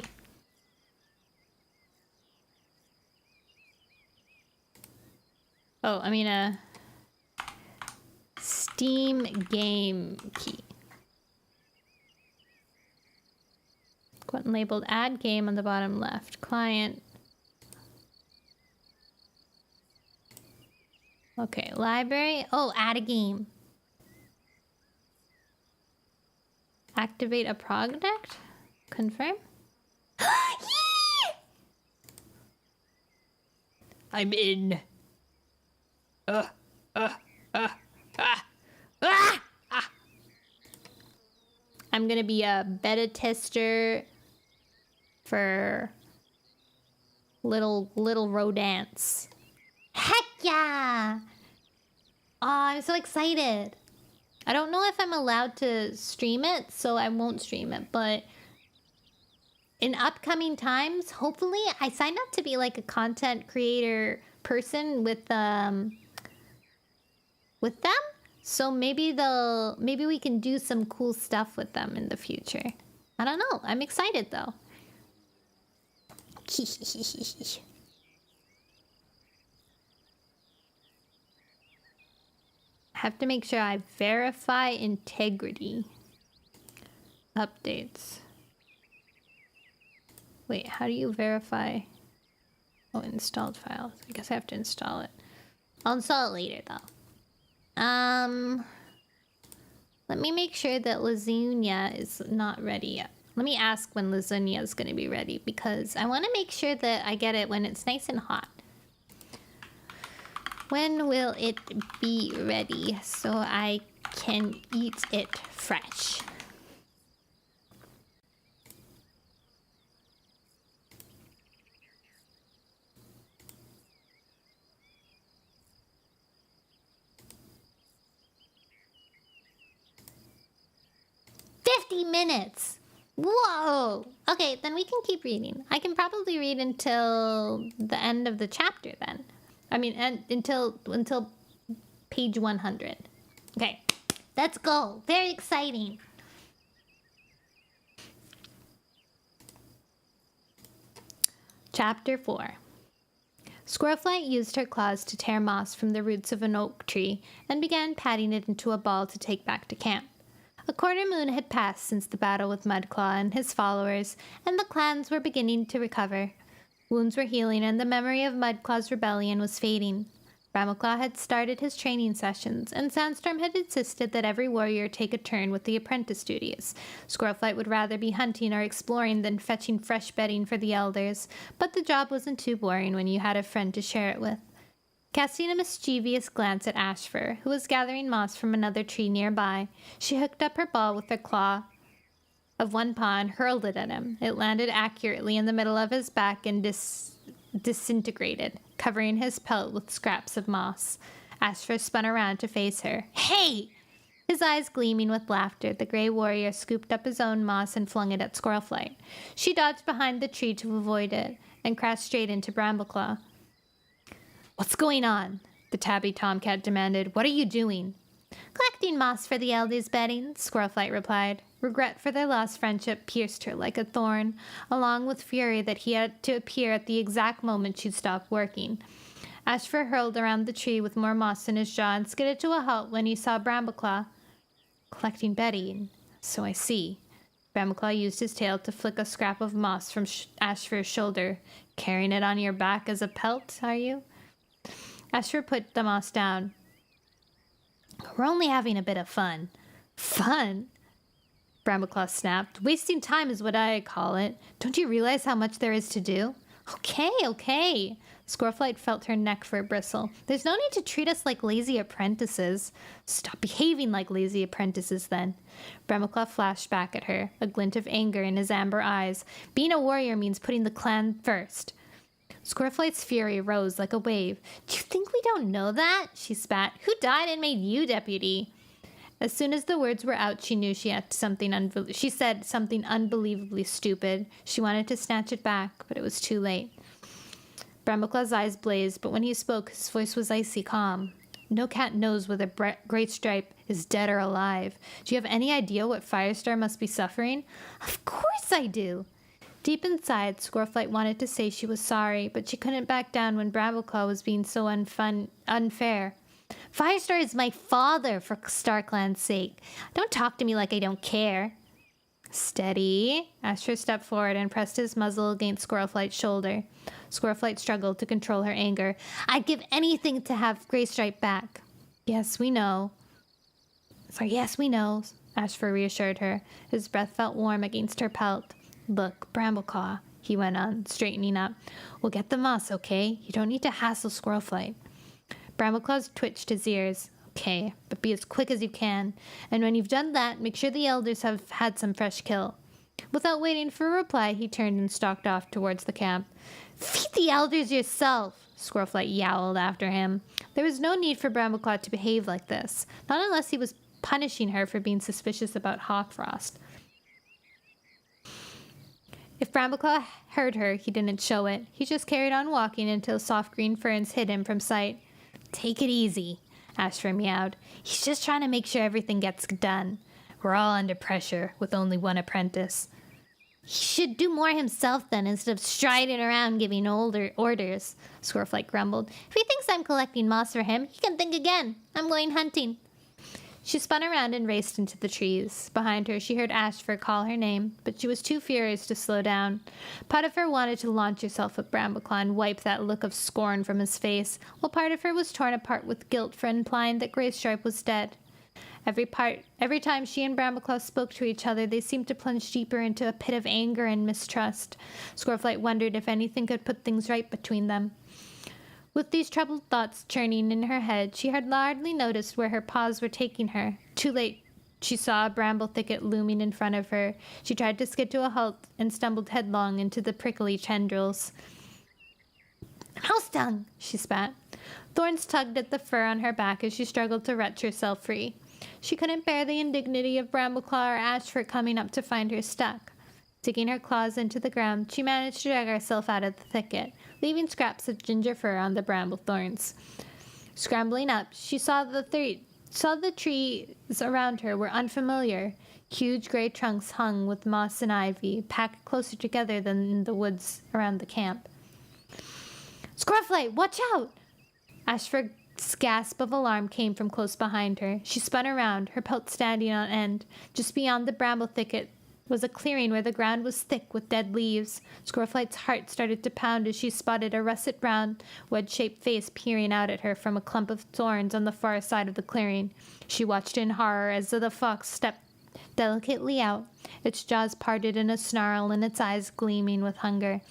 Oh, I mean a Steam game key. Button labeled add game on the bottom left. Client. Okay, library. Oh, add a game. Activate a project. Confirm. I'm in. I'm gonna be a beta tester for little rodents. Heck yeah! Oh, I'm so excited. I don't know if I'm allowed to stream it, so I won't stream it, but in upcoming times, hopefully I signed up to be like a content creator person with them. So maybe we can do some cool stuff with them in the future. I don't know. I'm excited though. Have to make sure I verify integrity. Updates. Wait, how do you verify? Oh, installed files. I guess I have to install it. I'll install it later though. Let me make sure that lasagna is not ready yet. Let me ask when lasagna is going to be ready, because I want to make sure that I get it when it's nice and hot. When will it be ready so I can eat it fresh? Minutes. Whoa. Okay, then we can keep reading. I can probably read until the end of the chapter then. I mean, until page 100. Okay, let's go. Very exciting. Chapter 4. Squirrelflight used her claws to tear moss from the roots of an oak tree and began patting it into a ball to take back to camp. A quarter moon had passed since the battle with Mudclaw and his followers, and the clans were beginning to recover. Wounds were healing, and the memory of Mudclaw's rebellion was fading. Brambleclaw had started his training sessions, and Sandstorm had insisted that every warrior take a turn with the apprentice duties. Squirrelflight would rather be hunting or exploring than fetching fresh bedding for the elders, but the job wasn't too boring when you had a friend to share it with. Casting a mischievous glance at Ashfur, who was gathering moss from another tree nearby, she hooked up her ball with her claw of one paw and hurled it at him. It landed accurately in the middle of his back and disintegrated, covering his pelt with scraps of moss. Ashfur spun around to face her. Hey! His eyes gleaming with laughter, the gray warrior scooped up his own moss and flung it at Squirrelflight. She dodged behind the tree to avoid it and crashed straight into Brambleclaw. What's going on? The tabby tomcat demanded. What are you doing? Collecting moss for the elders' bedding, Squirrelflight replied. Regret for their lost friendship pierced her like a thorn, along with fury that he had to appear at the exact moment she'd stopped working. Ashfur hurled around the tree with more moss in his jaw and skidded to a halt when he saw Brambleclaw. Collecting bedding, so I see. Brambleclaw used his tail to flick a scrap of moss from Ashfur's shoulder. Carrying it on your back as a pelt, are you? Ashfur put the moss down. We're only having a bit of fun. Fun? Brambleclaw snapped. Wasting time is what I call it. Don't you realize how much there is to do? Okay. Squirrelflight felt her neck for a bristle. There's no need to treat us like lazy apprentices. Stop behaving like lazy apprentices, then. Brambleclaw flashed back at her, a glint of anger in his amber eyes. Being a warrior means putting the clan first. Squirrelflight's fury rose like a wave. Do you think we don't know that? She spat. Who died and made you deputy? As soon as the words were out, she knew she said something unbelievably stupid. She wanted to snatch it back, but it was too late. Brambleclaw's eyes blazed, but when he spoke, his voice was icy calm. No cat knows whether Great Stripe is dead or alive. Do you have any idea what Firestar must be suffering? Of course I do. Deep inside, Squirrelflight wanted to say she was sorry, but she couldn't back down when Brambleclaw was being so unfair. Firestar is my father, for StarClan's sake. Don't talk to me like I don't care. Steady. Ashfur stepped forward and pressed his muzzle against Squirrelflight's shoulder. Squirrelflight struggled to control her anger. I'd give anything to have Graystripe back. Yes, we know. Yes, we know, Ashfur reassured her. His breath felt warm against her pelt. Look, Brambleclaw, he went on, straightening up. We'll get the moss, okay? You don't need to hassle Squirrelflight. Brambleclaw twitched his ears. Okay, but be as quick as you can. And when you've done that, make sure the elders have had some fresh kill. Without waiting for a reply, he turned and stalked off towards the camp. Feed the elders yourself, Squirrelflight yowled after him. There was no need for Brambleclaw to behave like this, not unless he was punishing her for being suspicious about Hawkfrost. If Brambleclaw heard her, he didn't show it. He just carried on walking until soft green ferns hid him from sight. Take it easy, Ashfur meowed. He's just trying to make sure everything gets done. We're all under pressure, with only one apprentice. He should do more himself then, instead of striding around giving orders, Squirrelflight grumbled. If he thinks I'm collecting moss for him, he can think again. I'm going hunting. She spun around and raced into the trees. Behind her, she heard Ashfur call her name, but she was too furious to slow down. Part of her wanted to launch herself at Brambleclaw and wipe that look of scorn from his face, while part of her was torn apart with guilt for implying that Graystripe was dead. Every time she and Brambleclaw spoke to each other, they seemed to plunge deeper into a pit of anger and mistrust. Squirrelflight wondered if anything could put things right between them. With these troubled thoughts churning in her head, she had hardly noticed where her paws were taking her. Too late, she saw a bramble thicket looming in front of her. She tried to skid to a halt and stumbled headlong into the prickly tendrils. "Mouse dung!" she spat. Thorns tugged at the fur on her back as she struggled to wrench herself free. She couldn't bear the indignity of Brambleclaw or Ashford coming up to find her stuck. Digging her claws into the ground, she managed to drag herself out of the thicket, leaving scraps of ginger fur on the bramble thorns. Scrambling up, she saw the trees around her were unfamiliar. Huge gray trunks hung with moss and ivy, packed closer together than in the woods around the camp. "Squirrelflight, watch out!" Ashford's gasp of alarm came from close behind her. She spun around, her pelt standing on end. Just beyond the bramble thicket was a clearing where the ground was thick with dead leaves. Squirrelflight's heart started to pound as she spotted a russet brown, wedge-shaped face peering out at her from a clump of thorns on the far side of the clearing. She watched in horror as the fox stepped delicately out, its jaws parted in a snarl and its eyes gleaming with hunger.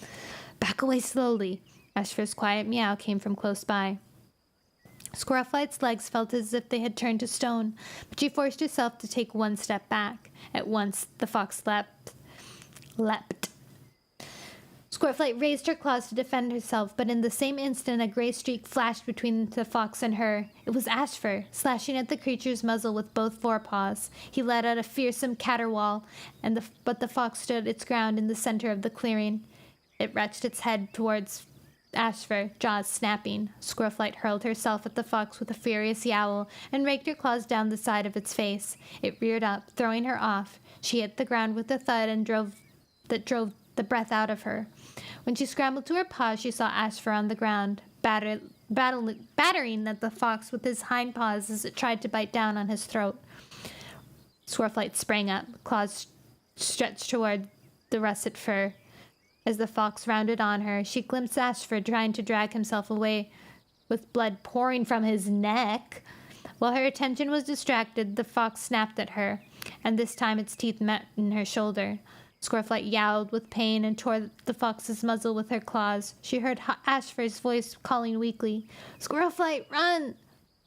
"Back away slowly." Ashford's quiet meow came from close by. Squirrelflight's legs felt as if they had turned to stone, but she forced herself to take one step back. At once, the fox leapt. Squirrelflight raised her claws to defend herself, but in the same instant a gray streak flashed between the fox and her. It was Ashford, slashing at the creature's muzzle with both forepaws. He let out a fearsome caterwaul, but the fox stood its ground in the center of the clearing. It retched its head towards Ashford, jaws snapping. Squirrelflight hurled herself at the fox with a furious yowl and raked her claws down the side of its face. It reared up, throwing her off. She hit the ground with a thud that drove the breath out of her. When she scrambled to her paws, she saw Ashford on the ground, battering at the fox with his hind paws as it tried to bite down on his throat. Squirrelflight sprang up, claws stretched toward the russet fur. As the fox rounded on her, she glimpsed Ashford trying to drag himself away with blood pouring from his neck. While her attention was distracted, the fox snapped at her, and this time its teeth met in her shoulder. Squirrelflight yowled with pain and tore the fox's muzzle with her claws. She heard Ashford's voice calling weakly, "Squirrelflight, run!"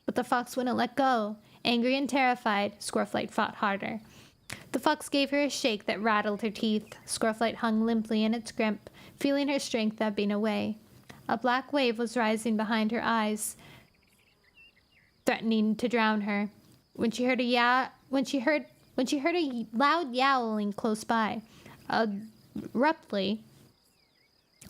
But the fox wouldn't let go. Angry and terrified, Squirrelflight fought harder. The fox gave her a shake that rattled her teeth. Squirrelflight hung limply in its grip, feeling her strength ebbing away. A black wave was rising behind her eyes, threatening to drown her. When she heard a loud yowling close by. Abruptly,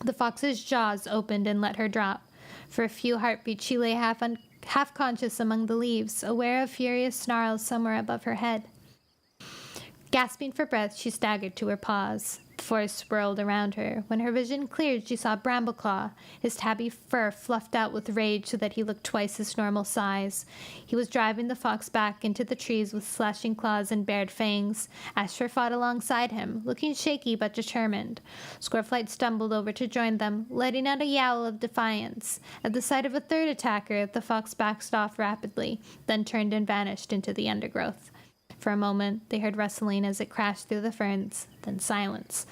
the fox's jaws opened and let her drop. For a few heartbeats, she lay half conscious among the leaves, aware of furious snarls somewhere above her head. Gasping for breath, she staggered to her paws. The forest swirled around her. When her vision cleared, she saw Brambleclaw, his tabby fur fluffed out with rage so that he looked twice his normal size. He was driving the fox back into the trees with slashing claws and bared fangs. Ashford fought alongside him, looking shaky but determined. Squirrelflight stumbled over to join them, letting out a yowl of defiance. At the sight of a third attacker, the fox backed off rapidly, then turned and vanished into the undergrowth. For a moment, they heard rustling as it crashed through the ferns, then silence.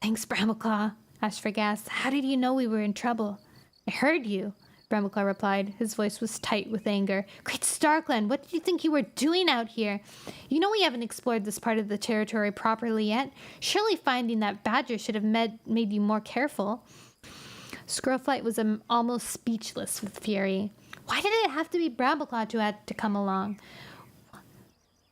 "Thanks, Brambleclaw," Ashford gasped. "How did you know we were in trouble?" "I heard you," Brambleclaw replied. His voice was tight with anger. "Great Starkland, what did you think you were doing out here? You know we haven't explored this part of the territory properly yet. Surely finding that badger should have made you more careful." Squirrelflight was almost speechless with fury. Why did it have to be Brambleclaw to have to come along?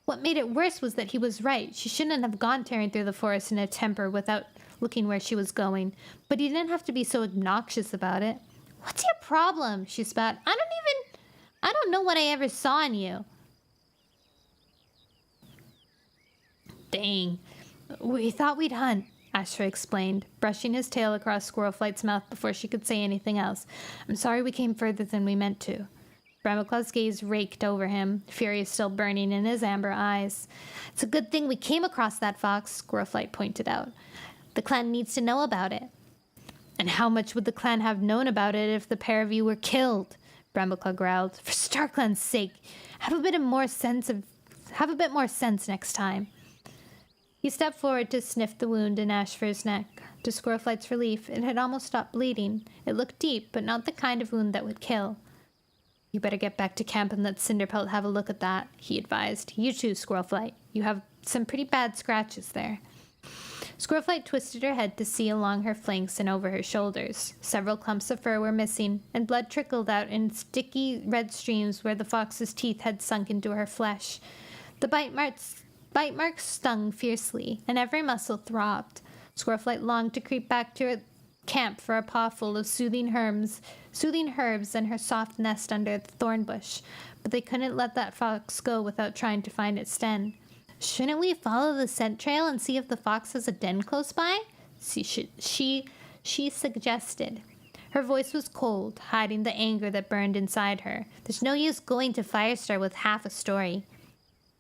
What made it worse was that he was right. She shouldn't have gone tearing through the forest in a temper without looking where she was going. But he didn't have to be so obnoxious about it. "What's your problem?" she spat. I don't know what I ever saw in you." "Dang. We thought we'd hunt," Ashford explained, brushing his tail across Squirrelflight's mouth before she could say anything else. "I'm sorry we came further than we meant to." Brambleclaw's gaze raked over him, fury still burning in his amber eyes. "It's a good thing we came across that fox," Squirrelflight pointed out. "The clan needs to know about it." "And how much would the clan have known about it if the pair of you were killed?" Brambleclaw growled. "For Starkland's sake, have a bit of more sense of Have a bit more sense next time. He stepped forward to sniff the wound in Ashfur's neck. To Squirrelflight's relief, it had almost stopped bleeding. It looked deep, but not the kind of wound that would kill. You better get back to camp and let Cinderpelt have a look at that, he advised. You too, Squirrelflight. You have some pretty bad scratches there. Squirrelflight twisted her head to see along her flanks and over her shoulders. Several clumps of fur were missing, and blood trickled out in sticky red streams where the fox's teeth had sunk into her flesh. The bite marks stung fiercely, and every muscle throbbed. Squirrelflight longed to creep back to her camp for a pawful of soothing herbs and her soft nest under the thorn bush, but they couldn't let that fox go without trying to find its den. Shouldn't we follow the scent trail and see if the fox has a den close by? She suggested. Her voice was cold, hiding the anger that burned inside her. There's no use going to Firestar with half a story.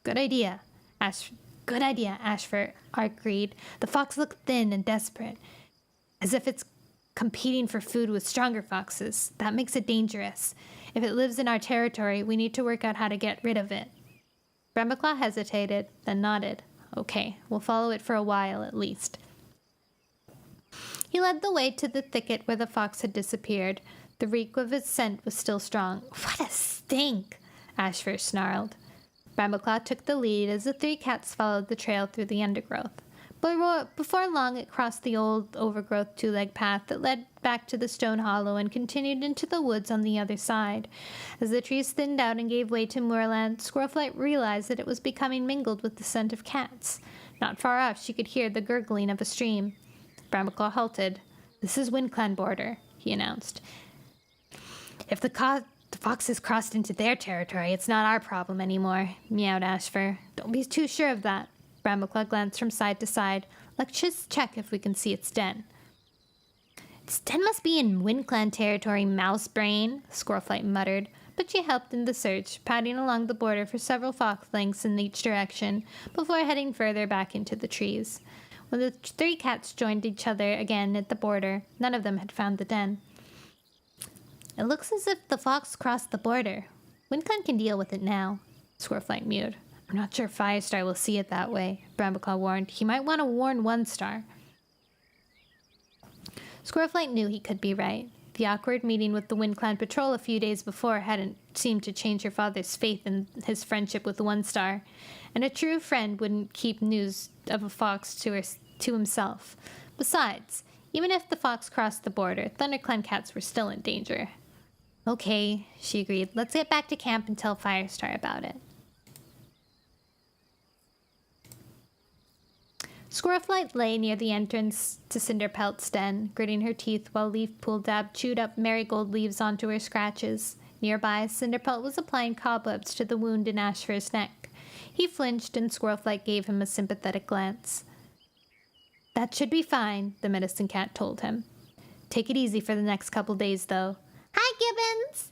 Good idea, Ashfur agreed. The fox looked thin and desperate, as if it's competing for food with stronger foxes. That makes it dangerous. If it lives in our territory, we need to work out how to get rid of it. Brambleclaw hesitated, then nodded. Okay, we'll follow it for a while at least. He led the way to the thicket where the fox had disappeared. The reek of its scent was still strong. What a stink! Ashfur snarled. Brambleclaw took the lead as the three cats followed the trail through the undergrowth. Before long, it crossed the old, overgrowth two-leg path that led back to the stone hollow and continued into the woods on the other side. As the trees thinned out and gave way to moorland, Squirrelflight realized that it was becoming mingled with the scent of cats. Not far off, she could hear the gurgling of a stream. Brambleclaw halted. This is WindClan border, he announced. If the fox has crossed into their territory, it's not our problem anymore, meowed Ashfur. Don't be too sure of that. Brambleclaw glanced from side to side. Let's just check if we can see its den. Its den must be in WindClan territory, mouse brain, Squirrelflight muttered, but she helped in the search, padding along the border for several fox lengths in each direction before heading further back into the trees. When the three cats joined each other again at the border, none of them had found the den. It looks as if the fox crossed the border. WindClan can deal with it now, Squirrelflight mewed. I'm not sure Firestar will see it that way, Brambleclaw warned. He might want to warn OneStar. Squirrelflight knew he could be right. The awkward meeting with the WindClan patrol a few days before hadn't seemed to change her father's faith in his friendship with OneStar, and a true friend wouldn't keep news of a fox to himself. Besides, even if the fox crossed the border, ThunderClan cats were still in danger. Okay, she agreed. Let's get back to camp and tell Firestar about it. Squirrelflight lay near the entrance to Cinderpelt's den, gritting her teeth while Leafpool chewed up marigold leaves onto her scratches. Nearby, Cinderpelt was applying cobwebs to the wound in Ashfur's neck. He flinched, and Squirrelflight gave him a sympathetic glance. That should be fine, the medicine cat told him. Take it easy for the next couple days, though. Hi, Gibbons!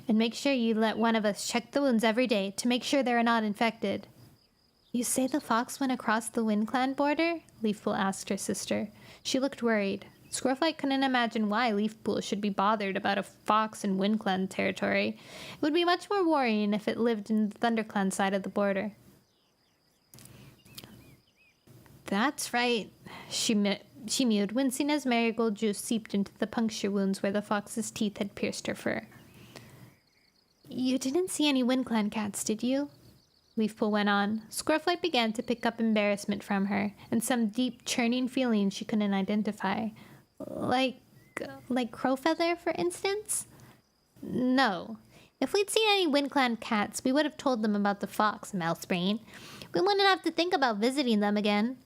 And make sure you let one of us check the wounds every day to make sure they're not infected. You say the fox went across the WindClan border? Leafpool asked her sister. She looked worried. Squirrelflight couldn't imagine why Leafpool should be bothered about a fox in WindClan territory. It would be much more worrying if it lived in the ThunderClan side of the border. That's right, she mewed, wincing as marigold juice seeped into the puncture wounds where the fox's teeth had pierced her fur. You didn't see any WindClan cats, did you? Leafpool went on. Squirrelflight began to pick up embarrassment from her, and some deep, churning feeling she couldn't identify. Like Crowfeather, for instance? No. If we'd seen any WindClan cats, we would have told them about the fox, Mousebrain. We wouldn't have to think about visiting them again.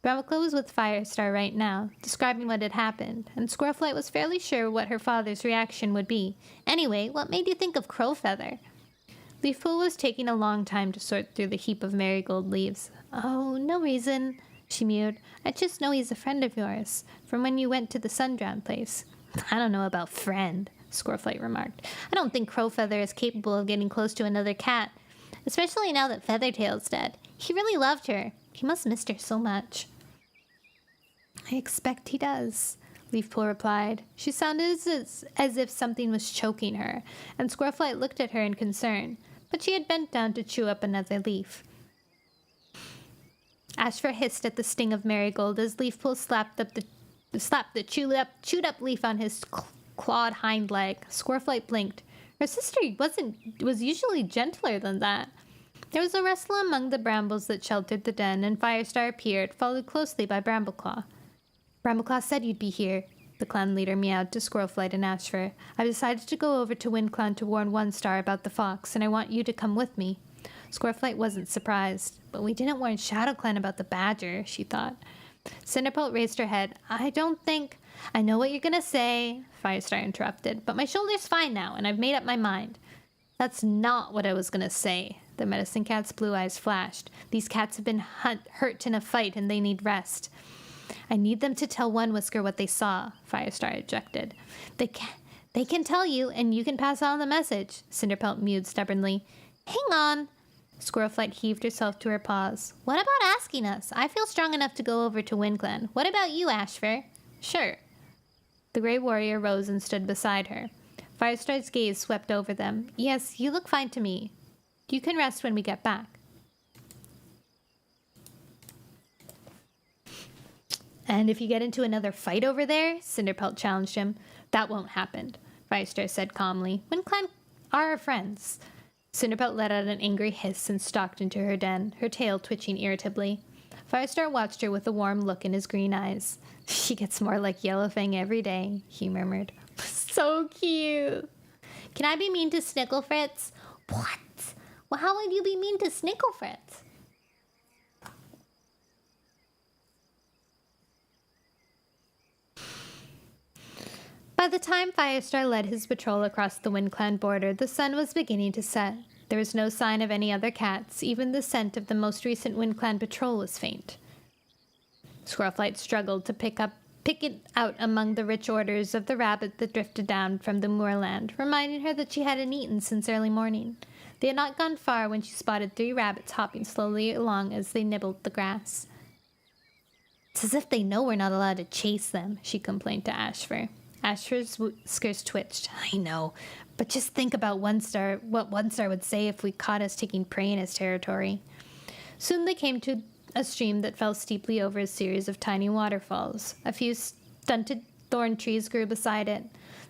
Brambleclaw was with Firestar right now, describing what had happened, and Squirrelflight was fairly sure what her father's reaction would be. Anyway, what made you think of Crowfeather? Leafpool was taking a long time to sort through the heap of marigold leaves. Oh, no reason, she mewed. I just know he's a friend of yours, from when you went to the Sundrown place. I don't know about friend, Squirrelflight remarked. I don't think Crowfeather is capable of getting close to another cat, especially now that Feathertail's dead. He really loved her. He must miss her so much. I expect he does, Leafpool replied. She sounded as if something was choking her, and Squirrelflight looked at her in concern. but she had bent down to chew up another leaf. Ashfur hissed at the sting of Marigold as Leafpool slapped the chewed up leaf on his clawed hind leg. Squirrelflight blinked. Her sister was usually gentler than that. There was a rustle among the brambles that sheltered the den, and Firestar appeared, followed closely by Brambleclaw. Brambleclaw said you'd be here, the clan leader meowed to Squirrelflight and Ashfur. I've decided to go over to WindClan to warn One Star about the fox, and I want you to come with me. Squirrelflight wasn't surprised. But we didn't warn ShadowClan about the badger, she thought. Cinderpelt raised her head. I know what you're gonna say, Firestar interrupted, but my shoulder's fine now, and I've made up my mind. That's not what I was gonna say. The medicine cat's blue eyes flashed. These cats have been hurt in a fight, and they need rest. I need them to tell One Whisker what they saw, Firestar objected. They can tell you, and you can pass on the message, Cinderpelt mewed stubbornly. Hang on. Squirrelflight heaved herself to her paws. What about asking us? I feel strong enough to go over to WindClan. What about you, Ashfur? Sure. The Grey Warrior rose and stood beside her. Firestar's gaze swept over them. Yes, you look fine to me. You can rest when we get back. And if you get into another fight over there, Cinderpelt challenged him. That won't happen, Firestar said calmly. WindClan are our friends. Cinderpelt let out an angry hiss and stalked into her den, her tail twitching irritably. Firestar watched her with a warm look in his green eyes. She gets more like Yellowfang every day, he murmured. So cute. Can I be mean to Snicklefritz? What? Well, how would you be mean to Snicklefritz? By the time Firestar led his patrol across the WindClan border, the sun was beginning to set. There was no sign of any other cats. Even the scent of the most recent WindClan patrol was faint. Squirrelflight struggled to pick it out among the rich orders of the rabbit that drifted down from the moorland, reminding her that she hadn't eaten since early morning. They had not gone far when she spotted 3 rabbits hopping slowly along as they nibbled the grass. It's as if they know we're not allowed to chase them, she complained to Ashfur. Ashfur's whiskers twitched. I know, but just think about what One Star would say if we caught us taking prey in his territory. Soon they came to a stream that fell steeply over a series of tiny waterfalls. A few stunted thorn trees grew beside it.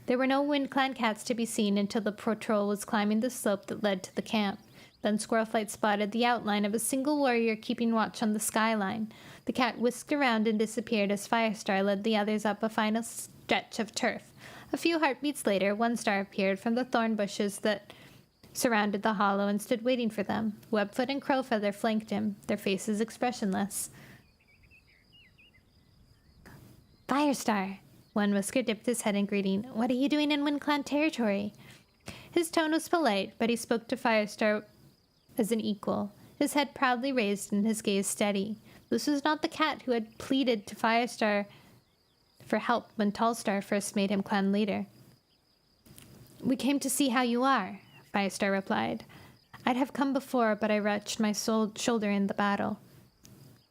There were no WindClan cats to be seen until the patrol was climbing the slope that led to the camp. Then Squirrelflight spotted the outline of a single warrior keeping watch on the skyline. The cat whisked around and disappeared as Firestar led the others up a final stretch of turf. A few heartbeats later, One Star appeared from the thorn bushes that surrounded the hollow and stood waiting for them. Webfoot and Crowfeather flanked him, their faces expressionless. Firestar! One Whisker dipped his head in greeting. What are you doing in WindClan territory? His tone was polite, but he spoke to Firestar as an equal, his head proudly raised and his gaze steady. This was not the cat who had pleaded to Firestar for help when Tallstar first made him clan leader. We came to see how you are, Firestar replied. I'd have come before, but I wrenched my shoulder in the battle.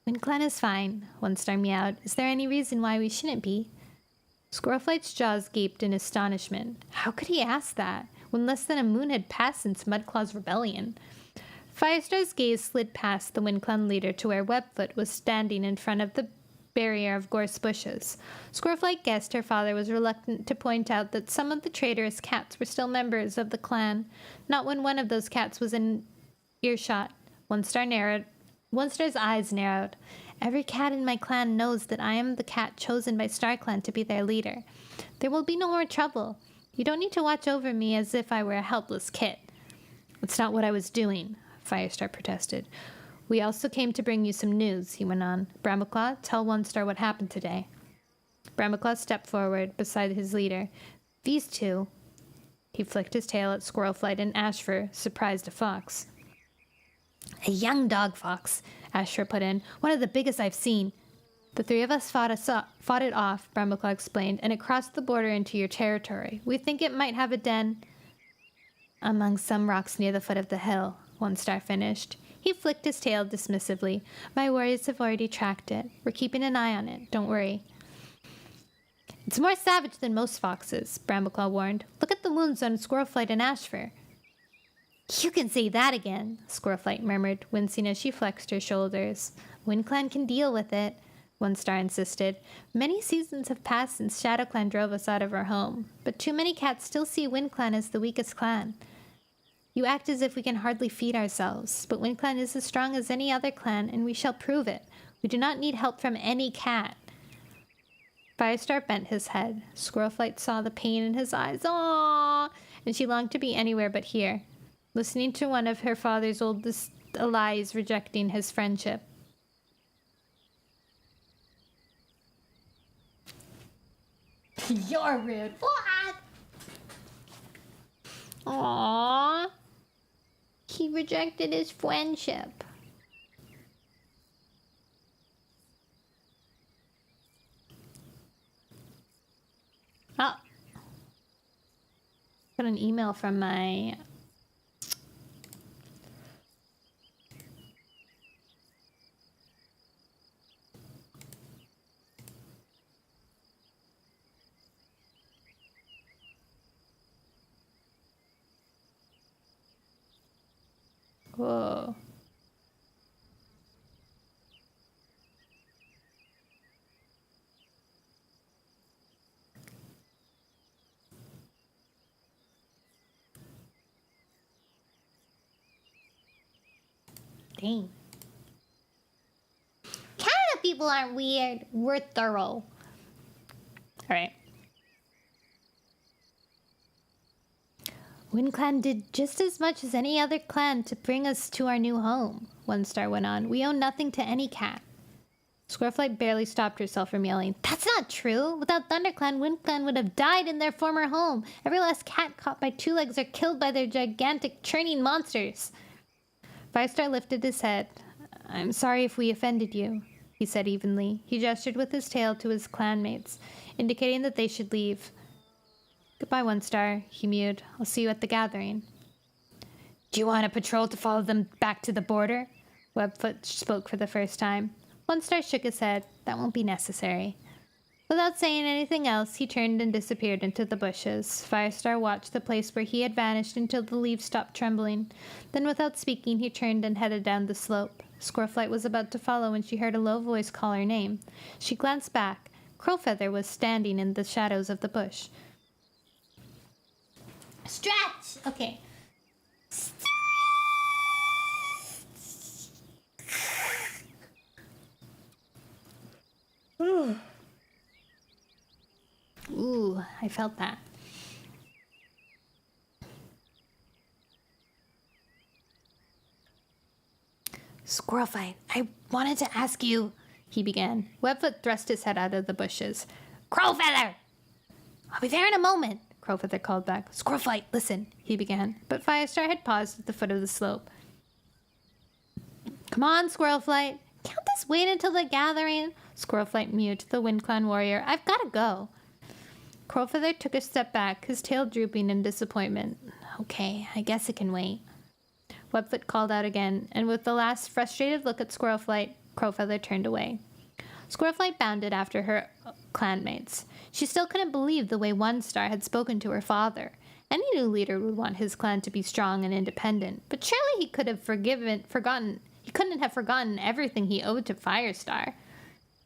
WindClan is fine, One Star meowed. Is there any reason why we shouldn't be? Squirrelflight's jaws gaped in astonishment. How could he ask that, when less than a moon had passed since Mudclaw's rebellion? Firestar's gaze slid past the WindClan leader to where Webfoot was standing in front of the barrier of gorse bushes. Squirrelflight guessed her father was reluctant to point out that some of the traitorous cats were still members of the clan, not when one of those cats was in earshot. One Star's eyes narrowed. Every cat in my clan knows that I am the cat chosen by StarClan to be their leader. There will be no more trouble. You don't need to watch over me as if I were a helpless kit. That's not what I was doing, Firestar protested. We also came to bring you some news, he went on. Brambleclaw, tell One Star what happened today. Brambleclaw stepped forward beside his leader. These two. He flicked his tail at Squirrelflight and Ashfur, surprised a fox. A young dog fox, Ashfur put in. One of the biggest I've seen. The 3 of us fought it off, Brambleclaw explained, and it crossed the border into your territory. We think it might have a den among some rocks near the foot of the hill, One Star finished. He flicked his tail dismissively. My warriors have already tracked it. We're keeping an eye on it. Don't worry. It's more savage than most foxes, Brambleclaw warned. Look at the wounds on Squirrelflight and Ashfur. You can say that again, Squirrelflight murmured, wincing as she flexed her shoulders. WindClan can deal with it, One Star insisted. Many seasons have passed since ShadowClan drove us out of our home, but too many cats still see WindClan as the weakest clan. You act as if we can hardly feed ourselves, but WindClan is as strong as any other clan, and we shall prove it. We do not need help from any cat. Firestar bent his head. Squirrelflight saw the pain in his eyes. Aww! And she longed to be anywhere but here, listening to one of her father's oldest lies rejecting his friendship. You're rude. What? Aww. He rejected his friendship. Oh. Got an email from my... Whoa. Dang. Canada people aren't weird. We're thorough. All right. WindClan did just as much as any other clan to bring us to our new home, One Star went on. We owe nothing to any cat. Squirrelflight barely stopped herself from yelling, That's not true! Without ThunderClan, WindClan would have died in their former home. Every last cat caught by two legs or killed by their gigantic churning monsters. Firestar lifted his head. I'm sorry if we offended you, he said evenly. He gestured with his tail to his clanmates, indicating that they should leave. Goodbye, One Star, he mewed. I'll see you at the gathering. Do you want a patrol to follow them back to the border? Webfoot spoke for the first time. One Star shook his head. That won't be necessary. Without saying anything else, he turned and disappeared into the bushes. Firestar watched the place where he had vanished until the leaves stopped trembling. Then, without speaking, he turned and headed down the slope. Squirrelflight was about to follow when she heard a low voice call her name. She glanced back. Crowfeather was standing in the shadows of the bush. Stretch! Okay. Ooh, I felt that. Squirrelfight, I wanted to ask you, he began. Webfoot thrust his head out of the bushes. Crowfeather! I'll be there in a moment, Crowfeather called back. Squirrelfight, listen, he began. But Firestar had paused at the foot of the slope. Come on, Squirrelflight. Can't this wait until the gathering? Squirrelflight mewed to the WindClan warrior. I've got to go. Crowfeather took a step back, his tail drooping in disappointment. Okay, I guess it can wait. Webfoot called out again, and with the last frustrated look at Squirrelflight, Crowfeather turned away. Squirrelflight bounded after her clanmates. She still couldn't believe the way One Star had spoken to her father. Any new leader would want his clan to be strong and independent, but surely he couldn't have forgotten everything he owed to Firestar.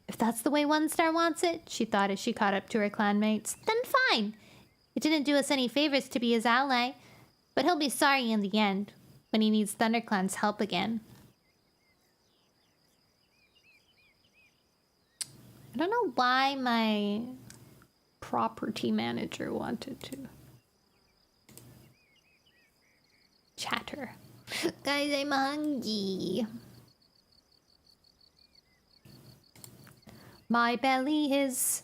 If that's the way One Star wants it, she thought as she caught up to her clanmates, then fine. It didn't do us any favors to be his ally, but he'll be sorry in the end, when he needs ThunderClan's help again. I don't know why my property manager wanted to chatter. Guys, I'm hungry. My belly is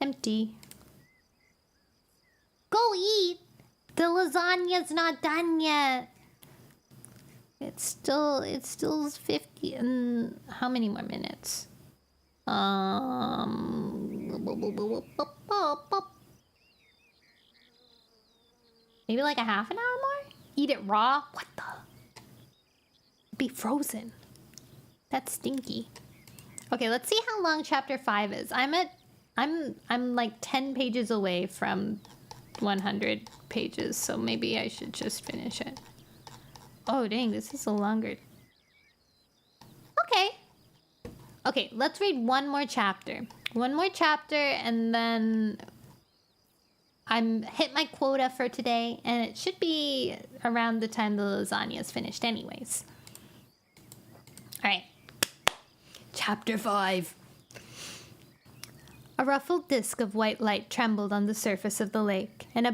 empty. Go eat. The lasagna's not done yet. It's still 50 and how many more minutes? Maybe like a half an hour more? Eat it raw? What the? Be frozen. That's stinky. Okay, let's see how long chapter 5 is. I'm like 10 pages away from 100 pages, so maybe I should just finish it. Oh, dang, this is a longer... Okay, let's read one more chapter. One more chapter, and then I'm hit my quota for today, and it should be around the time the lasagna is finished anyways. Alright. Chapter 5. A ruffled disk of white light trembled on the surface of the lake, and up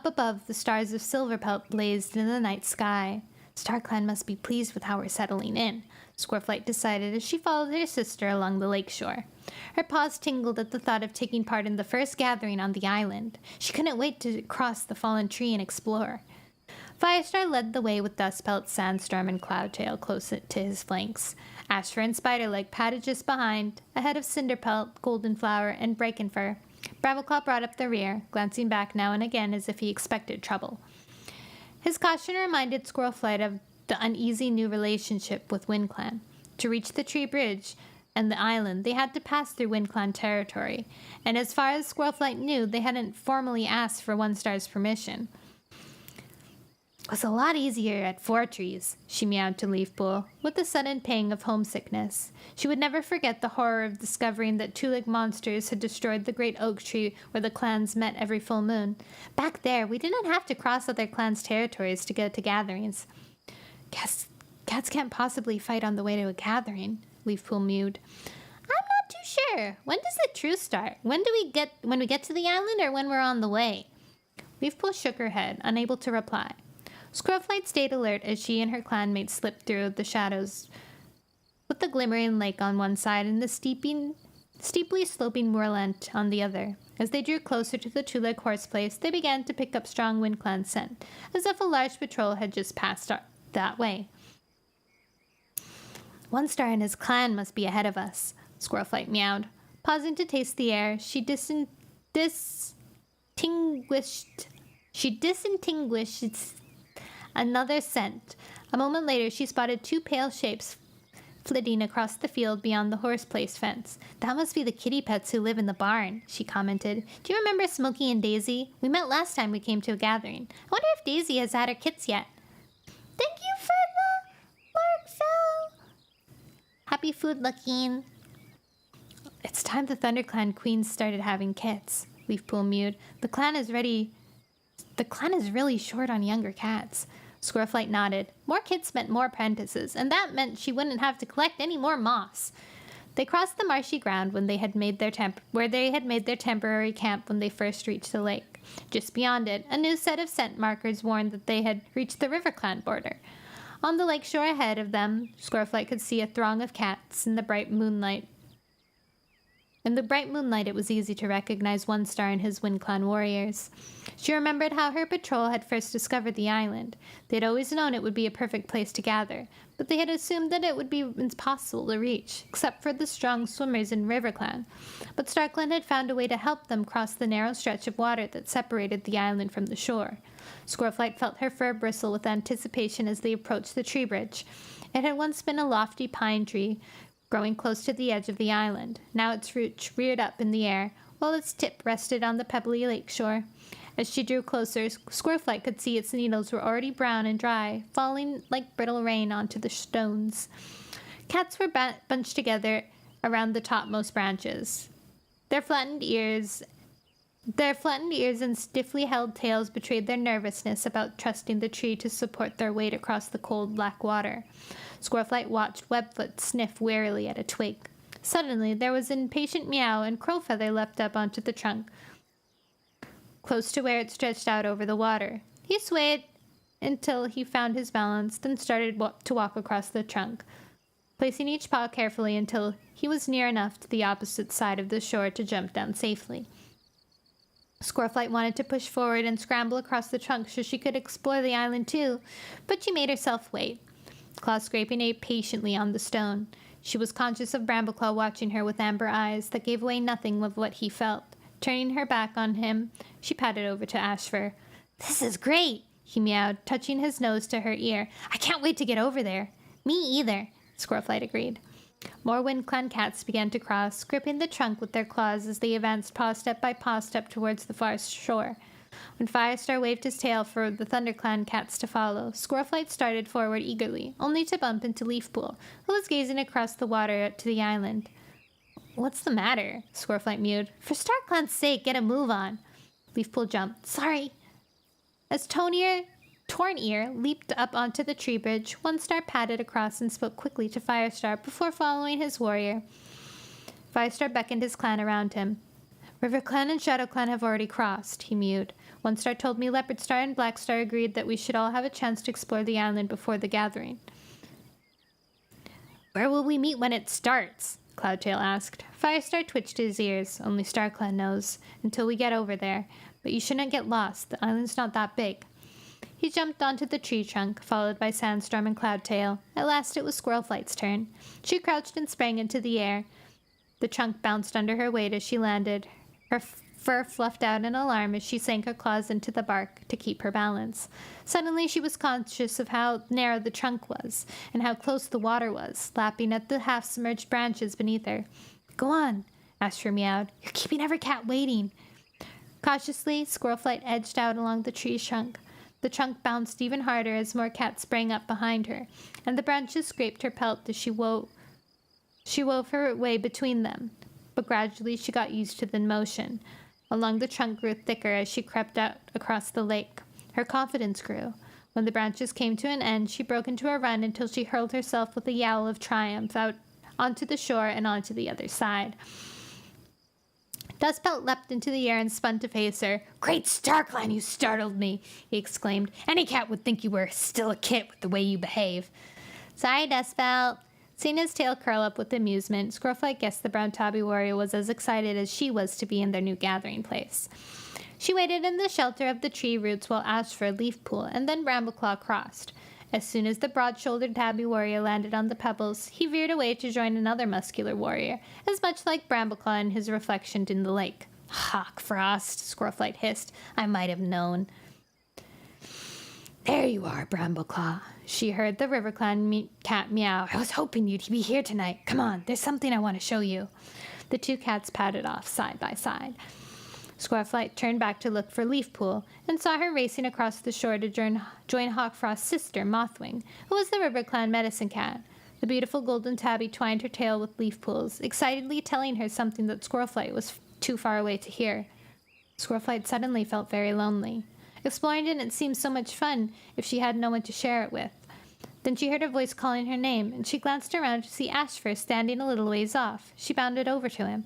above, the stars of Silverpelt blazed in the night sky. StarClan must be pleased with how we're settling in, Squirrelflight decided as she followed her sister along the lakeshore. Her paws tingled at the thought of taking part in the first gathering on the island. She couldn't wait to cross the fallen tree and explore. Firestar led the way with Dustpelt, Sandstorm, and Cloudtail close to his flanks. Ashfur and Spiderleg padded just behind, ahead of Cinderpelt, Goldenflower, and Brakenfur. Brambleclaw brought up the rear, glancing back now and again as if he expected trouble. His caution reminded Squirrelflight of the uneasy new relationship with WindClan. To reach the tree bridge and the island, they had to pass through WindClan territory, and as far as Squirrelflight knew, they hadn't formally asked for One Star's permission. It was a lot easier at Four Trees, she meowed to Leafpool, with a sudden pang of homesickness. She would never forget the horror of discovering that two-legged monsters had destroyed the great oak tree where the clans met every full moon. Back there, we didn't have to cross other clans' territories to go to gatherings. Guess cats can't possibly fight on the way to a gathering, Leafpool mewed. I'm not too sure. When does the truce start? When we get to the island or when we're on the way? Leafpool shook her head, unable to reply. Squirrelflight stayed alert as she and her clanmates slipped through the shadows with the glimmering lake on one side and the steeply sloping moorland on the other. As they drew closer to the two-leg horse place, they began to pick up strong WindClan scent, as if a large patrol had just passed that way. One Star and his clan must be ahead of us, Squirrelflight meowed. Pausing to taste the air, she distinguished another scent. A moment later, she spotted two pale shapes flitting across the field beyond the horse place fence. That must be the kitty pets who live in the barn, she commented. Do you remember Smokey and Daisy? We met last time we came to a gathering. I wonder if Daisy has had her kits yet. Thank you for the bark, Phil. Happy food looking. It's time the ThunderClan queens started having kits, Leafpool mewed. The clan is really short on younger cats. Squirrelflight nodded. More kids meant more apprentices, and that meant she wouldn't have to collect any more moss. They crossed the marshy ground where they had made their temporary camp when they first reached the lake. Just beyond it, a new set of scent markers warned that they had reached the RiverClan border. On the lakeshore ahead of them, Squirrelflight could see a throng of cats in the bright moonlight. In the bright moonlight, it was easy to recognize One Star and his WindClan warriors. She remembered how her patrol had first discovered the island. They had always known it would be a perfect place to gather, but they had assumed that it would be impossible to reach, except for the strong swimmers in RiverClan. But StarClan had found a way to help them cross the narrow stretch of water that separated the island from the shore. Squirrelflight felt her fur bristle with anticipation as they approached the tree bridge. It had once been a lofty pine tree, growing close to the edge of the island. Now its roots reared up in the air, while its tip rested on the pebbly lakeshore. As she drew closer, Squirrelflight could see its needles were already brown and dry, falling like brittle rain onto the stones. Cats were bunched together around the topmost branches. Their flattened ears and stiffly held tails betrayed their nervousness about trusting the tree to support their weight across the cold black water. Squirrelflight watched Webfoot sniff wearily at a twig. Suddenly, there was an impatient meow, and Crowfeather leapt up onto the trunk, close to where it stretched out over the water. He swayed until he found his balance, then started to walk across the trunk, placing each paw carefully until he was near enough to the opposite side of the shore to jump down safely. Squirrelflight wanted to push forward and scramble across the trunk so she could explore the island too, but she made herself wait, claw scraping patiently on the stone. She was conscious of Brambleclaw watching her with amber eyes that gave away nothing of what he felt. Turning her back on him, she padded over to Ashfur. This is great, he meowed, touching his nose to her ear. I can't wait to get over there. Me either, Squirrelflight agreed. More wind-clan cats began to cross, gripping the trunk with their claws as they advanced paw step by paw step towards the far shore. When Firestar waved his tail for the ThunderClan cats to follow, Squirrelflight started forward eagerly, only to bump into Leafpool, who was gazing across the water to the island. "What's the matter?" Squirrelflight mewed. "For StarClan's sake, get a move on." Leafpool jumped. "Sorry." As Tornear leaped up onto the tree bridge, One Star padded across and spoke quickly to Firestar before following his warrior. Firestar beckoned his clan around him. "RiverClan and ShadowClan have already crossed," he mewed. "One Star told me Leopardstar and Blackstar agreed that we should all have a chance to explore the island before the gathering." "Where will we meet when it starts?" Cloudtail asked. Firestar twitched his ears. "Only StarClan knows, until we get over there. But you shouldn't get lost. The island's not that big." He jumped onto the tree trunk, followed by Sandstorm and Cloudtail. At last it was Squirrelflight's turn. She crouched and sprang into the air. The trunk bounced under her weight as she landed. Her fur fluffed out in alarm as she sank her claws into the bark to keep her balance. Suddenly she was conscious of how narrow the trunk was, and how close the water was, lapping at the half-submerged branches beneath her. "Go on," Ashfur meowed. "You're keeping every cat waiting." Cautiously, Squirrelflight edged out along the tree trunk. The trunk bounced even harder as more cats sprang up behind her, and the branches scraped her pelt as she wove her way between them. But gradually she got used to the motion. Along the trunk grew thicker as she crept out across the lake. Her confidence grew. When the branches came to an end, she broke into a run until she hurled herself with a yowl of triumph out onto the shore and onto the other side. Dustbelt leapt into the air and spun to face her. "Great StarClan, you startled me!" he exclaimed. "Any cat would think you were still a kit with the way you behave." "Sorry, Dustbelt." Seeing his tail curl up with amusement, Squirrelflight guessed the brown tabby warrior was as excited as she was to be in their new gathering place. She waited in the shelter of the tree roots while Ashfur, Leafpool, and then Brambleclaw crossed. As soon as the broad-shouldered tabby warrior landed on the pebbles, he veered away to join another muscular warrior, as much like Brambleclaw in his reflection in the lake. "Hawk Frost," Squirrelflight hissed. "I might have known." "There you are, Brambleclaw." She heard the RiverClan cat meow. "I was hoping you'd be here tonight. Come on, there's something I want to show you." The two cats padded off side by side. Squirrelflight turned back to look for Leafpool and saw her racing across the shore to join Hawkfrost's sister, Mothwing, who was the RiverClan medicine cat. The beautiful golden tabby twined her tail with Leafpool's, excitedly telling her something that Squirrelflight was too far away to hear. Squirrelflight suddenly felt very lonely. Exploring didn't seem so much fun if she had no one to share it with. Then she heard a voice calling her name, and she glanced around to see Ashfur standing a little ways off. She bounded over to him.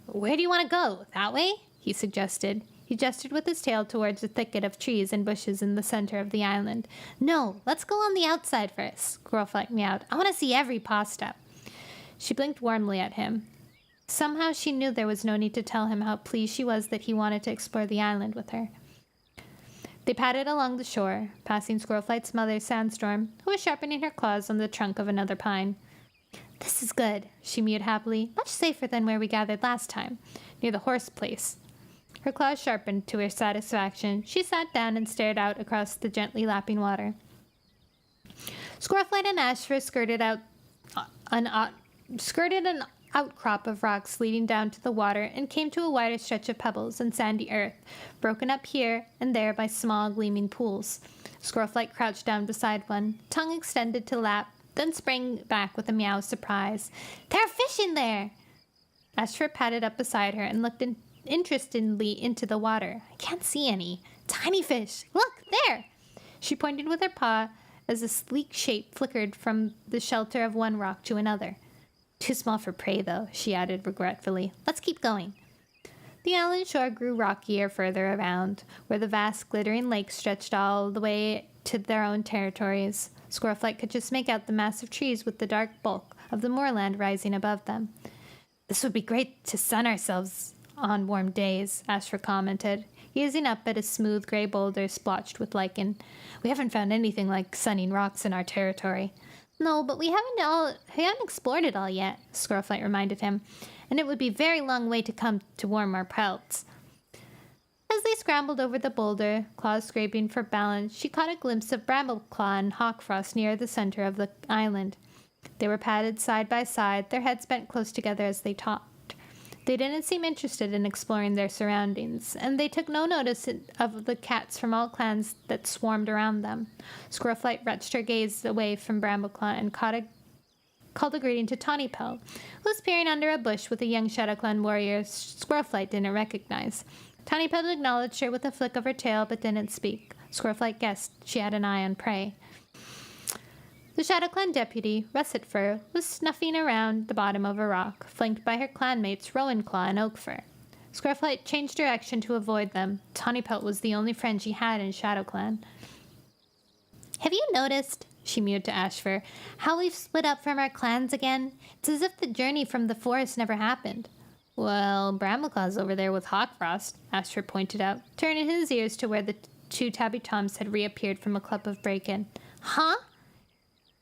"Where do you want to go? That way?" he suggested. He gestured with his tail towards a thicket of trees and bushes in the center of the island. "No, let's go on the outside first," Squirrelflight meowed. "I want to see every paw step." She blinked warmly at him. Somehow she knew there was no need to tell him how pleased she was that he wanted to explore the island with her. They padded along the shore, passing Squirrelflight's mother, Sandstorm, who was sharpening her claws on the trunk of another pine. "This is good," she mewed happily. "Much safer than where we gathered last time, near the horse place." Her claws sharpened to her satisfaction. She sat down and stared out across the gently lapping water. Squirrelflight and Ashfur skirted an outcrop of rocks leading down to the water and came to a wider stretch of pebbles and sandy earth, broken up here and there by small gleaming pools. Squirrelflight crouched down beside one, tongue extended to lap, then sprang back with a meow of surprise. "There are fish in there!" Ashfur padded up beside her and looked interestedly into the water. "I can't see any. Tiny fish! Look, there!" She pointed with her paw as a sleek shape flickered from the shelter of one rock to another. "Too small for prey, though," she added regretfully. "Let's keep going." The island shore grew rockier further around, where the vast glittering lake stretched all the way to their own territories. Squirrelflight could just make out the massive trees with the dark bulk of the moorland rising above them. "This would be great to sun ourselves on warm days," Ashfur commented, gazing up at a smooth gray boulder splotched with lichen. "We haven't found anything like sunning rocks in our territory." "No, but we haven't explored it all yet," Squirrelflight reminded him, "and it would be a very long way to come to warm our pelts." As they scrambled over the boulder, claws scraping for balance, she caught a glimpse of Brambleclaw and Hawkfrost near the center of the island. They were padded side by side, their heads bent close together as they talked. They didn't seem interested in exploring their surroundings, and they took no notice of the cats from all clans that swarmed around them. Squirrelflight wrenched her gaze away from Brambleclaw and called a greeting to Tawnypelt, who was peering under a bush with a young Shadow Clan warrior Squirrelflight didn't recognize. Tawnypelt acknowledged her with a flick of her tail but didn't speak. Squirrelflight guessed she had an eye on prey. The Shadow Clan deputy, Russet Fur, was snuffing around the bottom of a rock, flanked by her clanmates Rowan Claw and Oak Fur. Squirrelflight changed direction to avoid them. Tawnypelt was the only friend she had in Shadow Clan. Have you noticed, she mewed to Ashfur, how we've split up from our clans again? It's as if the journey from the forest never happened. Well, Brambleclaw's over there with Hawkfrost, Ashfur pointed out, turning his ears to where the two Tabby Toms had reappeared from a clump of break-in. Huh?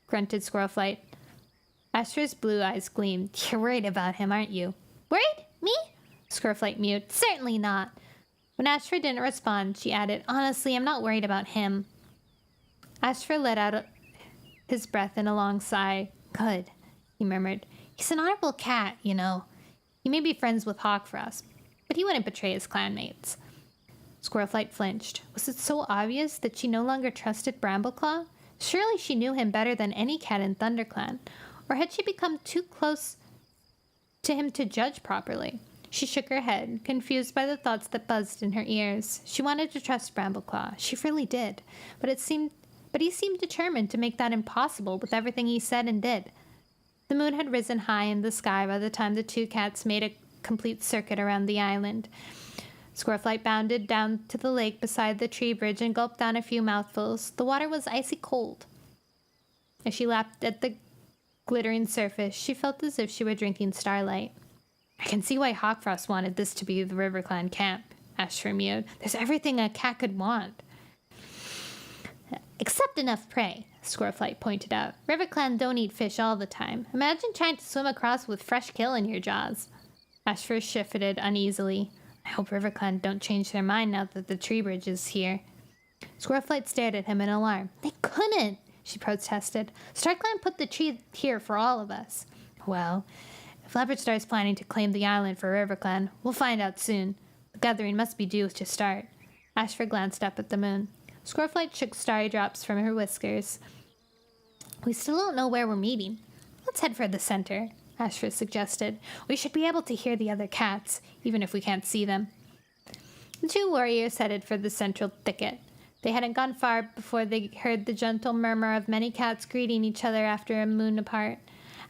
Grunted Squirrelflight. Ashfur's blue eyes gleamed. You're worried about him, aren't you? Worried? Me? Squirrelflight mewed. Certainly not. When Ashfur didn't respond, she added, Honestly, I'm not worried about him. Ashfur let out his breath in a long sigh. Good, he murmured. He's an honorable cat, you know. He may be friends with Hawkfrost, but he wouldn't betray his clanmates. Squirrelflight flinched. Was it so obvious that she no longer trusted Brambleclaw? Surely she knew him better than any cat in ThunderClan. Or had she become too close to him to judge properly? She shook her head, confused by the thoughts that buzzed in her ears. She wanted to trust Brambleclaw. She really did. But he seemed determined to make that impossible with everything he said and did. The moon had risen high in the sky by the time the two cats made a complete circuit around the island. Squirrelflight bounded down to the lake beside the tree bridge and gulped down a few mouthfuls. The water was icy cold. As she lapped at the glittering surface, she felt as if she were drinking starlight. I can see why Hawkfrost wanted this to be the RiverClan camp, Ashfur mewed. There's everything a cat could want. Except enough prey, Squirrelflight pointed out. RiverClan don't eat fish all the time. Imagine trying to swim across with fresh kill in your jaws. Ashfur shifted uneasily. I hope RiverClan don't change their mind now that the tree bridge is here. Squirrelflight stared at him in alarm. They couldn't, she protested. StarClan put the tree here for all of us. Well, if Leopardstar is planning to claim the island for RiverClan, we'll find out soon. The gathering must be due to start. Ashfur glanced up at the moon. Squirrelflight shook starry drops from her whiskers. We still don't know where we're meeting. Let's head for the center, Ashfur suggested. We should be able to hear the other cats, even if we can't see them. The two warriors headed for the central thicket. They hadn't gone far before they heard the gentle murmur of many cats greeting each other after a moon apart.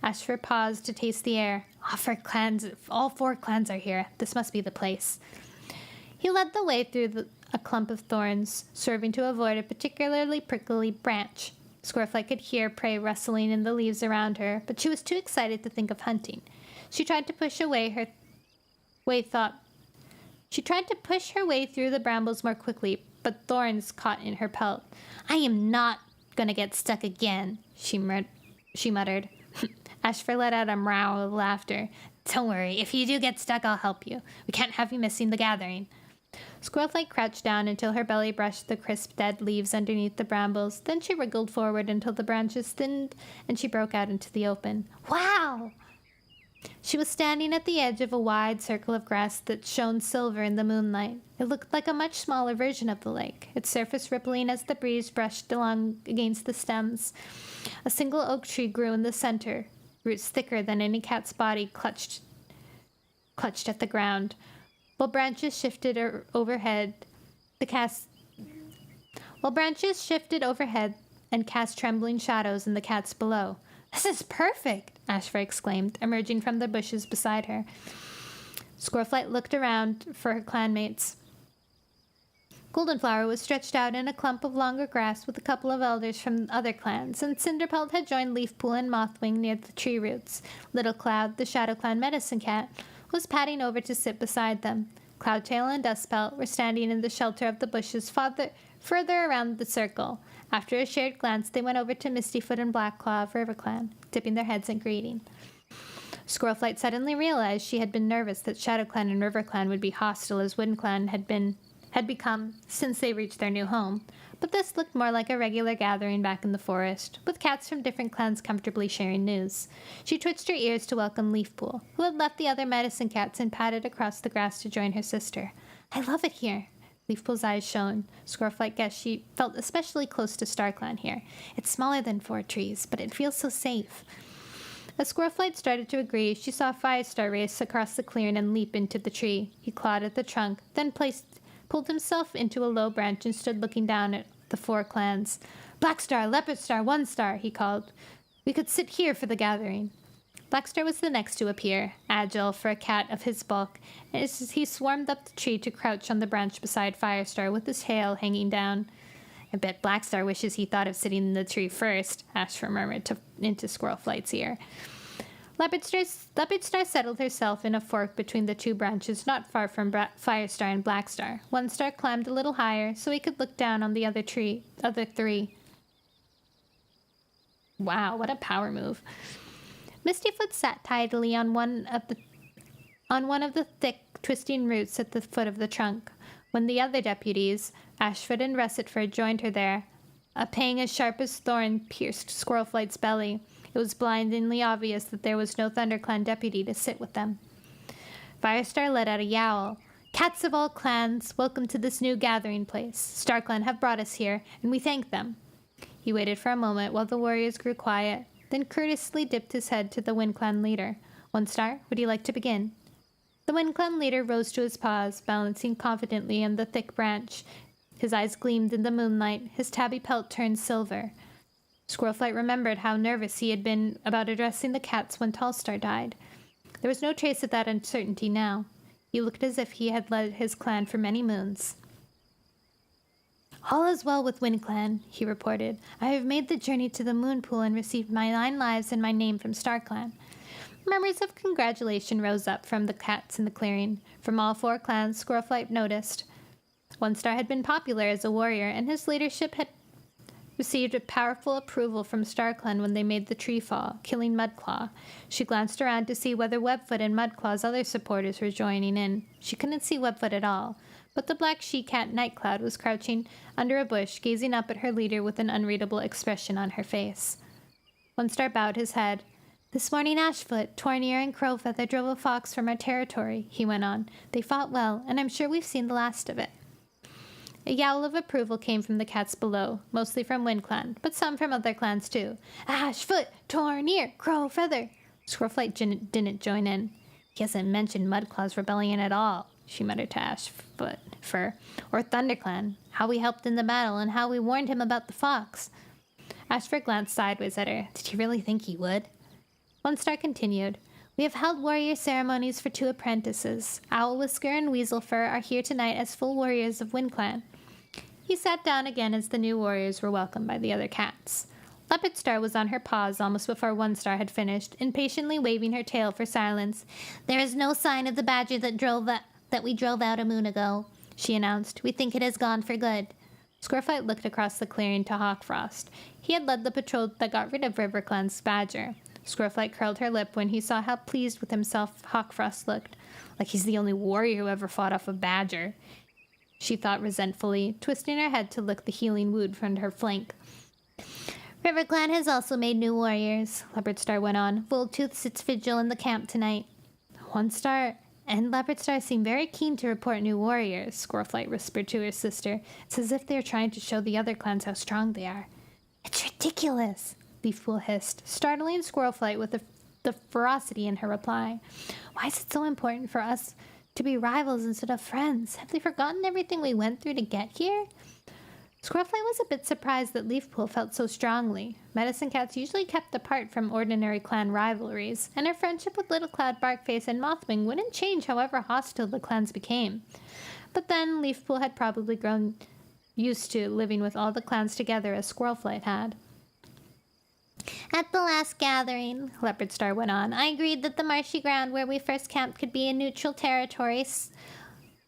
Ashfur paused to taste the air. All four clans are here. This must be the place. He led the way through a clump of thorns, swerving to avoid a particularly prickly branch. Squirrelflight could hear prey rustling in the leaves around her, but she was too excited to think of hunting. She tried to push her way through the brambles more quickly, but thorns caught in her pelt. I am not gonna get stuck again, she muttered. Ashfur let out a meow of laughter. Don't worry, if you do get stuck, I'll help you. We can't have you missing the gathering. Squirrelflight crouched down until her belly brushed the crisp dead leaves underneath the brambles. Then she wriggled forward until the branches thinned and she broke out into the open. Wow! She was standing at the edge of a wide circle of grass that shone silver in the moonlight. It looked like a much smaller version of the lake, its surface rippling as the breeze brushed along against the stems. A single oak tree grew in the center, roots thicker than any cat's body clutched at the ground. While branches shifted overhead and cast trembling shadows in the cats below. This is perfect, Ashfur exclaimed, emerging from the bushes beside her. Squirrelflight looked around for her clanmates. Goldenflower was stretched out in a clump of longer grass with a couple of elders from other clans, and Cinderpelt had joined Leafpool and Mothwing near the tree roots. Little Cloud, the Shadow Clan medicine cat, was padding over to sit beside them. Cloudtail and Dustpelt were standing in the shelter of the bushes further around the circle. After a shared glance, they went over to Mistyfoot and Blackclaw of RiverClan, dipping their heads in greeting. Squirrelflight suddenly realized she had been nervous that ShadowClan and RiverClan would be hostile as WindClan had had become since they reached their new home, but this looked more like a regular gathering back in the forest, with cats from different clans comfortably sharing news. She twitched her ears to welcome Leafpool, who had left the other medicine cats and padded across the grass to join her sister. I love it here. Leafpool's eyes shone. Squirrelflight guessed she felt especially close to StarClan here. It's smaller than 4 trees, but it feels so safe. As Squirrelflight started to agree, she saw Firestar race across the clearing and leap into the tree. He clawed at the trunk, then pulled himself into a low branch and stood looking down at the 4 clans. Blackstar, Leopardstar, One Star, he called. We could sit here for the gathering. Blackstar was the next to appear, agile for a cat of his bulk, as he swarmed up the tree to crouch on the branch beside Firestar with his tail hanging down. I bet Blackstar wishes he thought of sitting in the tree first, Ashfur murmured into Squirrelflight's ear. Leopardstar settled herself in a fork between the 2 branches not far from Firestar and Blackstar. One Star climbed a little higher so he could look down on the other 3. Wow, what a power move. Mistyfoot sat tidily on one of the thick, twisting roots at the foot of the trunk. When the other deputies, Ashford and Russetford, joined her there, a pang as sharp as thorn pierced Squirrelflight's belly. It was blindingly obvious that there was no ThunderClan deputy to sit with them. Firestar let out a yowl. Cats of all clans, welcome to this new gathering place. StarClan have brought us here, and we thank them. He waited for a moment while the warriors grew quiet, then courteously dipped his head to the WindClan leader. One Star, would you like to begin? The WindClan leader rose to his paws, balancing confidently on the thick branch. His eyes gleamed in the moonlight, his tabby pelt turned silver. Squirrelflight remembered how nervous he had been about addressing the cats when Tallstar died. There was no trace of that uncertainty now. He looked as if he had led his clan for many moons. All is well with WindClan, he reported. I have made the journey to the moon pool and received my 9 lives and my name from StarClan. Murmurs of congratulation rose up from the cats in the clearing. From all 4 clans, Squirrelflight noticed. One Star had been popular as a warrior, and his leadership had received a powerful approval from StarClan when they made the tree fall, killing Mudclaw. She glanced around to see whether Webfoot and Mudclaw's other supporters were joining in. She couldn't see Webfoot at all, but the black she-cat Nightcloud was crouching under a bush, gazing up at her leader with an unreadable expression on her face. One Star bowed his head. This morning Ashfoot, Tornier, and Crowfeather drove a fox from our territory, he went on. They fought well, and I'm sure we've seen the last of it. A yowl of approval came from the cats below, mostly from WindClan, but some from other clans too. Ashfoot, Tornier, Crowfeather. Squirrelflight didn't join in. He hasn't mentioned Mudclaw's rebellion at all, she muttered to Ashfoot, or ThunderClan, how we helped in the battle and how we warned him about the fox. Ashford glanced sideways at her. Did you really think he would? One Star continued. We have held warrior ceremonies for 2 apprentices. Owlwhisker and Weaselfur are here tonight as full warriors of WindClan. He sat down again as the new warriors were welcomed by the other cats. Leopardstar was on her paws almost before One Star had finished, impatiently waving her tail for silence. There is no sign of the badger that we drove out a moon ago, she announced. We think it has gone for good. Squirrelflight looked across the clearing to Hawkfrost. He had led the patrol that got rid of RiverClan's badger. Squirrelflight curled her lip when he saw how pleased with himself Hawkfrost looked. Like he's the only warrior who ever fought off a badger, she thought resentfully, twisting her head to lick the healing wound from her flank. RiverClan has also made new warriors, Leopardstar went on. Voltooth sits vigil in the camp tonight. One Star and Leopardstar seem very keen to report new warriors, Squirrelflight whispered to her sister. It's as if they're trying to show the other clans how strong they are. It's ridiculous, Leafpool hissed, startling Squirrelflight with the ferocity in her reply. Why is it so important for us to be rivals instead of friends? Have they forgotten everything we went through to get here? Squirrelflight was a bit surprised that Leafpool felt so strongly. Medicine cats usually kept apart from ordinary clan rivalries, and her friendship with Little Cloud, Barkface, and Mothwing wouldn't change however hostile the clans became. But then Leafpool had probably grown used to living with all the clans together as Squirrelflight had. At the last gathering, Leopardstar went on, I agreed that the marshy ground where we first camped could be a neutral territory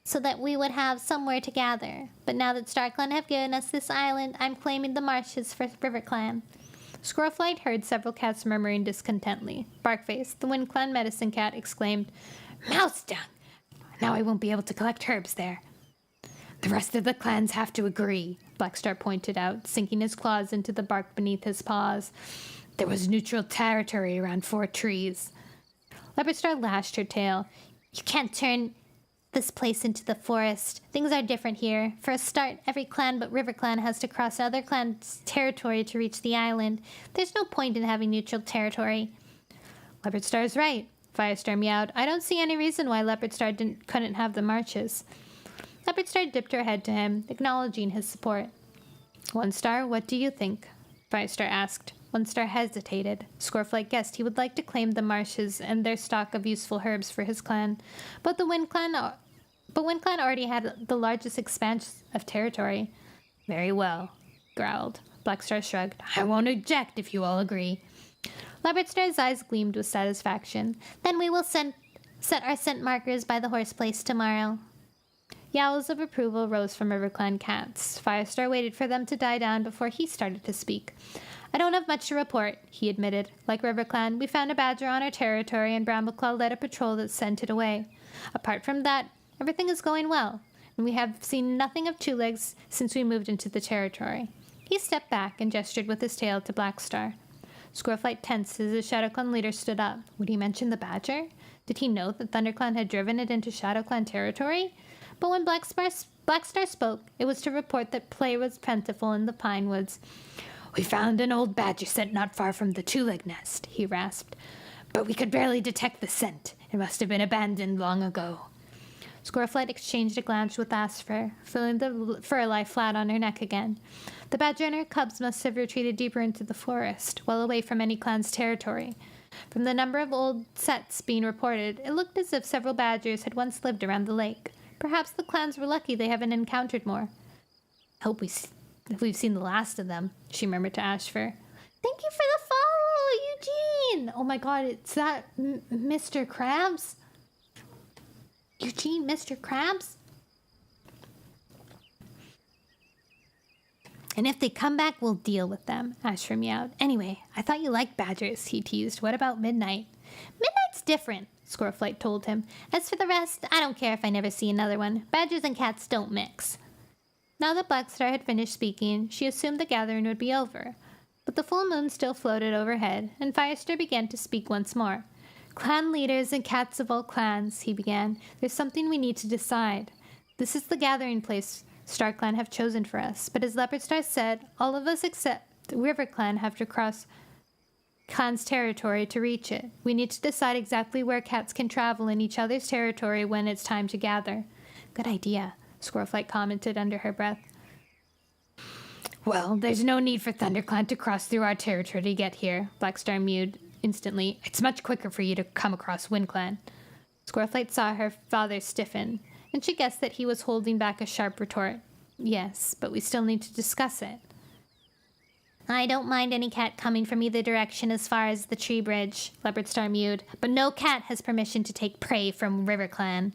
so that we would have somewhere to gather. But now that StarClan have given us this island, I'm claiming the marshes for RiverClan. Squirrelflight heard several cats murmuring discontently. Barkface, the WindClan medicine cat, exclaimed, Mouse dung! Now I won't be able to collect herbs there. The rest of the clans have to agree, Blackstar pointed out, sinking his claws into the bark beneath his paws. There was neutral territory around 4 trees. Leopardstar lashed her tail. You can't turn this place into the forest. Things are different here. For a start, every clan but River Clan has to cross other clans' territory to reach the island. There's no point in having neutral territory. Leopardstar's right, Firestar meowed. I don't see any reason why Leopardstar couldn't have the marches. Leopardstar dipped her head to him, acknowledging his support. One Star, what do you think? Firestar asked. One Star hesitated. Scoreflight guessed he would like to claim the marshes and their stock of useful herbs for his clan, but Wind Clan already had the largest expanse of territory. Very well, growled. Blackstar shrugged. I won't object if you all agree. Leopardstar's eyes gleamed with satisfaction. Then we will set our scent markers by the horse place tomorrow. Yowls of approval rose from RiverClan cats. Firestar waited for them to die down before he started to speak. I don't have much to report, he admitted. Like RiverClan, we found a badger on our territory and Brambleclaw led a patrol that sent it away. Apart from that, everything is going well, and we have seen nothing of Two Legs since we moved into the territory. He stepped back and gestured with his tail to Blackstar. Squirrelflight tensed as the ShadowClan leader stood up. Would he mention the badger? Did he know that ThunderClan had driven it into ShadowClan territory? But when Blackstar spoke, it was to report that prey was plentiful in the pine woods. We found an old badger scent not far from the two-leg nest, he rasped. But we could barely detect the scent. It must have been abandoned long ago. Squirrelflight exchanged a glance with Asper, feeling the fur lie flat on her neck again. The badger and her cubs must have retreated deeper into the forest, well away from any clan's territory. From the number of old sets being reported, it looked as if several badgers had once lived around the lake. Perhaps the clans were lucky they haven't encountered more. Hope we've seen the last of them, she murmured to Ashfur. Thank you for the follow, Eugene! Oh my god, it's that Mr. Krabs? Eugene, Mr. Krabs? And if they come back, we'll deal with them, Ashfur meowed. Anyway, I thought you liked badgers, he teased. What about Midnight? Midnight's different, Squirrelflight told him. As for the rest, I don't care if I never see another one. Badgers and cats don't mix. Now that Blackstar had finished speaking, she assumed the gathering would be over. But the full moon still floated overhead, and Firestar began to speak once more. Clan leaders and cats of all clans, he began. There's something we need to decide. This is the gathering place StarClan have chosen for us, but as Leopardstar said, all of us except RiverClan have to cross Clan's territory to reach it. We need to decide exactly where cats can travel in each other's territory when it's time to gather. Good idea, Squirrelflight commented under her breath. Well, there's no need for ThunderClan to cross through our territory to get here, Blackstar mewed instantly. It's much quicker for you to come across WindClan. Squirrelflight saw her father stiffen, and she guessed that he was holding back a sharp retort. Yes, but we still need to discuss it. I don't mind any cat coming from either direction as far as the tree bridge, Leopardstar mewed, but no cat has permission to take prey from RiverClan.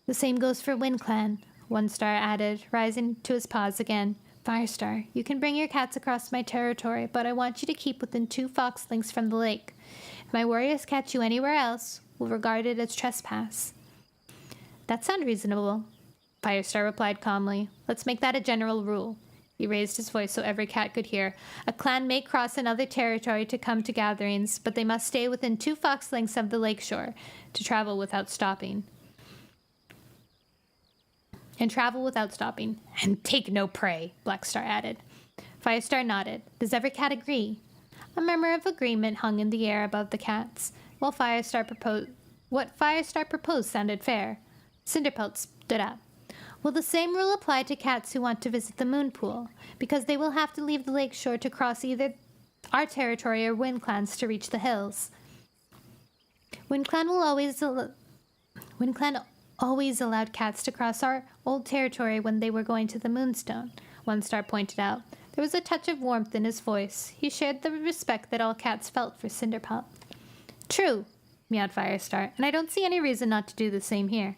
The same goes for WindClan, One Star added, rising to his paws again. Firestar, you can bring your cats across my territory, but I want you to keep within 2 fox lengths from the lake. If my warriors catch you anywhere else, we'll regard it as trespass. That sounds reasonable, Firestar replied calmly. Let's make that a general rule. He raised his voice so every cat could hear. A clan may cross another territory to come to gatherings, but they must stay within 2 fox lengths of the lakeshore to travel without stopping. And take no prey, Blackstar added. Firestar nodded. Does every cat agree? A murmur of agreement hung in the air above the cats, while what Firestar proposed sounded fair. Cinderpelt stood up. Will the same rule apply to cats who want to visit the moon pool? Because they will have to leave the lakeshore to cross either our territory or WindClan's to reach the hills. WindClan always allowed cats to cross our old territory when they were going to the Moonstone, One Star pointed out. There was a touch of warmth in his voice. He shared the respect that all cats felt for Cinderpelt. True, meowed Firestar, and I don't see any reason not to do the same here.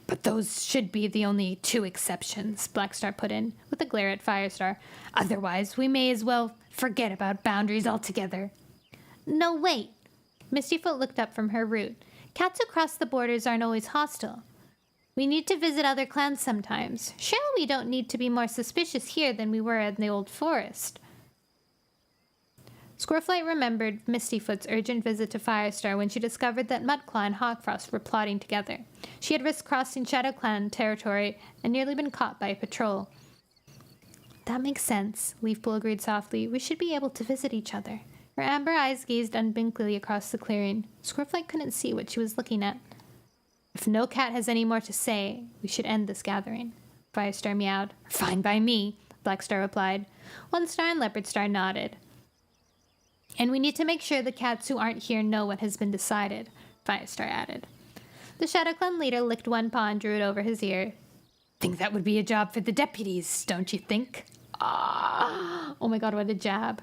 But those should be the only 2 exceptions, Blackstar put in, with a glare at Firestar. Otherwise, we may as well forget about boundaries altogether. No, wait. Mistyfoot looked up from her root. Cats who cross the borders aren't always hostile. We need to visit other clans sometimes. Surely we don't need to be more suspicious here than we were in the old forest. Squirrelflight remembered Mistyfoot's urgent visit to Firestar when she discovered that Mudclaw and Hawkfrost were plotting together. She had risked crossing Shadow Clan territory and nearly been caught by a patrol. That makes sense, Leafpool agreed softly. We should be able to visit each other. Her amber eyes gazed unblinkingly across the clearing. Squirrelflight couldn't see what she was looking at. If no cat has any more to say, we should end this gathering. Firestar meowed. Fine by me, Blackstar replied. One Star and Leopardstar nodded. And we need to make sure the cats who aren't here know what has been decided, Firestar added. The Shadow Clan leader licked one paw and drew it over his ear. Think that would be a job for the deputies, don't you think? Ah! Oh my god, what a jab.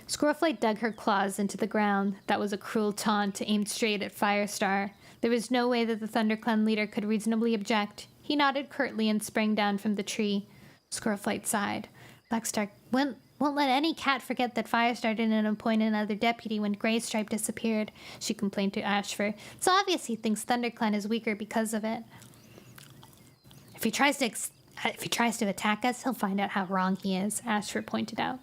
Squirrelflight dug her claws into the ground. That was a cruel taunt aimed straight at Firestar. There was no way that the ThunderClan leader could reasonably object. He nodded curtly and sprang down from the tree. Squirrelflight sighed. Blackstar won't let any cat forget that Firestar didn't appoint another deputy when Greystripe disappeared, she complained to Ashfur. It's obvious he thinks ThunderClan is weaker because of it. If he tries to attack us, he'll find out how wrong he is, Ashfur pointed out.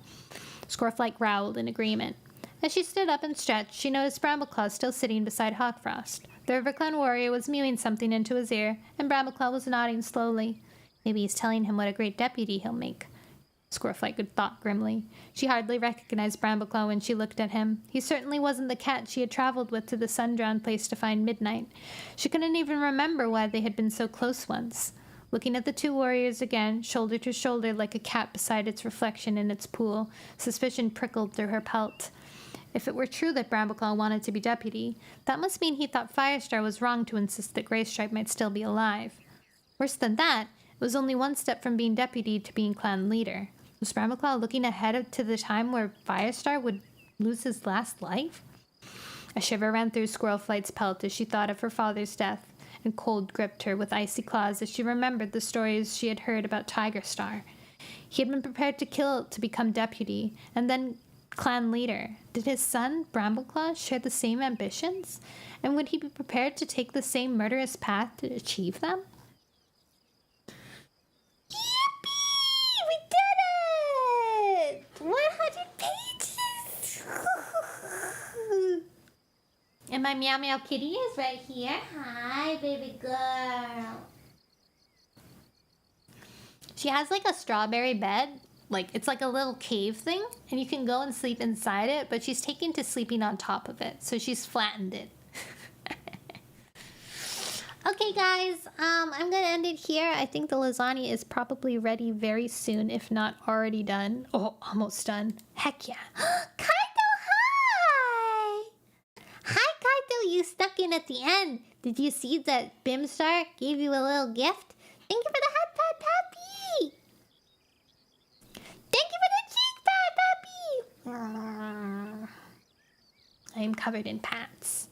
Squirrelflight growled in agreement. As she stood up and stretched, she noticed Brambleclaw still sitting beside Hawkfrost. The RiverClan warrior was mewing something into his ear, and Brambleclaw was nodding slowly. Maybe he's telling him what a great deputy he'll make. Squirrelflight thought grimly. She hardly recognized Brambleclaw when she looked at him. He certainly wasn't the cat she had traveled with to the sun-drowned place to find Midnight. She couldn't even remember why they had been so close once. Looking at the two warriors again, shoulder to shoulder like a cat beside its reflection in its pool, suspicion prickled through her pelt. If it were true that Brambleclaw wanted to be deputy, that must mean he thought Firestar was wrong to insist that Greystripe might still be alive. Worse than that, it was only one step from being deputy to being clan leader. Was Brambleclaw looking ahead to the time where Firestar would lose his last life? A shiver ran through Squirrelflight's pelt as she thought of her father's death, and cold gripped her with icy claws as she remembered the stories she had heard about Tigerstar. He had been prepared to kill to become deputy, and then clan leader. Did his son, Brambleclaw, share the same ambitions? And would he be prepared to take the same murderous path to achieve them? Yippee! We did it! 100 pages! And my Meow Meow kitty is right here. Hi, baby girl. She has like a strawberry bed. Like, it's like a little cave thing, and you can go and sleep inside it, but she's taken to sleeping on top of it, so she's flattened it. Okay, guys, I'm gonna end it here. I think the lasagna is probably ready very soon, if not already done. Oh, almost done. Heck yeah. Kaito, hi! Hi, Kaito, you snuck in at the end. Did you see that Bimstar gave you a little gift? Thank you for the hot pat puppy! Thank you for the cheek pat puppy! I am covered in pats.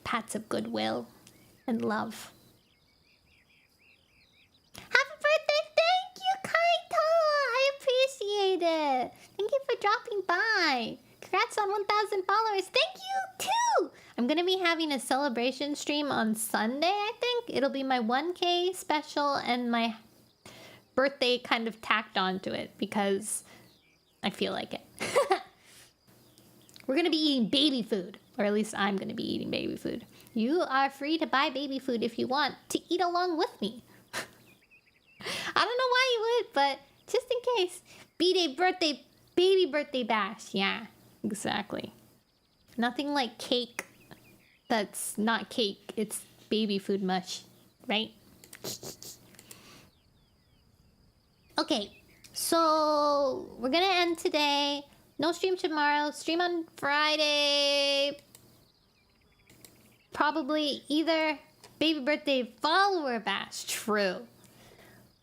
Pats of goodwill and love. Happy birthday! Thank you, Kaito! I appreciate it! Thank you for dropping by. Congrats on 1,000 followers. Thank you, too! I'm going to be having a celebration stream on Sunday, I think. It'll be my 1K special and my birthday kind of tacked onto it because I feel like it. We're going to be eating baby food. Or at least I'm going to be eating baby food. You are free to buy baby food if you want to eat along with me. I don't know why you would, but just in case. B-Day birthday, baby birthday bash. Yeah, exactly. Nothing like cake that's not cake. It's baby food mush, right? Okay, so we're going to end today. No stream tomorrow. Stream on Friday. Probably either baby birthday follower bash. True.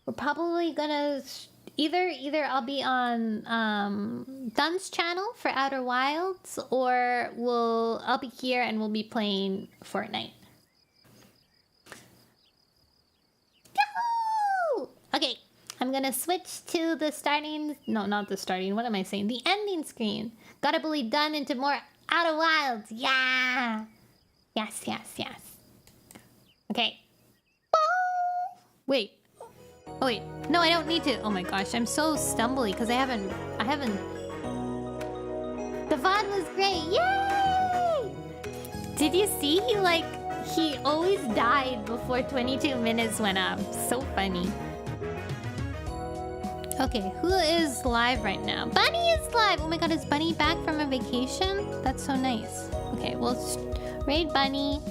We're probably gonna either I'll be on Dun's channel for Outer Wilds, or I'll be here and we'll be playing Fortnite. Yahoo! Okay, I'm gonna switch to the starting. No, not the starting. What am I saying? The ending screen. Gotta bully Dun into more Outer Wilds. Yeah. Yes, yes, yes. Okay. Wait. Oh wait. No, I don't need to. Oh my gosh, I'm so stumbly because I haven't. The VOD was great. Yay! Did you see he always died before 22 minutes went up. So funny. Okay, who is live right now? Bunny is live! Oh my god, is Bunny back from a vacation? That's so nice. Okay, we'll raid Bunny.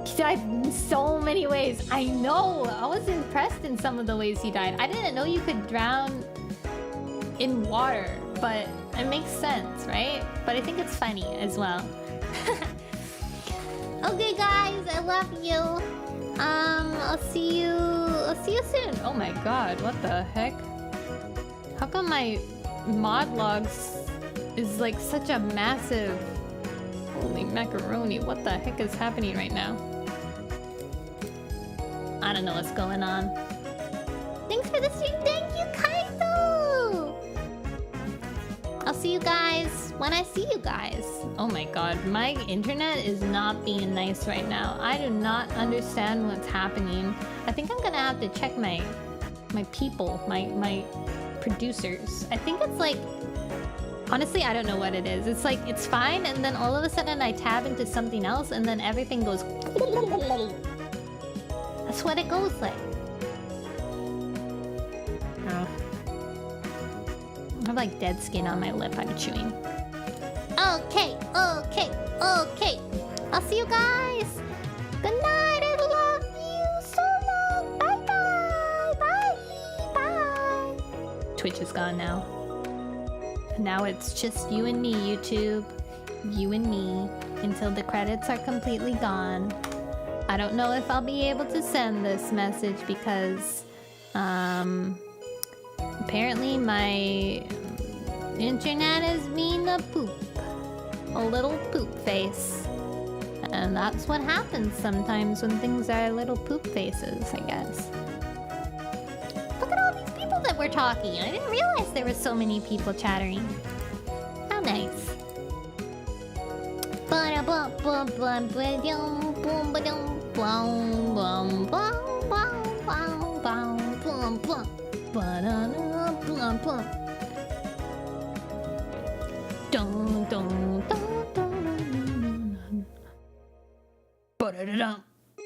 He died in so many ways. I know! I was impressed in some of the ways he died. I didn't know you could drown in water, but it makes sense, right? But I think it's funny as well. Okay, guys, I love you. I'll see you soon. Oh my god, what the heck? How come my mod logs is like such a massive... Holy macaroni, what the heck is happening right now? I don't know what's going on. Thanks for the stream. Thank you, Kaito. I'll see you guys when I see you guys. Oh my god, my internet is not being nice right now. I do not understand what's happening. I think I'm gonna have to check my people, my producers. I think it's like... Honestly, I don't know what it is. It's like, it's fine, and then all of a sudden I tab into something else, and then everything goes... That's what it goes like. Oh. I have like dead skin on my lip I'm chewing. Okay. I'll see you guys. Good night. I love you so long. Bye. Twitch is gone now. Now it's just you and me, YouTube. You and me. Until the credits are completely gone. I don't know if I'll be able to send this message because... apparently my internet is being a poop. A little poop face. And that's what happens sometimes when things are little poop faces, I guess. Look at all these people that were talking. I didn't realize there were so many people chattering. How nice. Dun, dun, dun, dun. Ba-da-da-dum. I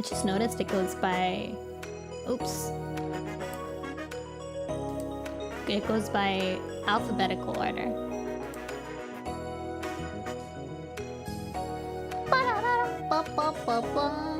just noticed it goes by... Oops. It goes by alphabetical order. Ba-da-da-da-ba-ba-ba-ba.